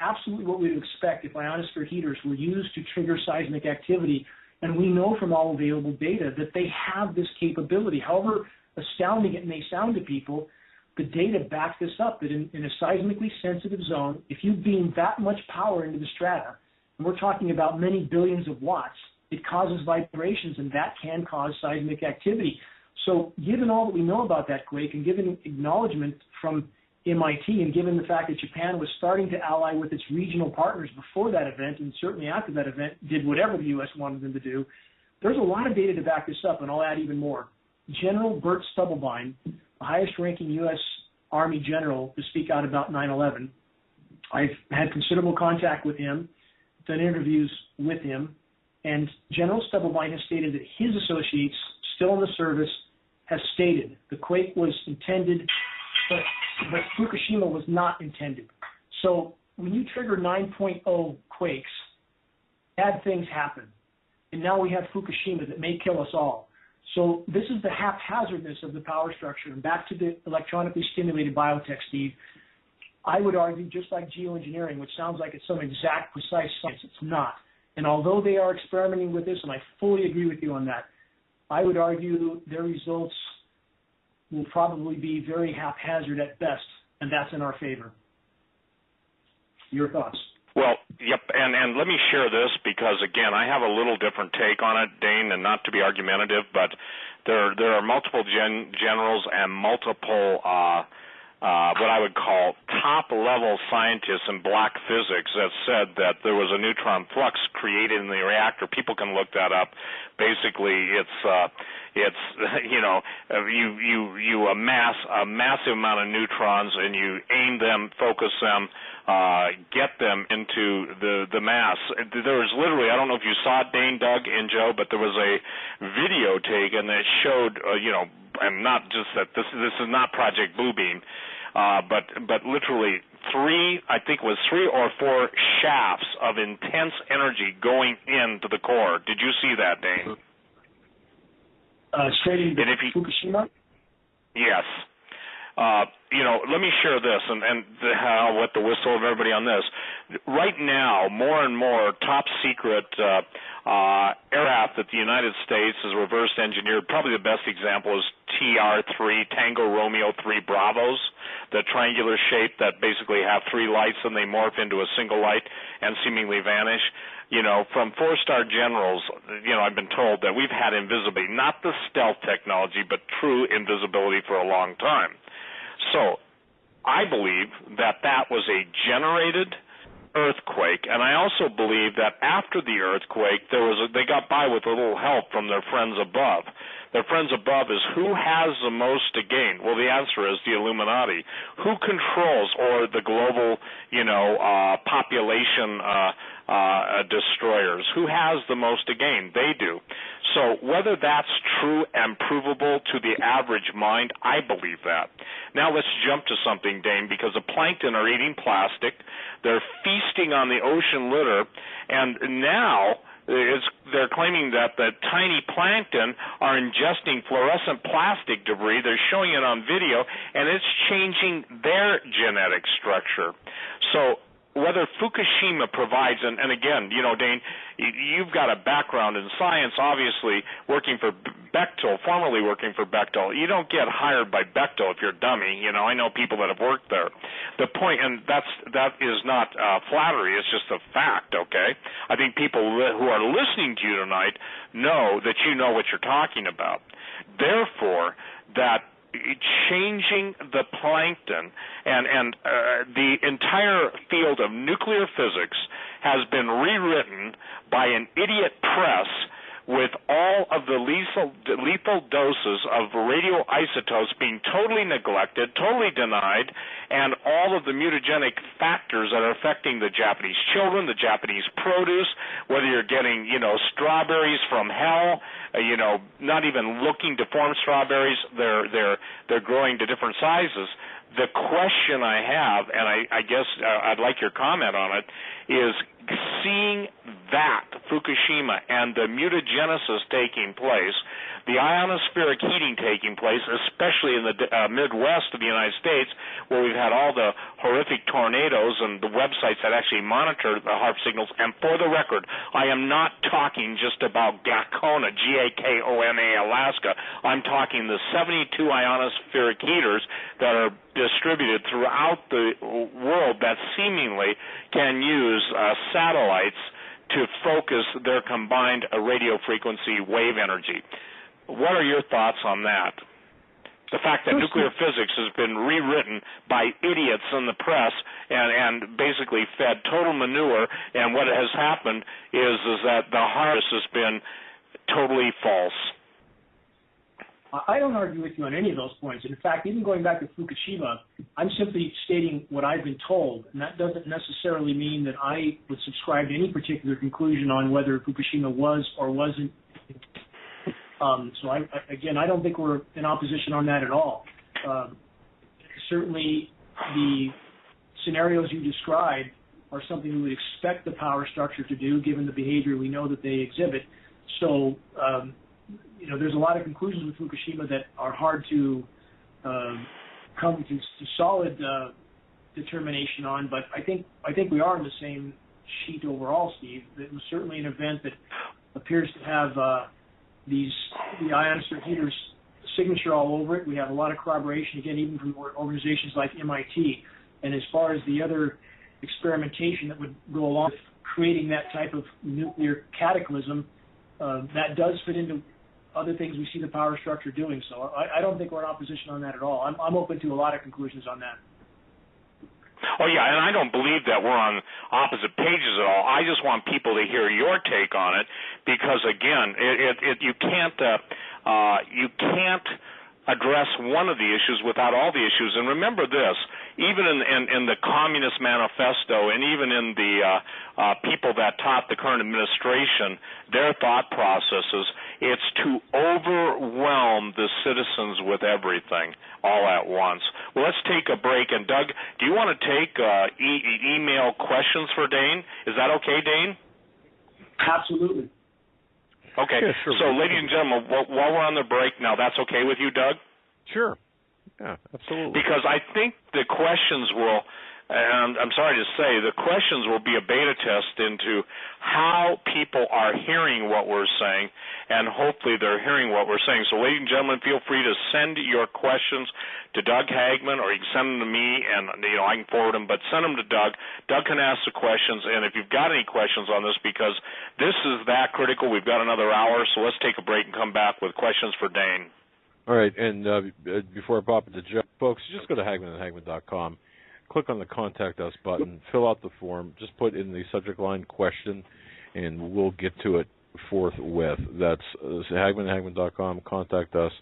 absolutely what we would expect if ionosphere heaters were used to trigger seismic activity, and we know from all available data that they have this capability. However astounding it may sound to people, the data back this up, that in a seismically sensitive zone, if you beam that much power into the strata, and we're talking about many billions of watts, it causes vibrations, and that can cause seismic activity. So given all that we know about that quake, and given acknowledgement from MIT, and given the fact that Japan was starting to ally with its regional partners before that event, and certainly after that event did whatever the U.S. wanted them to do, there's a lot of data to back this up, and I'll add even more. General Bert Stubblebine, the highest-ranking U.S. Army general to speak out about 9/11, I've had considerable contact with him, done interviews with him, and General Stubblebine has stated that his associates, still in the service, have stated the quake was intended, but Fukushima was not intended. So when you trigger 9.0 quakes, bad things happen. And now we have Fukushima that may kill us all. So this is the haphazardness of the power structure. And back to the electronically stimulated biotech, Steve, I would argue, just like geoengineering, which sounds like it's some exact, precise science, it's not. And although they are experimenting with this, and I fully agree with you on that, I would argue their results will probably be very haphazard at best, and that's in our favor. Your thoughts? Well, yep, and let me share this because, again, I have a little different take on it, Dane, and not to be argumentative, but there are multiple generals and multiple what I would call top-level scientists in black physics that said that there was a neutron flux created in the reactor. People can look that up. Basically, it's you amass a massive amount of neutrons and you aim them, focus them, get them into the mass. There was literally, I don't know if you saw it, Dane, Doug, and Joe, but there was a video taken that showed, and not just that this is not Project Bluebeam, but literally three or four shafts of intense energy going into the core. Did you see that, Dane? Straight into Fukushima? Yes. Let me share this, and I'll wet the whistle of everybody on this. Right now, more and more top secret aircraft that the United States has reverse engineered. Probably the best example is TR-3, Tango Romeo 3 Bravos, the triangular shape that basically have three lights and they morph into a single light. and seemingly vanish. From 4-star generals, I've been told that we've had invisibility, not the stealth technology, but true invisibility for a long time. So I believe that was a generated earthquake, and I also believe that after the earthquake, they got by with a little help from their friends above. Their friends above is who has the most to gain? Well, the answer is the Illuminati. Who controls, or the global, population destroyers? Who has the most to gain? They do. So whether that's true and provable to the average mind, I believe that. Now let's jump to something, Dane, because the plankton are eating plastic. They're feasting on the ocean litter, and now they're claiming that the tiny plankton are ingesting fluorescent plastic debris. They're showing it on video, and it's changing their genetic structure. So whether Fukushima provides, and again, Dane, you've got a background in science, obviously working for Bechtel, formerly working for Bechtel. You don't get hired by Bechtel if you're a dummy. I know people that have worked there. The point, and that is not flattery, it's just a fact, okay? I think people who are listening to you tonight know that you know what you're talking about. Therefore, that changing the plankton and the entire field of nuclear physics has been rewritten by an idiot press with all of the lethal doses of radioisotopes being totally neglected, totally denied, and all of the mutagenic factors that are affecting the Japanese children, the Japanese produce, whether you're getting, strawberries from hell, not even looking to form strawberries, they're growing to different sizes. The question I have, and I guess I'd like your comment on it, is seeing that Fukushima and the mutagenesis taking place, the ionospheric heating taking place, especially in the Midwest of the United States, where we've had all the horrific tornadoes and the websites that actually monitor the HAARP signals. And for the record, I am not talking just about Gakona, Gakona, Alaska. I'm talking the 72 ionospheric heaters that are distributed throughout the world that seemingly can use satellites to focus their combined radio frequency wave energy. What are your thoughts on that? The fact that nuclear physics has been rewritten by idiots in the press and basically fed total manure, and what has happened is that the harvest has been totally false. I don't argue with you on any of those points. In fact, even going back to Fukushima, I'm simply stating what I've been told, and that doesn't necessarily mean that I would subscribe to any particular conclusion on whether Fukushima was or wasn't. So I don't think we're in opposition on that at all. Certainly, the scenarios you described are something we would expect the power structure to do, given the behavior we know that they exhibit. So, there's a lot of conclusions with Fukushima that are hard to come to solid determination on. But I think we are on the same sheet overall, Steve. It was certainly an event that appears to have the ionospheric heaters signature all over it. We have a lot of corroboration, again, even from organizations like MIT. And as far as the other experimentation that would go along with creating that type of nuclear cataclysm, that does fit into other things we see the power structure doing. So I don't think we're in opposition on that at all. I'm open to a lot of conclusions on that. Oh, yeah, and I don't believe that we're on opposite pages at all. I just want people to hear your take on it because, again, you can't address one of the issues without all the issues. And remember this, even in the Communist Manifesto and even in the people that taught the current administration, their thought processes, it's to overwhelm the citizens with everything all at once. Well, let's take a break. And, Doug, do you want to take email questions for Dane? Is that okay, Dane? Absolutely. Okay, yeah, sure. So ladies and gentlemen, while we're on the break now, that's okay with you, Doug? Sure. Yeah, absolutely. Because I think the questions will And I'm sorry to say, the questions will be a beta test into how people are hearing what we're saying, and hopefully they're hearing what we're saying. So, ladies and gentlemen, feel free to send your questions to Doug Hagmann, or you can send them to me, and I can forward them. But send them to Doug. Doug can ask the questions, and if you've got any questions on this, because this is that critical, we've got another hour, so let's take a break and come back with questions for Dane. All right, and before I pop it to Joe, folks, just go to hagmanhagmann.com. Click on the Contact Us button, fill out the form, just put in the subject line question, and we'll get to it forthwith. That's hagmanhagmann.com, Contact Us,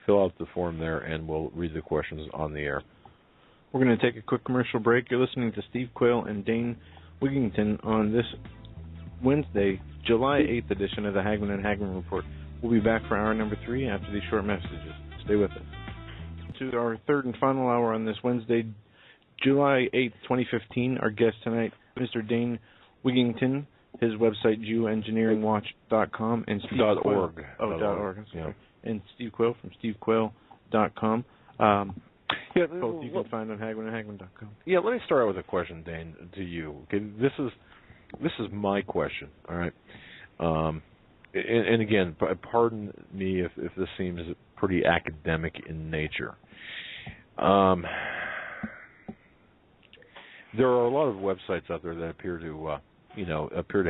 fill out the form there, and we'll read the questions on the air. We're going to take a quick commercial break. You're listening to Steve Quayle and Dane Wigington on this Wednesday, July 8th edition of the Hagmann and Hagmann Report. We'll be back for hour number 3 after these short messages. Stay with us. To our third and final hour on this Wednesday, July 8th, 2015, our guest tonight, Mr. Dane Wigington, his website, JewEngineeringWatch.com, and Steve .org. Quayle. .org. Yeah. And Steve Quayle from SteveQuayle.com. Both you can find on HagmannandHagmann.com. Yeah, let me start out with a question, Dane, to you. Okay, this is my question, all right? And again, pardon me if this seems pretty academic in nature. There are a lot of websites out there that appear to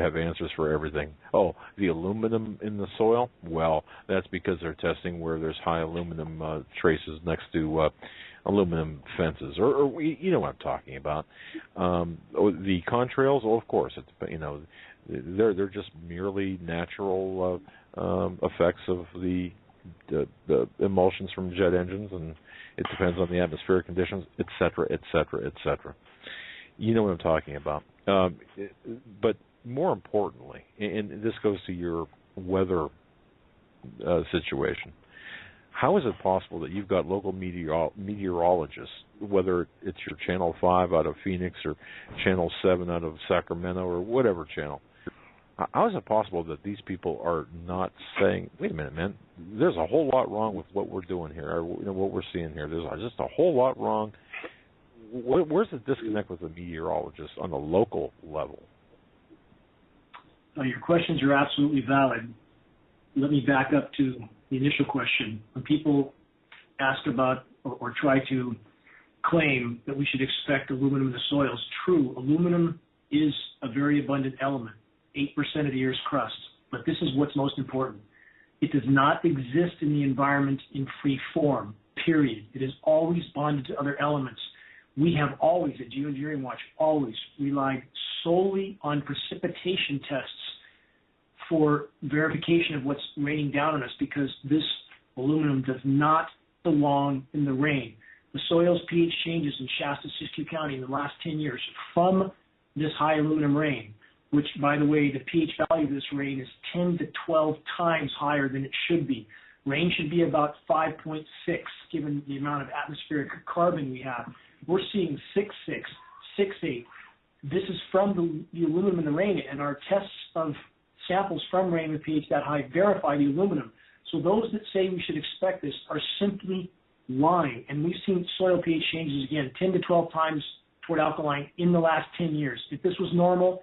have answers for everything. Oh, the aluminum in the soil? Well, that's because they're testing where there's high aluminum traces next to aluminum fences, or you know what I'm talking about. The contrails? Well, of course, they're just merely natural effects of the emulsions from jet engines, and it depends on the atmospheric conditions, et cetera, et cetera, et cetera. You know what I'm talking about. But more importantly, and this goes to your weather situation, how is it possible that you've got local meteorologists, whether it's your Channel 5 out of Phoenix or Channel 7 out of Sacramento or whatever channel, how is it possible that these people are not saying, wait a minute, man, there's a whole lot wrong with what we're doing here, or what we're seeing here. There's just a whole lot wrong. Where's the disconnect with the meteorologists on the local level? Your questions are absolutely valid. Let me back up to the initial question. When people ask about or try to claim that we should expect aluminum in the soils, true, aluminum is a very abundant element, 8% of the Earth's crust. But this is what's most important. It does not exist in the environment in free form, period. It is always bonded to other elements. We have always, at Geoengineering Watch, always relied solely on precipitation tests for verification of what's raining down on us, because this aluminum does not belong in the rain. The soil's pH changes in Shasta-Siskiyou County in the last 10 years from this high aluminum rain, which, by the way, the pH value of this rain is 10 to 12 times higher than it should be. Rain should be about 5.6, given the amount of atmospheric carbon we have. We're seeing 6.6, 6.8. This is from the aluminum in the rain, and our tests of samples from rain with pH that high verify the aluminum. So those that say we should expect this are simply lying. And we've seen soil pH changes, again, 10 to 12 times toward alkaline in the last 10 years. If this was normal,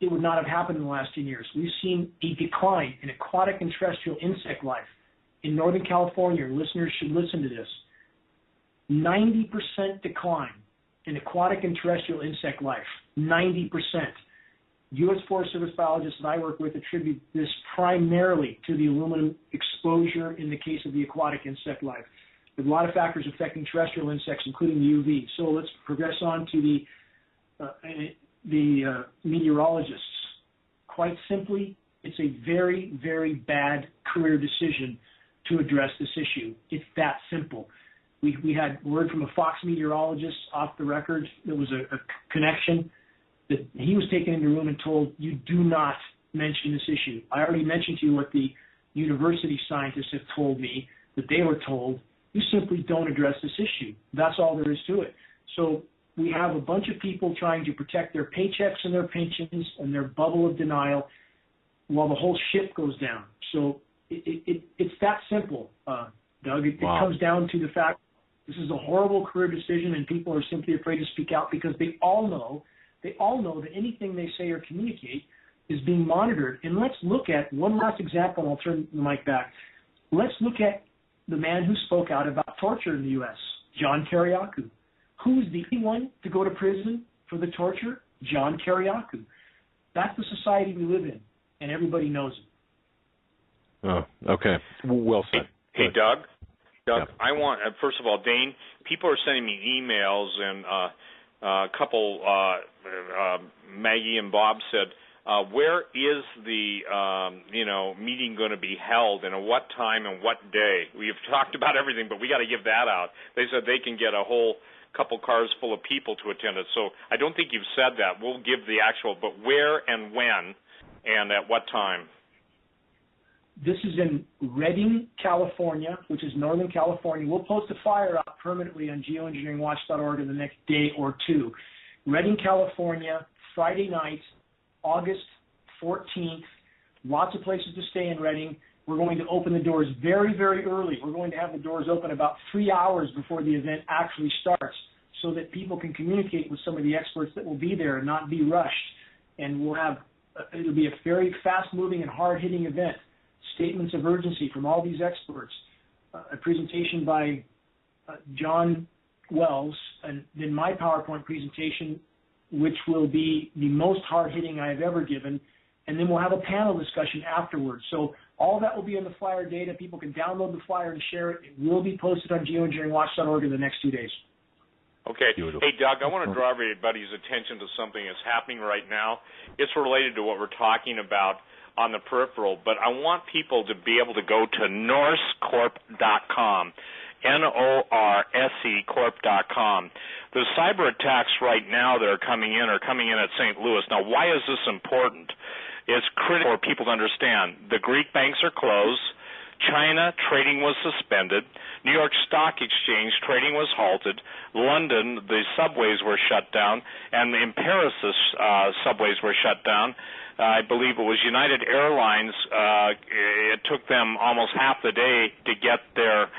it would not have happened in the last 10 years. We've seen a decline in aquatic and terrestrial insect life. In Northern California, listeners should listen to this. 90% decline in aquatic and terrestrial insect life. 90%. U.S. Forest Service biologists that I work with attribute this primarily to the aluminum exposure in the case of the aquatic insect life. There are a lot of factors affecting terrestrial insects, including UV. So let's progress on to the meteorologists. Quite simply, it's a very, very bad career decision to address this issue. It's that simple. We had word from a Fox meteorologist off the record. There was a connection that he was taken into a room and told, you do not mention this issue. I already mentioned to you what the university scientists have told me, that they were told. You simply don't address this issue. That's all there is to it. So we have a bunch of people trying to protect their paychecks and their pensions and their bubble of denial while the whole ship goes down. So it's that simple, Doug. It comes down to the fact This is a horrible career decision, and people are simply afraid to speak out because they all know that anything they say or communicate is being monitored. And let's look at one last example, and I'll turn the mic back. Let's look at the man who spoke out about torture in the U.S., John Kiriakou. Who's the only one to go to prison for the torture? John Kiriakou. That's the society we live in, and everybody knows it. Oh, okay. Well said. Hey, Doug. Yeah. I want, first of all, Dane, people are sending me emails, and a couple, Maggie and Bob said, where is the, meeting going to be held, and at what time and what day? We've talked about everything, but we got to give that out. They said they can get a whole couple cars full of people to attend it. So I don't think you've said that. We'll give the actual, but where and when and at what time? This is in Redding, California, which is Northern California. We'll post a flyer out permanently on geoengineeringwatch.org in the next day or two. Redding, California, Friday night, August 14th. Lots of places to stay in Redding. We're going to open the doors very, very early. We're going to have the doors open about 3 hours before the event actually starts so that people can communicate with some of the experts that will be there and not be rushed. And it'll be a very fast-moving and hard-hitting event. Statements of urgency from all these experts, a presentation by John Wells, and then my PowerPoint presentation, which will be the most hard-hitting I have ever given, and then we'll have a panel discussion afterwards. So all that will be in the flyer data. People can download the flyer and share it. It will be posted on geoengineeringwatch.org in the next 2 days. Okay. Beautiful. Hey, Doug, I want to draw everybody's attention to something that's happening right now. It's related to what we're talking about on the peripheral, but I want people to be able to go to norsecorp.com, NORSE-corp.com. The cyber attacks right now that are coming in at St. Louis. Now, why is this important? It's critical for people to understand. The Greek banks are closed. China, trading was suspended. New York Stock Exchange, trading was halted. London, the subways were shut down. And in Paris, the subways were shut down. I believe it was United Airlines. It took them almost half the day to get their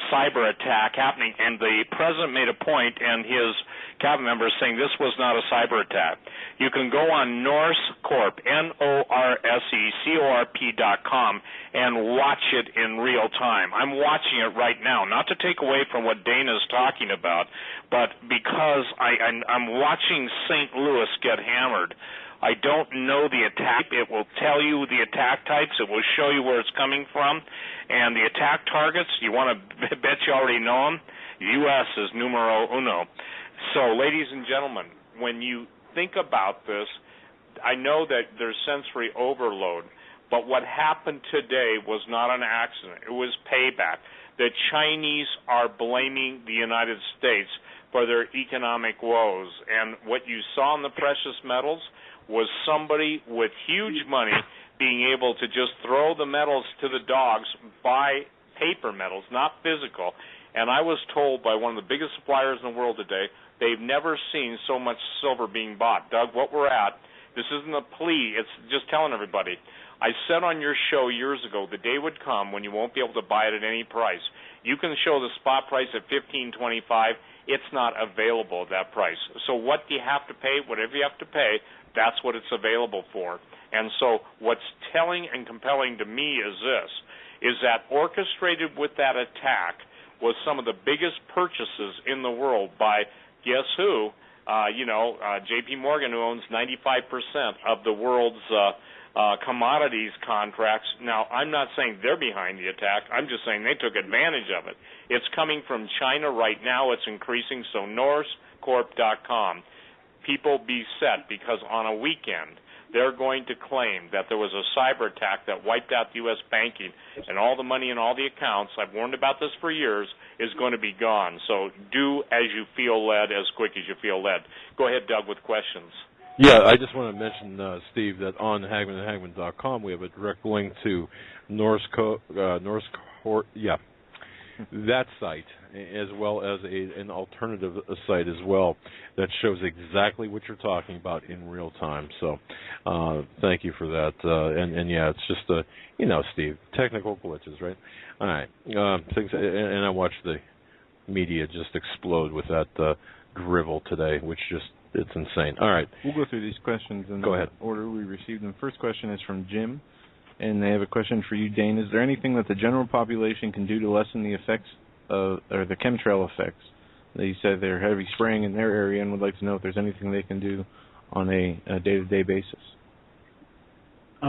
cyber attack happening, and the president made a point, and his cabinet members saying this was not a cyber attack. You can go on Norse Corp, NORSECORP.com, and watch it in real time. I'm watching it right now, not to take away from what Dana's talking about, but because I'm watching St. Louis get hammered. I don't know the attack. It will tell you the attack types. It will show you where it's coming from. And the attack targets, you want to bet you already know them. U.S. is numero uno. So, ladies and gentlemen, when you think about this, I know that there's sensory overload, but what happened today was not an accident. It was payback. The Chinese are blaming the United States for their economic woes. And what you saw in the precious metals was somebody with huge money being able to just throw the metals to the dogs, buy paper metals, not physical. And I was told by one of the biggest suppliers in the world today, they've never seen so much silver being bought. Doug, what we're at, this isn't a plea, it's just telling everybody. I said on your show years ago, the day would come when you won't be able to buy it at any price. You can show the spot price at $15.25. It's not available at that price. So what do you have to pay? Whatever you have to pay, that's what it's available for. And so what's telling and compelling to me is this, is that orchestrated with that attack was some of the biggest purchases in the world by, guess who? J.P. Morgan, who owns 95% of the world's commodities contracts. Now, I'm not saying they're behind the attack. I'm just saying they took advantage of it. It's coming from China right now. It's increasing, so norsecorp.com. People be set, because on a weekend they're going to claim that there was a cyber attack that wiped out U.S. banking, and all the money in all the accounts, I've warned about this for years, is going to be gone. So do as you feel led, as quick as you feel led. Go ahead, Doug, with questions. Yeah, I just want to mention, Steve, that on HagmannHagmann.com we have a direct link to that site, as well as an alternative site as well that shows exactly what you're talking about in real time. So thank you for that. And yeah, it's just, Steve, technical glitches, right? All right. Things, and I watched the media just explode with that drivel today, which it's insane. All right. We'll go through these questions in the order we received them. First question is from Jim, and they have a question for you, Dane. Is there anything that the general population can do to lessen the effects or the chemtrail effects? They said they're heavy spraying in their area and would like to know if there's anything they can do on a day-to-day basis.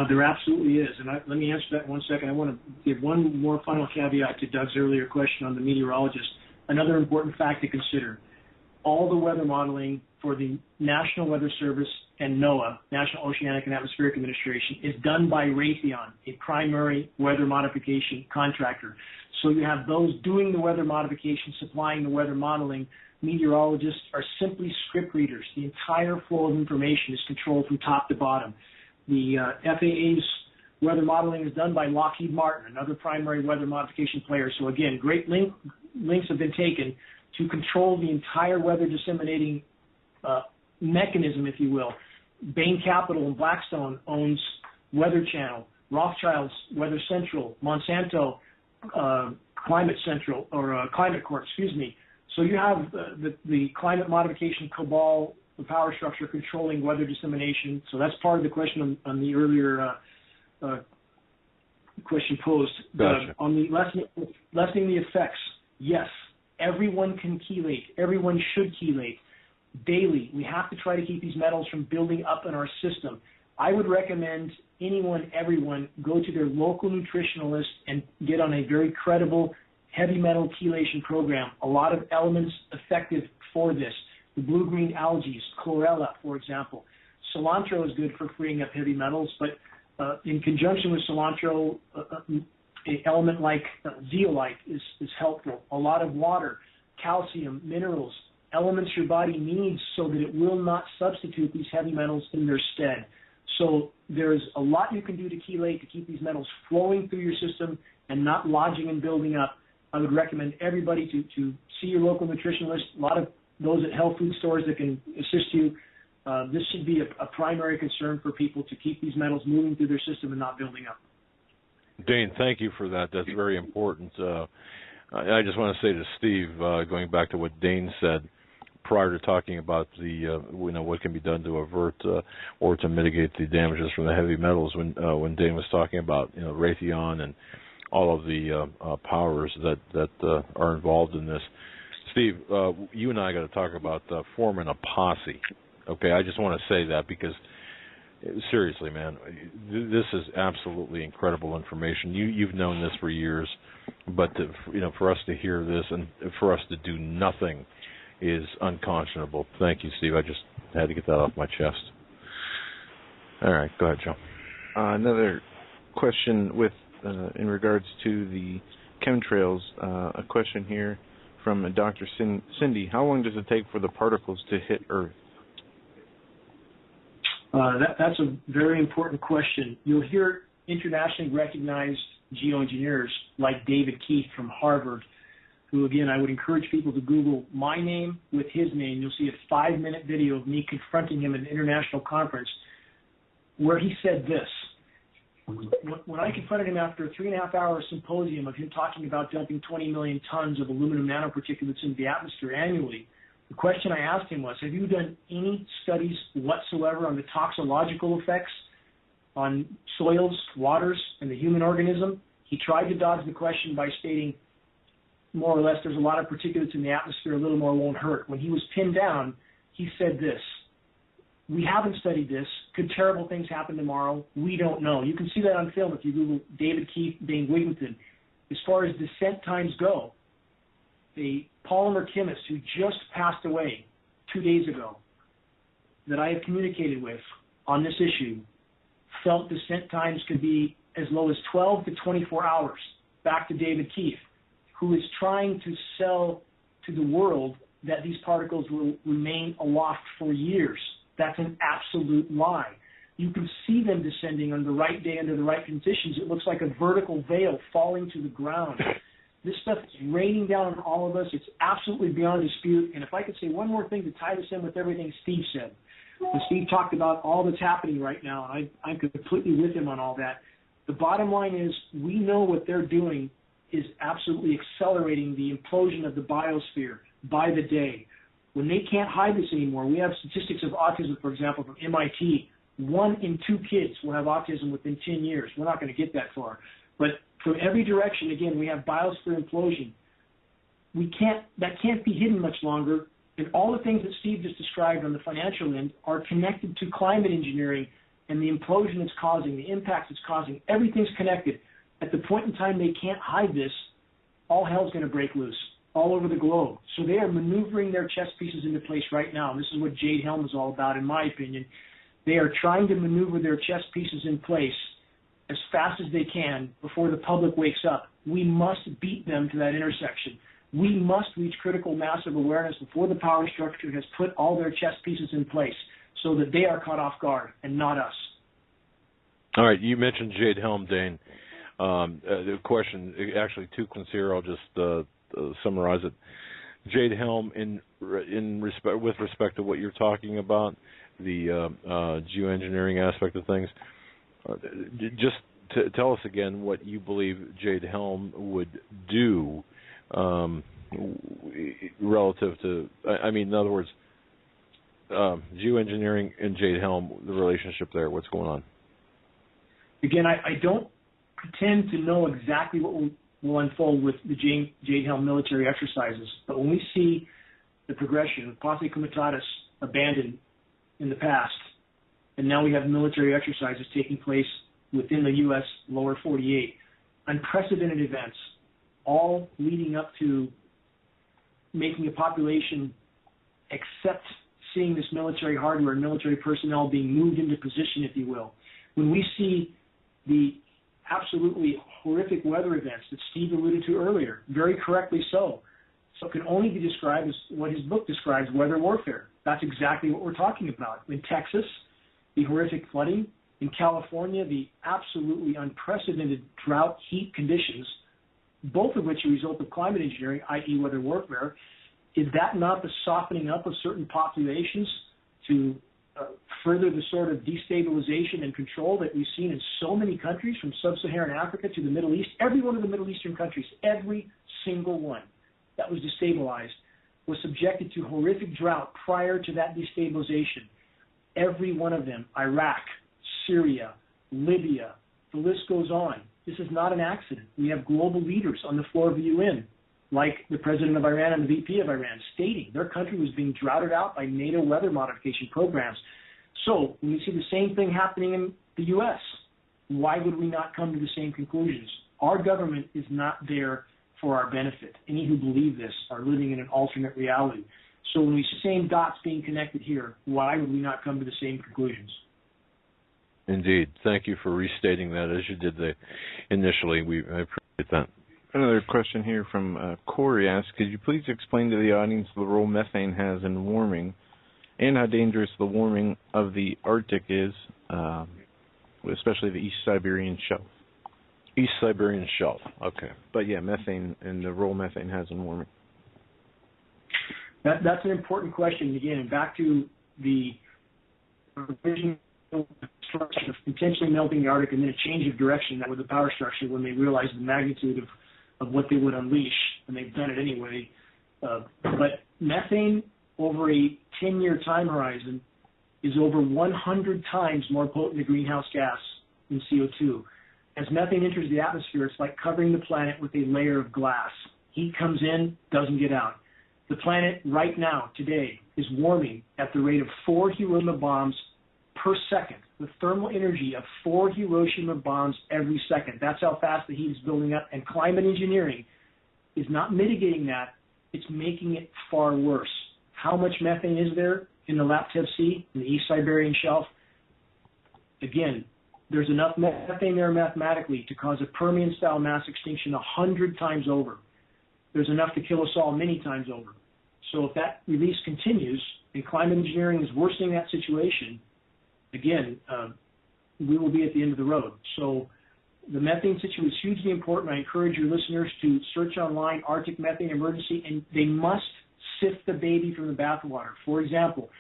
There absolutely is, and let me answer that in 1 second. I want to give one more final caveat to Doug's earlier question on the meteorologist. Another important fact to consider: all the weather modeling for the National Weather Service and NOAA, National Oceanic and Atmospheric Administration, is done by Raytheon, a primary weather modification contractor. So you have those doing the weather modification, supplying the weather modeling. Meteorologists are simply script readers. The entire flow of information is controlled from top to bottom. The FAA's weather modeling is done by Lockheed Martin, another primary weather modification player. So again, great links have been taken to control the entire weather disseminating mechanism, if you will. Bain Capital and Blackstone owns Weather Channel, Rothschild's Weather Central, Monsanto Climate Central, or Climate Corp, excuse me. So you have the climate modification cabal, the power structure controlling weather dissemination. So that's part of the question on the earlier question posed. Gotcha. On the lessening the effects, yes, everyone can chelate. Everyone should chelate daily. We have to try to keep these metals from building up in our system. I would recommend everyone go to their local nutritionalist and get on a very credible heavy metal chelation program. A lot of elements effective for this. The blue-green algae, chlorella, for example. Cilantro is good for freeing up heavy metals, but in conjunction with cilantro, an element like zeolite is helpful. A lot of water, calcium, minerals, elements your body needs so that it will not substitute these heavy metals in their stead. So there's a lot you can do to chelate to keep these metals flowing through your system and not lodging and building up. I would recommend everybody to see your local nutritionalist. A lot of those at health food stores that can assist you. This should be a primary concern for people to keep these metals moving through their system and not building up. Dane, thank you for that. That's very important. I just want to say to Steve, going back to what Dane said prior to talking about what can be done to avert or to mitigate the damages from the heavy metals. When Dane was talking about Raytheon and all of the powers that are involved in this, Steve, you and I got to talk about forming a posse. Okay, I just want to say that because seriously, man, this is absolutely incredible information. You've known this for years, but for us to hear this and for us to do nothing is unconscionable. Thank you, Steve. I just had to get that off my chest. All right, go ahead, Joe. Another question in regards to the chemtrails. A question here from Dr. Cindy. How long does it take for the particles to hit Earth? That's a very important question. You'll hear internationally recognized geoengineers like David Keith from Harvard, who, again, I would encourage people to Google my name with his name. You'll see a 5-minute video of me confronting him at an international conference where he said this. When I confronted him after a 3.5-hour symposium of him talking about dumping 20 million tons of aluminum nanoparticulates into the atmosphere annually, the question I asked him was, have you done any studies whatsoever on the toxicological effects on soils, waters, and the human organism? He tried to dodge the question by stating, more or less, there's a lot of particulates in the atmosphere, a little more won't hurt. When he was pinned down, he said this: we haven't studied this. Could terrible things happen tomorrow? We don't know. You can see that on film if you Google David Keith, Dane Wigington. As far as descent times go, a polymer chemist who just passed away 2 days ago that I have communicated with on this issue felt descent times could be as low as 12 to 24 hours. Back to David Keith, who is trying to sell to the world that these particles will remain aloft for years. That's an absolute lie. You can see them descending on the right day under the right conditions. It looks like a vertical veil falling to the ground. This stuff is raining down on all of us. It's absolutely beyond dispute. And if I could say one more thing to tie this in with everything Steve said. And Steve talked about all that's happening right now, and I'm completely with him on all that. The bottom line is we know what they're doing is absolutely accelerating the implosion of the biosphere by the day. When they can't hide this anymore, we have statistics of autism, for example, from MIT. 1 in 2 kids will have autism within 10 years. We're not going to get that far. But from every direction, again, we have biosphere implosion. That can't be hidden much longer. And all the things that Steve just described on the financial end are connected to climate engineering and the implosion it's causing, the impacts it's causing. Everything's connected. At the point in time they can't hide this, all hell's going to break loose all over the globe. So they are maneuvering their chess pieces into place right now. This is what Jade Helm is all about, in my opinion. They are trying to maneuver their chess pieces in place as fast as they can before the public wakes up. We must beat them to that intersection. We must reach critical mass of awareness before the power structure has put all their chess pieces in place so that they are caught off guard and not us. All right, you mentioned Jade Helm, Dane. The question, actually, too sincere. I'll just summarize it. Jade Helm, with respect to what you're talking about, the geoengineering aspect of things, just tell us again what you believe Jade Helm would do relative to, in other words, geoengineering and Jade Helm, the relationship there, what's going on? Again, I don't pretend to know exactly what will unfold with the Jade Helm military exercises, but when we see the progression of posse comitatus abandoned in the past, and now we have military exercises taking place within the U.S. lower 48, unprecedented events, all leading up to making a population accept seeing this military hardware and military personnel being moved into position, if you will. When we see the absolutely horrific weather events that Steve alluded to earlier, very correctly so it can only be described as what his book describes, weather warfare. That's exactly what we're talking about. In Texas, the horrific flooding. In California, the absolutely unprecedented drought, heat conditions, both of which are a result of climate engineering, i.e. weather warfare. Is that not the softening up of certain populations to further the sort of destabilization and control that we've seen in so many countries, from sub-Saharan Africa to the Middle East? Every one of the Middle Eastern countries, every single one that was destabilized was subjected to horrific drought prior to that destabilization. Every one of them, Iraq, Syria, Libya, the list goes on. This is not an accident. We have global leaders on the floor of the UN, like the president of Iran and the VP of Iran, stating their country was being droughted out by NATO weather modification programs. So when we see the same thing happening in the U.S., why would we not come to the same conclusions? Our government is not there for our benefit. Any who believe this are living in an alternate reality. So when we see the same dots being connected here, why would we not come to the same conclusions? Indeed. Thank you for restating that as you did initially. I appreciate that. Another question here from Corey asks, could you please explain to the audience the role methane has in warming and how dangerous the warming of the Arctic is, especially the East Siberian Shelf? East Siberian Shelf, okay. But yeah, methane and the role methane has in warming. That's an important question. Again, back to the original structure of intentionally melting the Arctic and then a change of direction with the power structure when they realized the magnitude of what they would unleash, and they've done it anyway. But methane over a 10-year time horizon is over 100 times more potent a greenhouse gas than CO2. As methane enters the atmosphere, it's like covering the planet with a layer of glass. Heat comes in, doesn't get out. The planet right now, today, is warming at the rate of 4 Hiroshima bombs per second, with thermal energy of 4 Hiroshima bombs every second. That's how fast the heat is building up, and climate engineering is not mitigating that. It's making it far worse. How much methane is there in the Laptev Sea, in the East Siberian Shelf? Again, there's enough methane there mathematically to cause a Permian-style mass extinction 100 times over. There's enough to kill us all many times over. So if that release continues and climate engineering is worsening that situation, again, we will be at the end of the road. So the methane situation is hugely important. I encourage your listeners to search online Arctic methane emergency, and they must sift the baby from the bathwater. For example,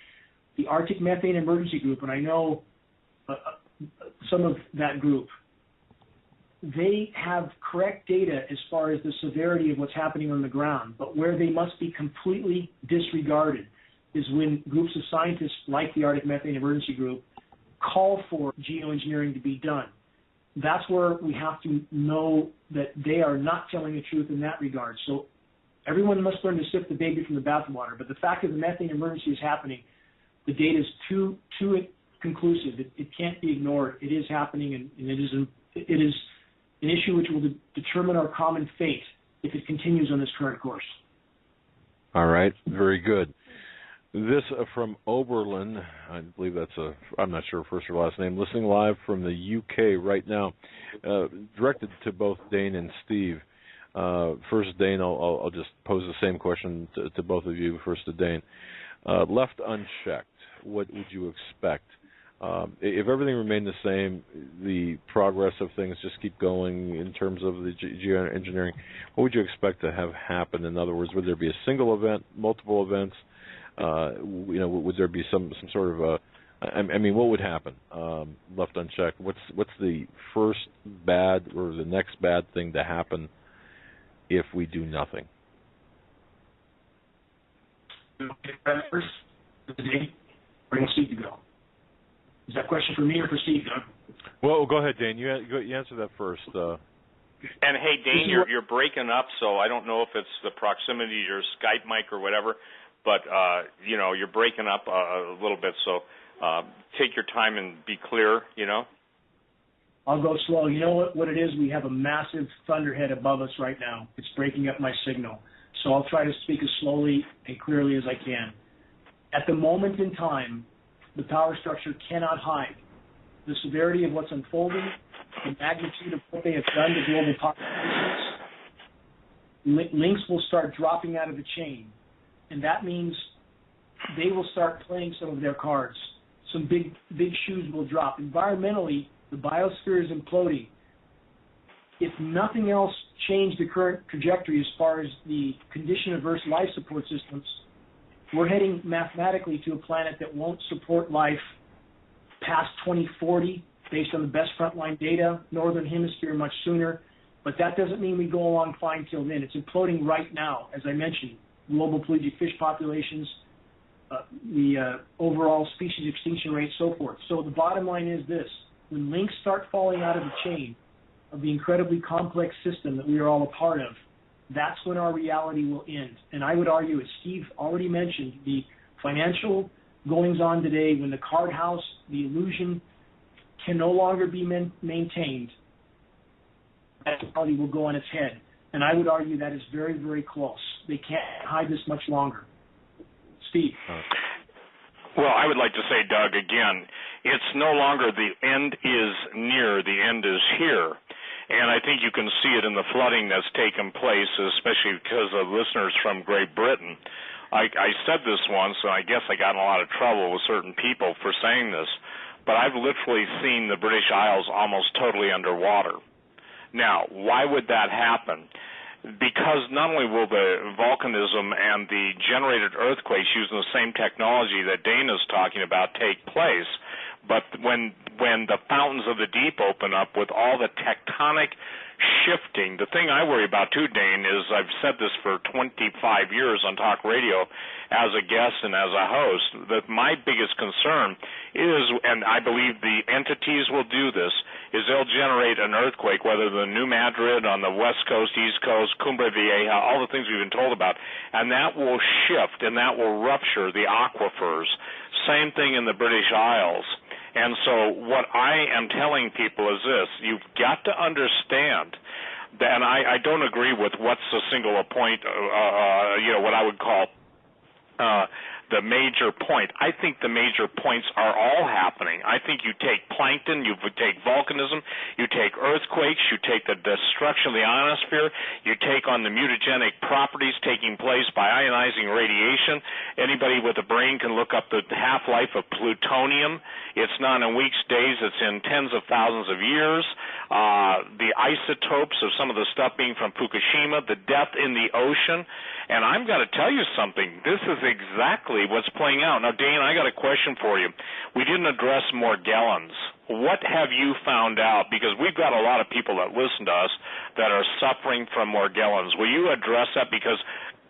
the Arctic Methane Emergency Group, and I know some of that group they have correct data as far as the severity of what's happening on the ground, but where they must be completely disregarded is when groups of scientists like the Arctic Methane Emergency Group call for geoengineering to be done. That's where we have to know that they are not telling the truth in that regard. So everyone must learn to sift the baby from the bathwater. But the fact that the methane emergency is happening, the data is too conclusive. It can't be ignored. It is happening, and it is an issue which will determine our common fate if it continues on this current course. All right, very good. This from Oberlin, I believe I'm not sure first or last name, listening live from the UK right now, directed to both Dane and Steve. First, Dane, I'll just pose the same question to both of you. First to Dane. Left unchecked, what would you expect? If everything remained the same, the progress of things just keep going in terms of the geoengineering, what would you expect to have happen? In other words, would there be a single event, multiple events? Would there be some sort of what would happen? Left unchecked. What's the first bad or the next bad thing to happen if we do nothing? First, bring Steve to go. Is that a question for me or for Steve, Doug? Well, go ahead, Dane. You answer that first. And hey, Dane, you're breaking up, so I don't know if it's the proximity to your Skype mic or whatever. But, you're breaking up a little bit, so take your time and be clear, I'll go slow. You know what it is? We have a massive thunderhead above us right now. It's breaking up my signal. So I'll try to speak as slowly and clearly as I can. At the moment in time, the power structure cannot hide the severity of what's unfolding, the magnitude of what they have done to global populations. Links will start dropping out of the chain. And that means they will start playing some of their cards. Some big shoes will drop. Environmentally, the biosphere is imploding. If nothing else changed the current trajectory as far as the condition of Earth's life support systems, we're heading mathematically to a planet that won't support life past 2040 based on the best frontline data, Northern Hemisphere much sooner. But that doesn't mean we go along fine till then. It's imploding right now, as I mentioned. Global pelagic fish populations, the overall species extinction rate, so forth. So the bottom line is this. When links start falling out of the chain of the incredibly complex system that we are all a part of, that's when our reality will end. And I would argue, as Steve already mentioned, the financial goings-on today, when the card house, the illusion can no longer be maintained, that reality will go on its head. And I would argue that is very, very close. They can't hide this much longer. Steve. Well, I would like to say, Doug, again, it's no longer the end is near, the end is here. And I think you can see it in the flooding that's taken place, especially because of listeners from Great Britain. I said this once, and I guess I got in a lot of trouble with certain people for saying this, but I've literally seen the British Isles almost totally underwater. Now, why would that happen? Because not only will the volcanism and the generated earthquakes using the same technology that Dana's talking about take place, but when the fountains of the deep open up with all the tectonic shifting, the thing I worry about too, Dane, is I've said this for 25 years on talk radio as a guest and as a host, that my biggest concern is, and I believe the entities will do this, is they'll generate an earthquake, whether the New Madrid on the west coast, east coast, Cumbre Vieja, all the things we've been told about, and that will shift and that will rupture the aquifers. Same thing in the British Isles. And so what I am telling people is this: you've got to understand that, and I don't agree with what's the single point, what I would call the major point. I think the major points are all happening. I think you take plankton, you take volcanism, you take earthquakes, you take the destruction of the ionosphere, you take on the mutagenic properties taking place by ionizing radiation. Anybody with a brain can look up the half-life of plutonium. It's not in weeks, days, it's in tens of thousands of years. The isotopes of some of the stuff being from Fukushima, the death in the ocean. And I'm going to tell you something. This is exactly what's playing out. Now, Dane, I got a question for you. We didn't address Morgellons. what have you found out? Because we've got a lot of people that listen to us that are suffering from Morgellons. Will you address that? Because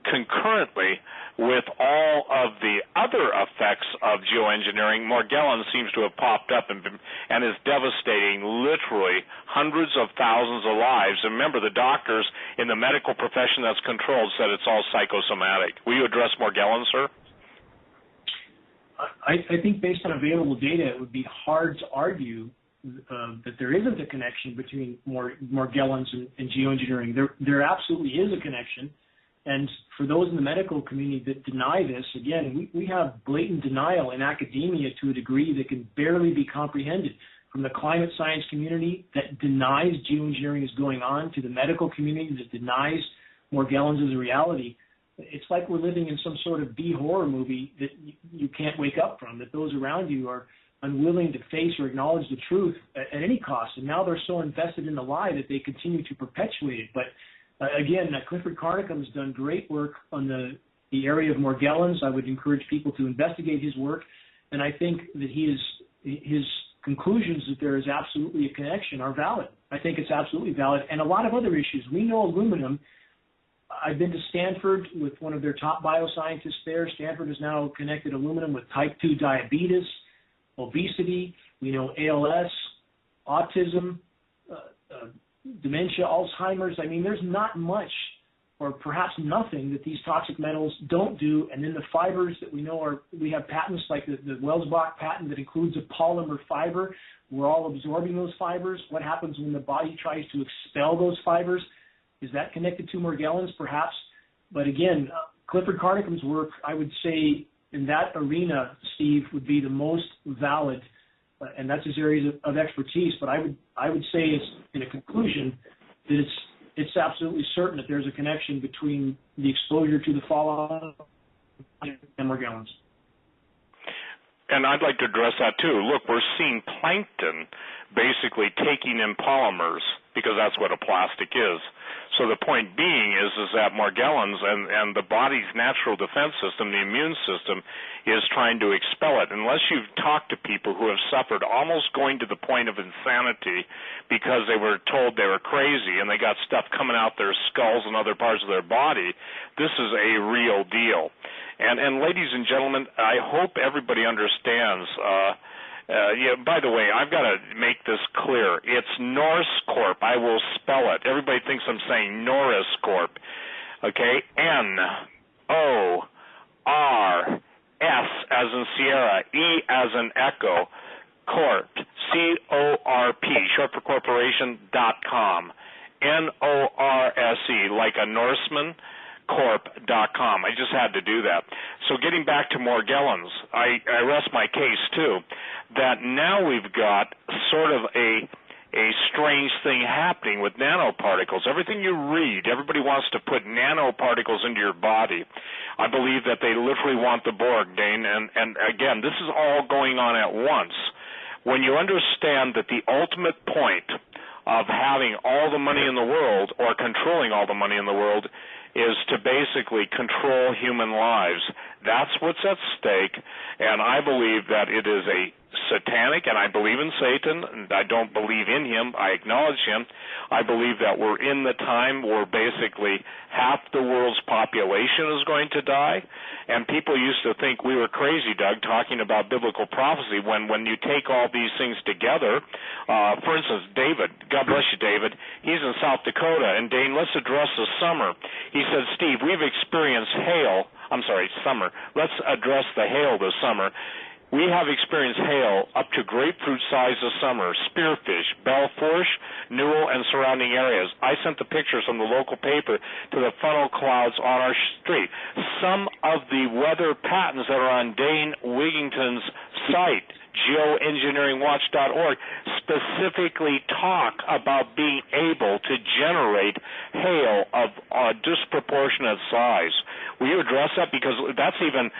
concurrently with all of the other effects of geoengineering, Morgellons seems to have popped up and is devastating literally hundreds of thousands of lives. And remember, the doctors in the medical profession that's controlled said it's all psychosomatic. Will you address Morgellons, sir? I think based on available data, it would be hard to argue that there isn't a connection between Morgellons and geoengineering. There absolutely is a connection. And for those in the medical community that deny this, again, we have blatant denial in academia to a degree that can barely be comprehended. From the climate science community that denies geoengineering is going on to the medical community that denies Morgellons as a reality. It's like we're living in some sort of B-horror movie that you can't wake up from, that those around you are unwilling to face or acknowledge the truth at any cost. And now they're so invested in the lie that they continue to perpetuate it. But again, Clifford Carnicom's done great work on the area of Morgellons. I would encourage people to investigate his work. And I think that his conclusions that there is absolutely a connection are valid. I think it's absolutely valid. And a lot of other issues. We know aluminum. I've been to Stanford with one of their top bioscientists there. Stanford has now connected aluminum with type 2 diabetes, obesity. We know ALS, autism, dementia, Alzheimer's. I mean, there's not much or perhaps nothing that these toxic metals don't do. And then the fibers that we know we have patents like the Welsbach patent that includes a polymer fiber. We're all absorbing those fibers. What happens when the body tries to expel those fibers? Is that connected to Morgellons? Perhaps. But again, Clifford Carnicom's work, I would say in that arena, Steve, would be the most valid, and that's his area of expertise. But I would say, in a conclusion, that it's absolutely certain that there's a connection between the exposure to the fallout and Morgellons. And I'd like to address that too. Look, we're seeing plankton basically taking in polymers because that's what a plastic is. So the point being is that Morgellons and the body's natural defense system, the immune system, is trying to expel it. Unless you've talked to people who have suffered almost going to the point of insanity because they were told they were crazy and they got stuff coming out their skulls and other parts of their body, this is a real deal. And ladies and gentlemen, I hope everybody understands. By the way, I've got to make this clear. It's Norse Corp. I will spell it. Everybody thinks I'm saying Norris Corp. Okay? N-O-R-S as in Sierra, E as in Echo, Corp, C-O-R-P, short for corporation.com. N-O-R-S-E, like a Norseman, corp.com. I just had to do that. So getting back to Morgellons, I rest my case, too, that now we've got sort of a strange thing happening with nanoparticles. Everything you read, everybody wants to put nanoparticles into your body. I believe that they literally want the Borg, Dane, and again, this is all going on at once. When you understand that the ultimate point of having all the money in the world or controlling all the money in the world is to basically control human lives. That's what's at stake, and I believe that it is a satanic, and I believe in Satan, and I don't believe in him. I acknowledge him. I believe that we're in the time where basically half the world's population is going to die, and people used to think we were crazy, Doug, talking about biblical prophecy when you take all these things together. For instance, David, God bless you, David, he's in South Dakota, and Dane, let's address the summer. He said, Steve, we've experienced summer. Let's address the hail this summer. We have experienced hail up to grapefruit size this summer, spearfish, Belfourche, Newell, and surrounding areas. I sent the pictures from the local paper to the funnel clouds on our street. Some of the weather patterns that are on Dane Wigington's site, geoengineeringwatch.org, specifically talk about being able to generate hail of a disproportionate size. Will you address that? Because that's even,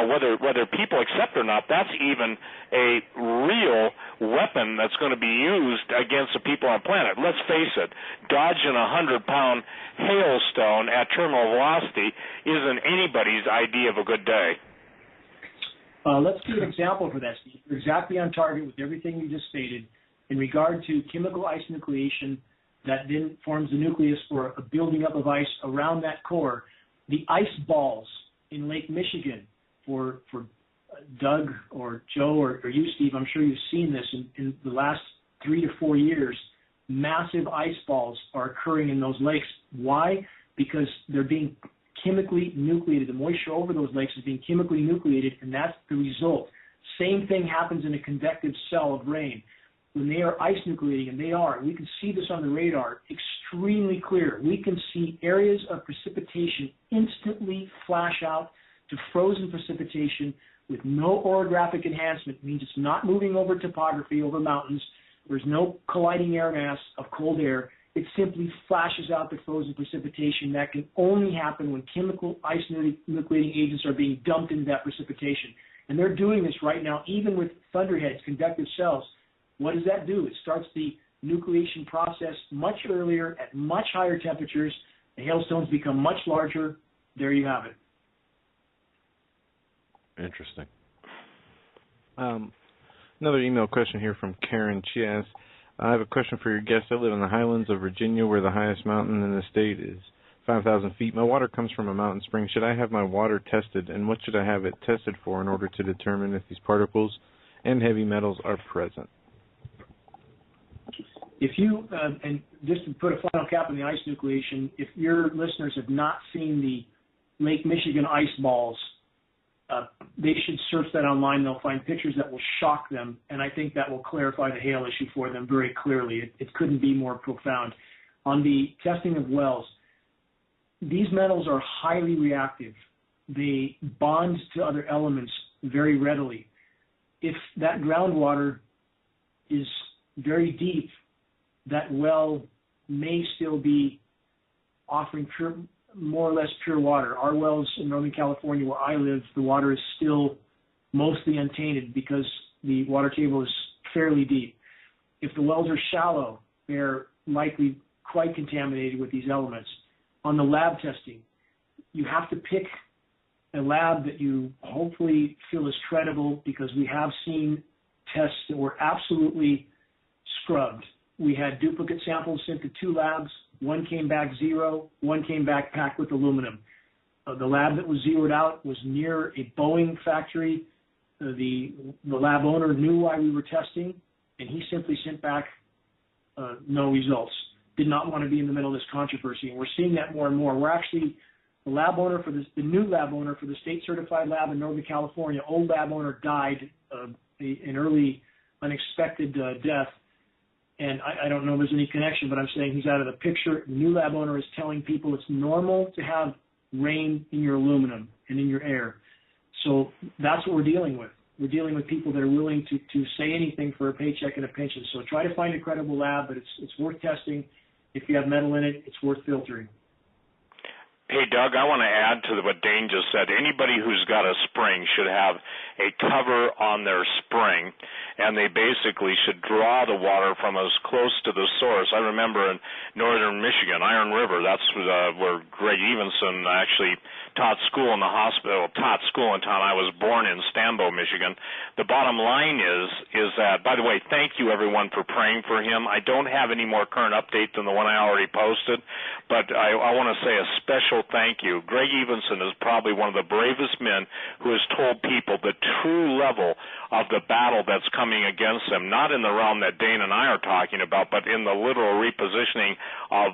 whether people accept or not, that's even a real weapon that's going to be used against the people on the planet. Let's face it, dodging a 100-pound hailstone at terminal velocity isn't anybody's idea of a good day. Let's give an example for that, Steve. You're exactly on target with everything you just stated in regard to chemical ice nucleation that then forms the nucleus for a building up of ice around that core. The ice balls in Lake Michigan, for Doug or Joe or you, Steve, I'm sure you've seen this in the last 3 to 4 years. Massive ice balls are occurring in those lakes. Why? Because they're being chemically nucleated. The moisture over those lakes is being chemically nucleated, and that's the result. Same thing happens in a convective cell of rain. When they are ice nucleating, and they are, we can see this on the radar extremely clear. We can see areas of precipitation instantly flash out to frozen precipitation with no orographic enhancement. It means it's not moving over topography, over mountains. There's no colliding air mass of cold air. It simply flashes out the frozen precipitation. That can only happen when chemical ice nucleating agents are being dumped into that precipitation. And they're doing this right now, even with thunderheads, convective cells. What does that do? It starts the nucleation process much earlier at much higher temperatures. The hailstones become much larger. There you have it. Interesting. Another email question here from Karen. She asks, I have a question for your guest. I live in the highlands of Virginia, where the highest mountain in the state is 5,000 feet. My water comes from a mountain spring. Should I have my water tested, and what should I have it tested for in order to determine if these particles and heavy metals are present? If you, and just to put a final cap on the ice nucleation, if your listeners have not seen the Lake Michigan ice balls, they should search that online. They'll find pictures that will shock them, and I think that will clarify the hail issue for them very clearly. It couldn't be more profound. On the testing of wells, these metals are highly reactive. They bond to other elements very readily. If that groundwater is very deep, that well may still be offering pure, more or less pure water. Our wells in Northern California, where I live, the water is still mostly untainted because the water table is fairly deep. If the wells are shallow, they're likely quite contaminated with these elements. On the lab testing, you have to pick a lab that you hopefully feel is credible, because we have seen tests that were absolutely scrubbed. We had duplicate samples sent to 2 labs. One came back 0. One came back packed with aluminum. The lab that was zeroed out was near a Boeing factory. The lab owner knew why we were testing, and he simply sent back no results. Did not want to be in the middle of this controversy, and we're seeing that more and more. We're actually the lab owner for the new lab owner for the state-certified lab in Northern California. Old lab owner died an early, unexpected death. And I don't know if there's any connection, but I'm saying he's out of the picture. The new lab owner is telling people it's normal to have rain in your aluminum and in your air. So that's what we're dealing with. We're dealing with people that are willing to say anything for a paycheck and a pension. So try to find a credible lab, but it's worth testing. If you have metal in it, it's worth filtering. Hey, Doug, I want to add to what Dane just said. Anybody who's got a spring should have a cover on their spring, and they basically should draw the water from as close to the source. I remember in northern Michigan, Iron River, that's where Greg Evenson actually taught school in town. I was born in Stambo, Michigan. The bottom line is that, by the way, thank you, everyone, for praying for him. I don't have any more current update than the one I already posted, but I want to say a special thank you. Greg Evenson is probably one of the bravest men who has told people the true level of the battle that's coming against them, not in the realm that Dane and I are talking about, but in the literal repositioning of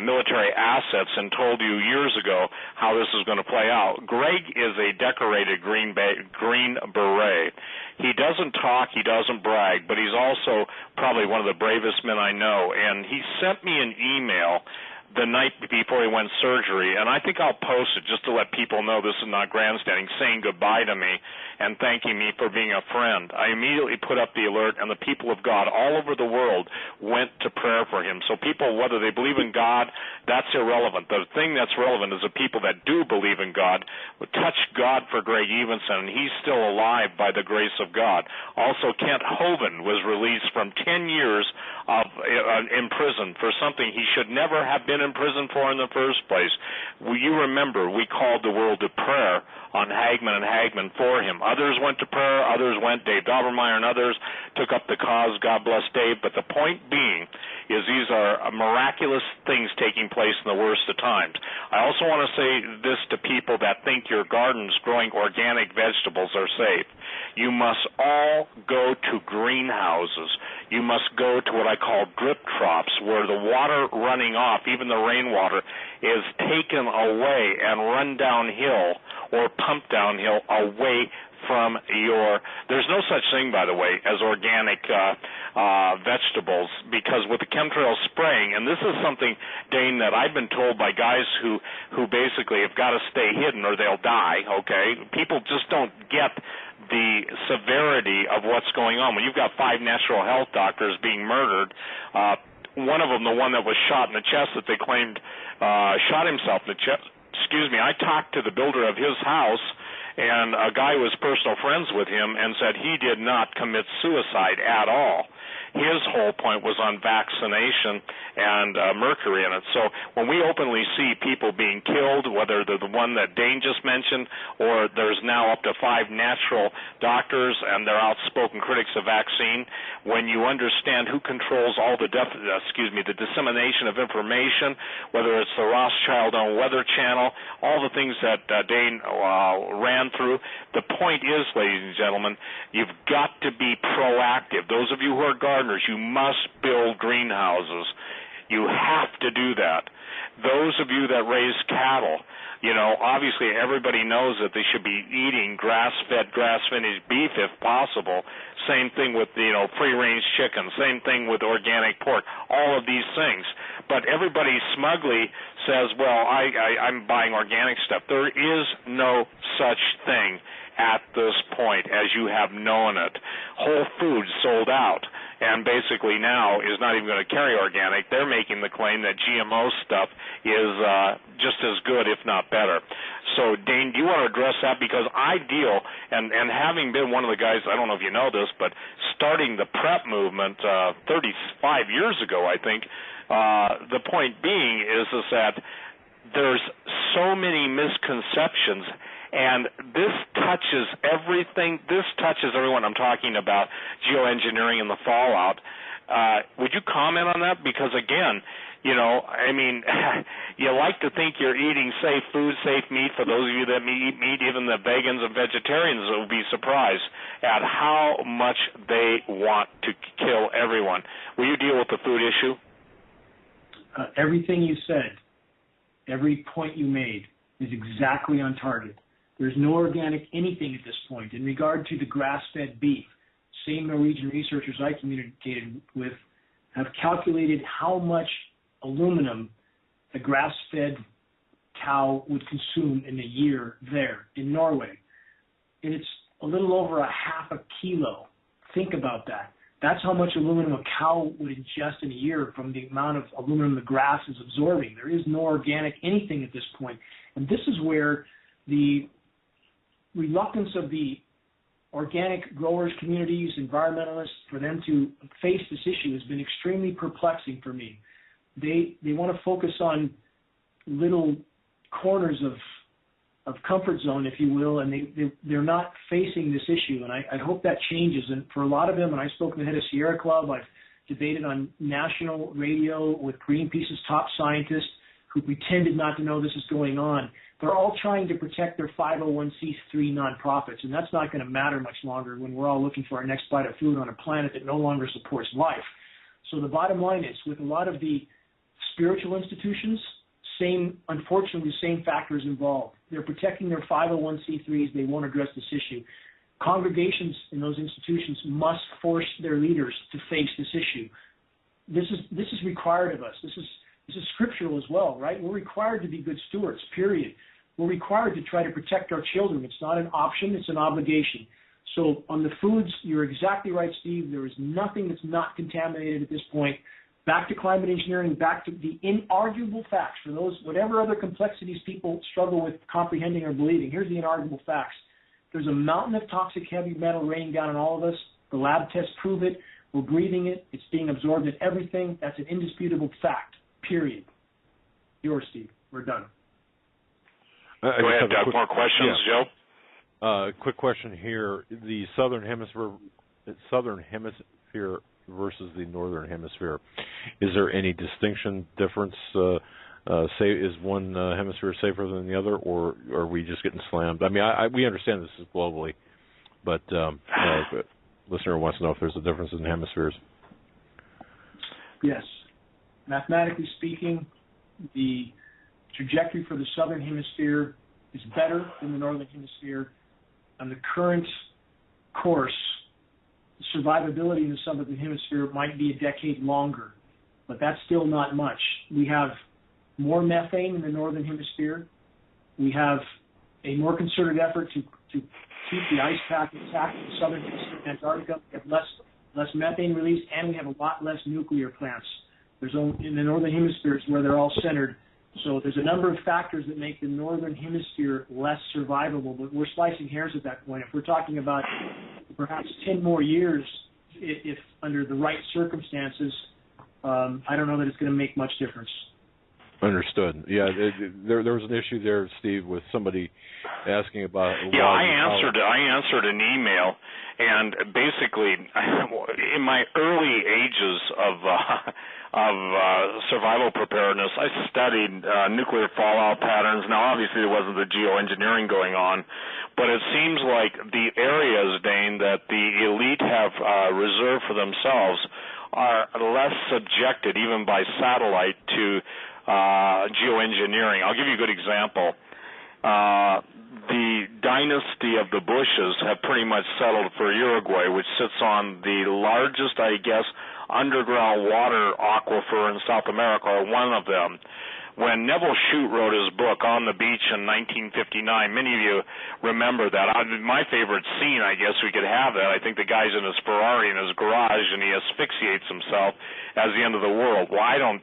military assets, and told you years ago how this is going to play out. Greg is a decorated Green Beret. He doesn't talk, he doesn't brag, but he's also probably one of the bravest men I know, and he sent me an email the night before he went surgery, and I think I'll post it just to let people know this is not grandstanding, saying goodbye to me and thanking me for being a friend. I immediately put up the alert, and the people of God all over the world went to prayer for him. So people, whether they believe in God, that's irrelevant. The thing that's relevant is the people that do believe in God touch God for Greg Evenson, and he's still alive by the grace of God. Also, Kent Hovind was released from 10 years in prison for something he should never have been in prison for in the first place. You remember we called the world to prayer on Hagmann and Hagmann for him. Others went to prayer, others went, Dave Daubermeyer and others took up the cause, God bless Dave, but the point being is these are miraculous things taking place in the worst of times. I also want to say this to people that think your gardens growing organic vegetables are safe. You must all go to greenhouses. You must go to what I call drip troughs, where the water running off, even the rainwater, is taken away and run downhill or pumped downhill away from there's no such thing, by the way, as organic vegetables, because with the chemtrail spraying, and this is something, Dane, that I've been told by guys who basically have got to stay hidden or they'll die, okay? People just don't get the severity of what's going on. When you've got 5 natural health doctors being murdered, one of them, the one that was shot in the chest that they claimed shot himself in the chest, I talked to the builder of his house, and a guy who was personal friends with him and said he did not commit suicide at all. His whole point was on vaccination and mercury in it. So when we openly see people being killed, whether they're the one that Dane just mentioned, or there's now up to 5 natural doctors and they're outspoken critics of vaccine, when you understand who controls all the dissemination of information, whether it's the Rothschild-owned Weather Channel, all the things that Dane ran through, the point is, ladies and gentlemen, you've got to be proactive. Those of you who are gardeners, you must build greenhouses. You have to do that. Those of you that raise cattle, obviously everybody knows that they should be eating grass-fed, grass-finished beef if possible. Same thing with, free-range chicken. Same thing with organic pork. All of these things. But everybody smugly says, well, I'm buying organic stuff. There is no such thing at this point as you have known it. Whole Foods sold out and basically now is not even going to carry organic. They're making the claim that GMO stuff is just as good, if not better. So, Dane, do you want to address that? Because I deal, and having been one of the guys, I don't know if you know this, but starting the PrEP movement 35 years ago, I think, the point being is that there's so many misconceptions. And this touches everything. This touches everyone. I'm talking about geoengineering and the fallout. Would you comment on that? Because, again, you like to think you're eating safe food, safe meat. For those of you that eat meat, even the vegans and vegetarians will be surprised at how much they want to kill everyone. Will you deal with the food issue? Everything you said, every point you made is exactly on target. There's no organic anything at this point. In regard to the grass-fed beef, same Norwegian researchers I communicated with have calculated how much aluminum a grass-fed cow would consume in a year there in Norway. And it's a little over 0.5 kilo. Think about that. That's how much aluminum a cow would ingest in a year from the amount of aluminum the grass is absorbing. There is no organic anything at this point. And this is where the reluctance of the organic growers, communities, environmentalists, for them to face this issue has been extremely perplexing for me. They want to focus on little corners of comfort zone, if you will, and they're not facing this issue. And I hope that changes. And for a lot of them, and I spoke to the head of Sierra Club, I've debated on national radio with Greenpeace's top scientists who pretended not to know this is going on. They're all trying to protect their 501c3 nonprofits, and that's not going to matter much longer when we're all looking for our next bite of food on a planet that no longer supports life. So the bottom line is, with a lot of the spiritual institutions, unfortunately, the same factors involved. They're protecting their 501c3s. They won't address this issue. Congregations in those institutions must force their leaders to face this issue. This is required of us. This is scriptural as well, right? We're required to be good stewards, period. We're required to try to protect our children. It's not an option, it's an obligation. So on the foods, you're exactly right, Steve. There is nothing that's not contaminated at this point. Back to climate engineering, back to the inarguable facts. For those, whatever other complexities people struggle with comprehending or believing, here's the inarguable facts. There's a mountain of toxic heavy metal raining down on all of us. The lab tests prove it. We're breathing it. It's being absorbed in everything. That's an indisputable fact. Period. Yours, Steve. We're done. Go ahead, Doug. More questions, Joe? Quick question here: the southern hemisphere versus the northern hemisphere. Is there any difference? Say, is one hemisphere safer than the other, or are we just getting slammed? I mean, we understand this is globally, but the listener wants to know if there's a difference in hemispheres. Yes. Mathematically speaking, the trajectory for the southern hemisphere is better than the northern hemisphere. On the current course, survivability in the southern hemisphere might be a decade longer, but that's still not much. We have more methane in the northern hemisphere. We have a more concerted effort to keep the ice pack intact in the southern hemisphere and Antarctica. We have less methane release, and we have a lot less nuclear plants. There's only, in the northern hemisphere is where they're all centered. So there's a number of factors that make the northern hemisphere less survivable, but we're slicing hairs at that point. If we're talking about perhaps 10 more years, if under the right circumstances, I don't know that it's going to make much difference. Understood. Yeah, there was an issue there, Steve, with somebody asking about. Yeah, I answered an email, and basically, in my early ages of survival preparedness, I studied nuclear fallout patterns. Now, obviously, there wasn't the geoengineering going on, but it seems like the areas, Dane, that the elite have reserved for themselves are less subjected, even by satellite, to geoengineering. I'll give you a good example. The dynasty of the Bushes have pretty much settled for Uruguay, which sits on the largest, I guess, underground water aquifer in South America, or one of them. When Neville Shute wrote his book On the Beach in 1959, many of you remember that. My favorite scene, I guess we could have that. I think the guy's in his Ferrari in his garage, and he asphyxiates himself as the end of the world. Well, I don't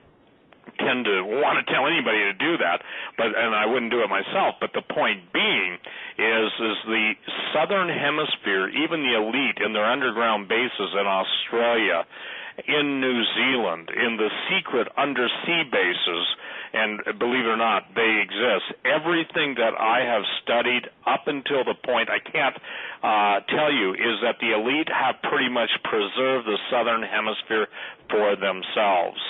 tend to want to tell anybody to do that, and I wouldn't do it myself. But the point being is the southern hemisphere, even the elite in their underground bases in Australia, in New Zealand, in the secret undersea bases, and believe it or not, they exist. Everything that I have studied up until the point I can't tell you is that the elite have pretty much preserved the southern hemisphere for themselves.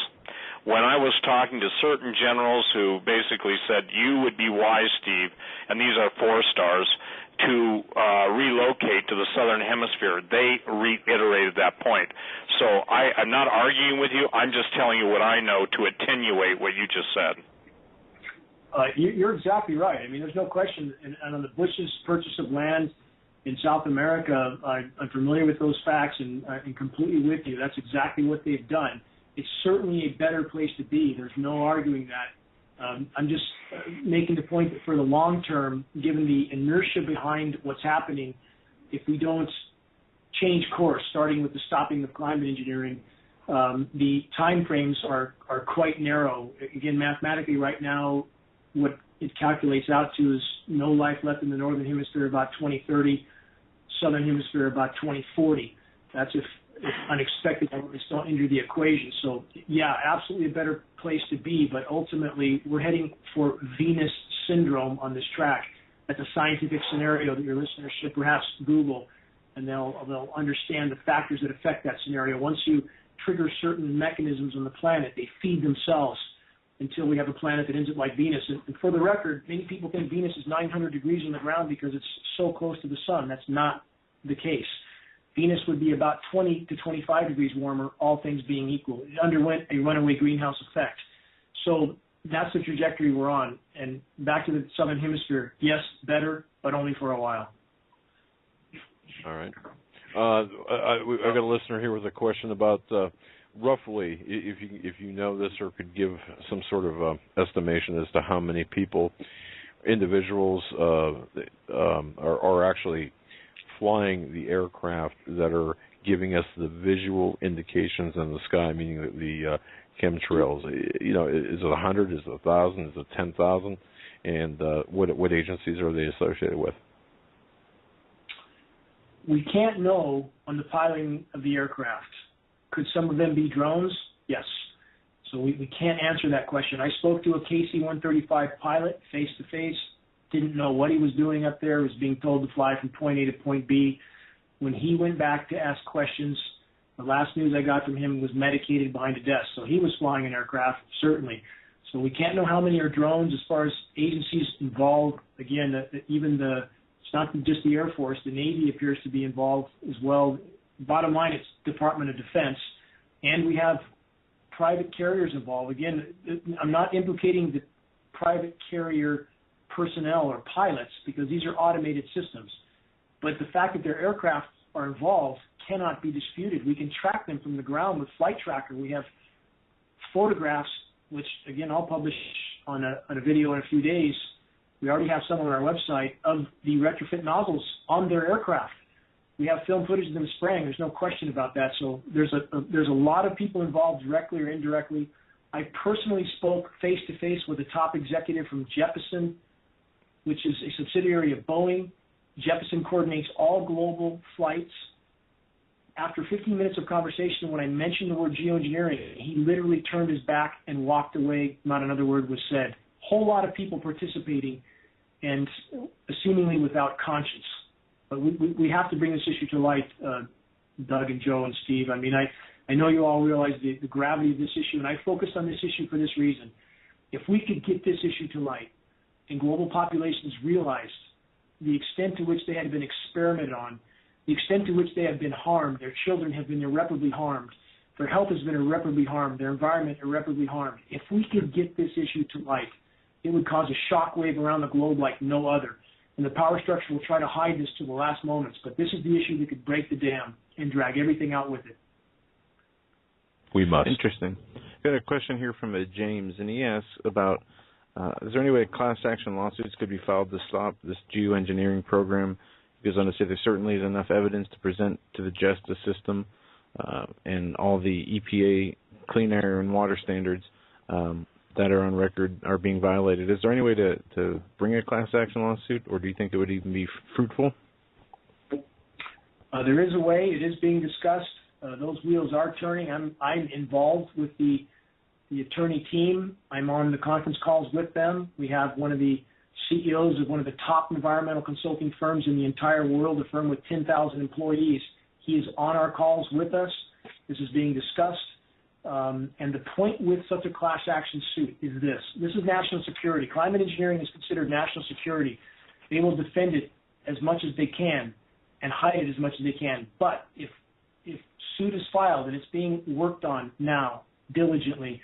When I was talking to certain generals who basically said, you would be wise, Steve, and these are 4-stars, to relocate to the southern hemisphere, they reiterated that point. So I'm not arguing with you. I'm just telling you what I know to attenuate what you just said. You're exactly right. I mean, there's no question. And on the Bush's purchase of land in South America, I'm familiar with those facts and completely with you. That's exactly what they've done. It's certainly a better place to be. There's no arguing that. I'm just making the point that for the long term, given the inertia behind what's happening, if we don't change course, starting with the stopping of climate engineering, the time frames are quite narrow. Again, mathematically right now, what it calculates out to is no life left in the northern hemisphere about 2030, southern hemisphere about 2040. That's if unexpected elements don't injure the equation. So, yeah, absolutely a better place to be, but ultimately we're heading for Venus syndrome on this track. That's a scientific scenario that your listeners should perhaps Google, and they'll understand the factors that affect that scenario. Once you trigger certain mechanisms on the planet, they feed themselves until we have a planet that ends up like Venus. And for the record, many people think Venus is 900 degrees on the ground because it's so close to the sun. That's not the case. Venus would be about 20 to 25 degrees warmer, all things being equal. It underwent a runaway greenhouse effect. So that's the trajectory we're on. And back to the southern hemisphere, yes, better, but only for a while. All right. I got a listener here with a question about roughly, if you know this or could give some sort of estimation as to how many people, individuals, are actually flying the aircraft that are giving us the visual indications in the sky, meaning the chemtrails. You know, is it 100? Is it 1,000? Is it 10,000? And what agencies are they associated with? We can't know on the piloting of the aircraft. Could some of them be drones? Yes. So we can't answer that question. I spoke to a KC-135 pilot face-to-face didn't know what he was doing up there, was being told to fly from point A to point B. When he went back to ask questions, the last news I got from him was medicated behind a desk. So he was flying an aircraft, certainly. So we can't know how many are drones as far as agencies involved. Again, it's not just the Air Force. The Navy appears to be involved as well. Bottom line, it's Department of Defense. And we have private carriers involved. Again, I'm not implicating the private carrier personnel or pilots because these are automated systems. But the fact that their aircraft are involved cannot be disputed. We can track them from the ground with Flight Tracker. We have photographs, which, again, I'll publish on a video in a few days. We already have some on our website of the retrofit nozzles on their aircraft. We have film footage of them spraying. There's no question about that. So there's a lot of people involved directly or indirectly. I personally spoke face-to-face with a top executive from Jeppesen, which is a subsidiary of Boeing. Jeppesen coordinates all global flights. After 15 minutes of conversation, when I mentioned the word geoengineering, he literally turned his back and walked away. Not another word was said. Whole lot of people participating and seemingly without conscience. But we have to bring this issue to light, Doug and Joe and Steve. I mean, I know you all realize the gravity of this issue, and I focused on this issue for this reason. If we could get this issue to light and global populations realized the extent to which they had been experimented on, the extent to which they have been harmed, their children have been irreparably harmed, their health has been irreparably harmed, their environment irreparably harmed. If we could get this issue to light, it would cause a shockwave around the globe like no other. And the power structure will try to hide this to the last moments. But this is the issue that could break the dam and drag everything out with it. We must. Interesting. Got a question here from James, and he asks about, is there any way class action lawsuits could be filed to stop this geoengineering program? He goes on to say there certainly is enough evidence to present to the justice system and all the EPA clean air and water standards that are on record are being violated. Is there any way to bring a class action lawsuit, or do you think it would even be fruitful? There is a way. It is being discussed. Those wheels are turning. I'm involved with the attorney team. I'm on the conference calls with them. We have one of the CEOs of one of the top environmental consulting firms in the entire world, a firm with 10,000 employees. He is on our calls with us. This is being discussed. And the point with such a class action suit is this. This is national security. Climate engineering is considered national security. They will defend it as much as they can and hide it as much as they can. But if suit is filed and it's being worked on now diligently,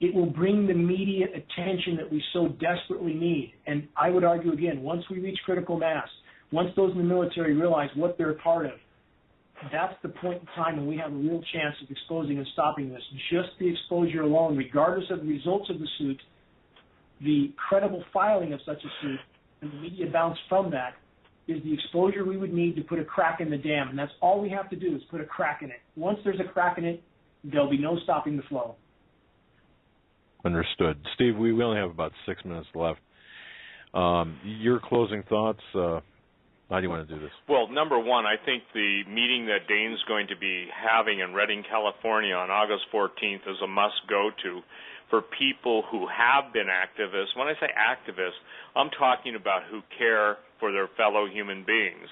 it will bring the media attention that we so desperately need. And I would argue again, once we reach critical mass, once those in the military realize what they're a part of, that's the point in time when we have a real chance of exposing and stopping this. Just the exposure alone, regardless of the results of the suit, the credible filing of such a suit, and the media bounce from that, is the exposure we would need to put a crack in the dam. And that's all we have to do is put a crack in it. Once there's a crack in it, there'll be no stopping the flow. Understood. Steve, we only have about 6 minutes left. Your closing thoughts? How do you want to do this? Well, number one, I think the meeting that Dane's going to be having in Redding, California on August 14th is a must-go-to for people who have been activists. When I say activists, I'm talking about who care for their fellow human beings.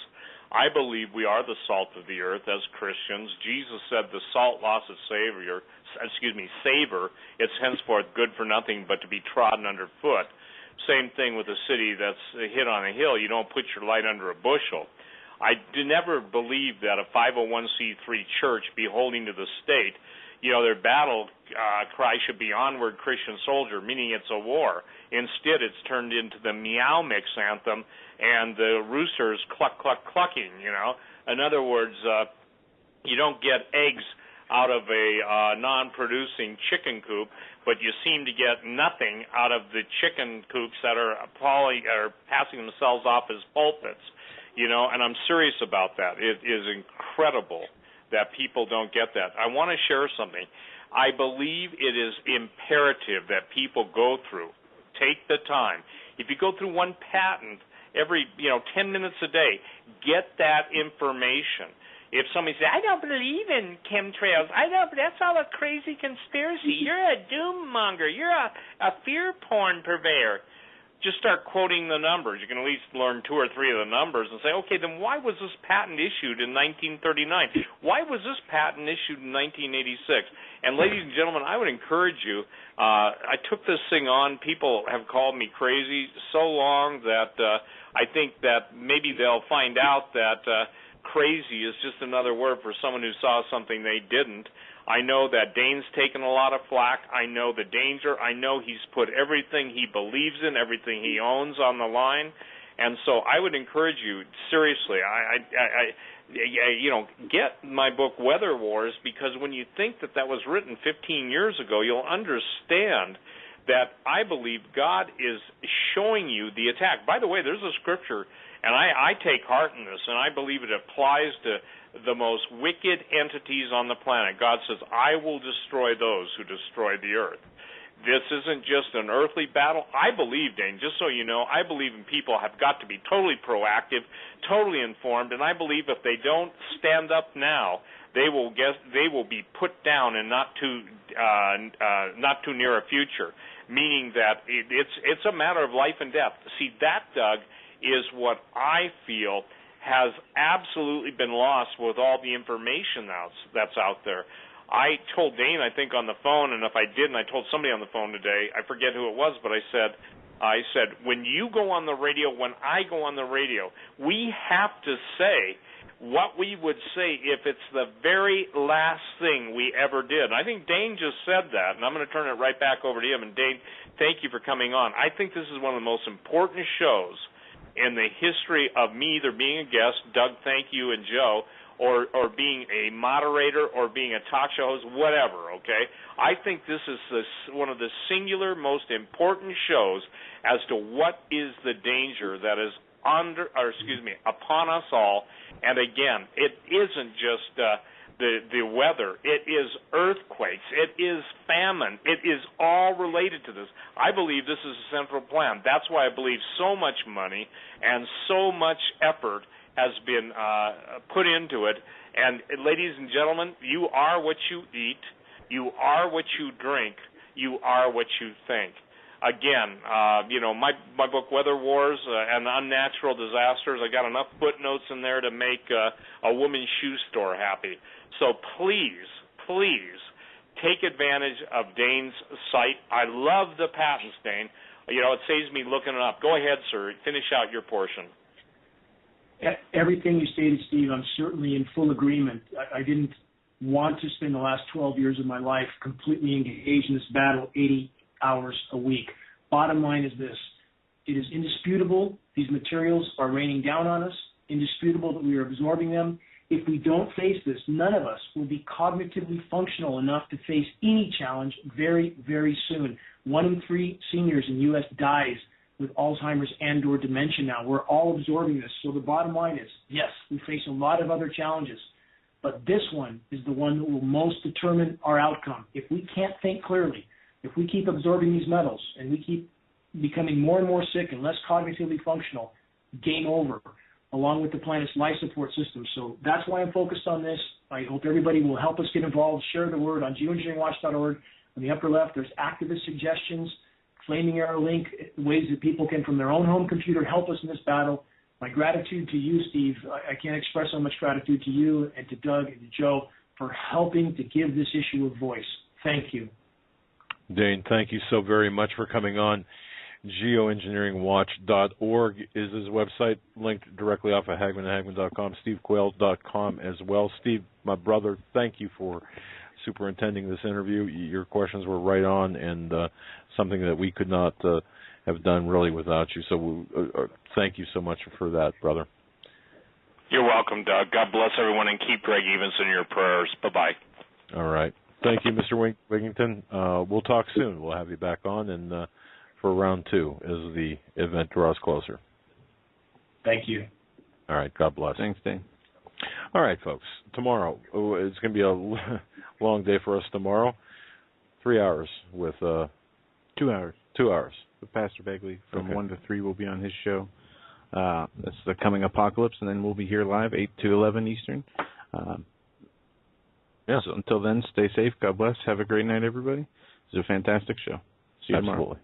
I believe we are the salt of the earth as Christians. Jesus said the salt lost its savor. It's henceforth good for nothing but to be trodden underfoot. Same thing with a city that's hit on a hill. You don't put your light under a bushel. I never believed that a 501c3 church beholding to the state, their battle cry should be onward, Christian soldier, meaning it's a war. Instead, it's turned into the meow mix anthem and the roosters cluck, cluck, clucking, In other words, you don't get eggs out of a non-producing chicken coop, but you seem to get nothing out of the chicken coops that are passing themselves off as pulpits, and I'm serious about that. It is incredible that people don't get that. I want to share something. I believe it is imperative that people go through, take the time. If you go through one patent every, 10 minutes a day, get that information. If somebody says, I don't believe in chemtrails, that's all a crazy conspiracy. You're a doom monger. You're a fear porn purveyor. just start quoting the numbers. You can at least learn 2 or 3 of the numbers and say, okay, then why was this patent issued in 1939? Why was this patent issued in 1986? And ladies and gentlemen, I would encourage you, I took this thing on. People have called me crazy so long that I think that maybe they'll find out that crazy is just another word for someone who saw something they didn't. I know that Dane's taken a lot of flack. I know the danger. I know he's put everything he believes in, everything he owns on the line. And so I would encourage you, seriously, get my book Weather Wars, because when you think that was written 15 years ago, you'll understand that I believe God is showing you the attack. By the way, there's a scripture, and I take heart in this, and I believe it applies to the most wicked entities on the planet. God says, I will destroy those who destroy the earth. This isn't just an earthly battle. I believe, Dane, just so you know, I believe in people have got to be totally proactive, totally informed, and I believe if they don't stand up now, they will be put down in not too near a future, meaning that it's a matter of life and death. See, that, Doug, is what I feel has absolutely been lost with all the information that's out there. I told Dane, I think, on the phone, and if I didn't, I told somebody on the phone today, I forget who it was, but I said, when you go on the radio, when I go on the radio, we have to say what we would say if it's the very last thing we ever did. And I think Dane just said that, and I'm going to turn it right back over to him. And Dane, thank you for coming on. I think this is one of the most important shows in the history of me either being a guest, Doug, thank you, and Joe, or being a moderator or being a talk show host, whatever, okay? I think this is one of the singular most important shows as to what is the danger that is upon us all. And again, it isn't just the weather. It is earthquakes. It is famine. It is all related to this. I believe this is a central plan. That's why I believe so much money and so much effort has been put into it. And ladies and gentlemen, you are what you eat. You are what you drink. You are what you think. Again, my book, Weather Wars and Unnatural Disasters, I got enough footnotes in there to make a woman's shoe store happy. So please, take advantage of Dane's site. I love the patents, Dane. It saves me looking it up. Go ahead, sir. Finish out your portion. Everything you stated, Steve, I'm certainly in full agreement. I didn't want to spend the last 12 years of my life completely engaged in this battle 80 hours a week. Bottom line is this. It is indisputable these materials are raining down on us, indisputable that we are absorbing them. If we don't face this, none of us will be cognitively functional enough to face any challenge very, very soon. 1 in 3 seniors in the U.S. dies with Alzheimer's and or dementia now. We're all absorbing this. So the bottom line is, yes, we face a lot of other challenges, but this one is the one that will most determine our outcome. If we can't think clearly, if we keep absorbing these metals and we keep becoming more and more sick and less cognitively functional, game over, along with the planet's life support system. So that's why I'm focused on this. I hope everybody will help us get involved. Share the word on geoengineeringwatch.org. On the upper left, there's activist suggestions, flaming arrow link, ways that people can, from their own home computer, help us in this battle. My gratitude to you, Steve. I can't express so much gratitude to you and to Doug and to Joe for helping to give this issue a voice. Thank you. Dane, thank you so very much for coming on. Geoengineeringwatch.org is his website, linked directly off of HagmannHagmann.com, SteveQuayle.com as well. Steve, my brother, thank you for superintending this interview. Your questions were right on and something that we could not have done really without you. So thank you so much for that, brother. You're welcome, Doug. God bless everyone, and keep Greg Evans in your prayers. Bye-bye. All right. Thank you, Mr. Wigington. We'll talk soon. We'll have you back on and for round 2 as the event draws closer. Thank you. All right. God bless. Thanks, Dane. All right, folks. Tomorrow, it's going to be a long day for us tomorrow. 3 hours with 2 hours. 2 hours. With Pastor Begley from 1 to 3 will be on his show. That's the Coming Apocalypse, and then we'll be here live 8 to 11 Eastern. So until then, stay safe. God bless. Have a great night, everybody. It's a fantastic show. See you tomorrow.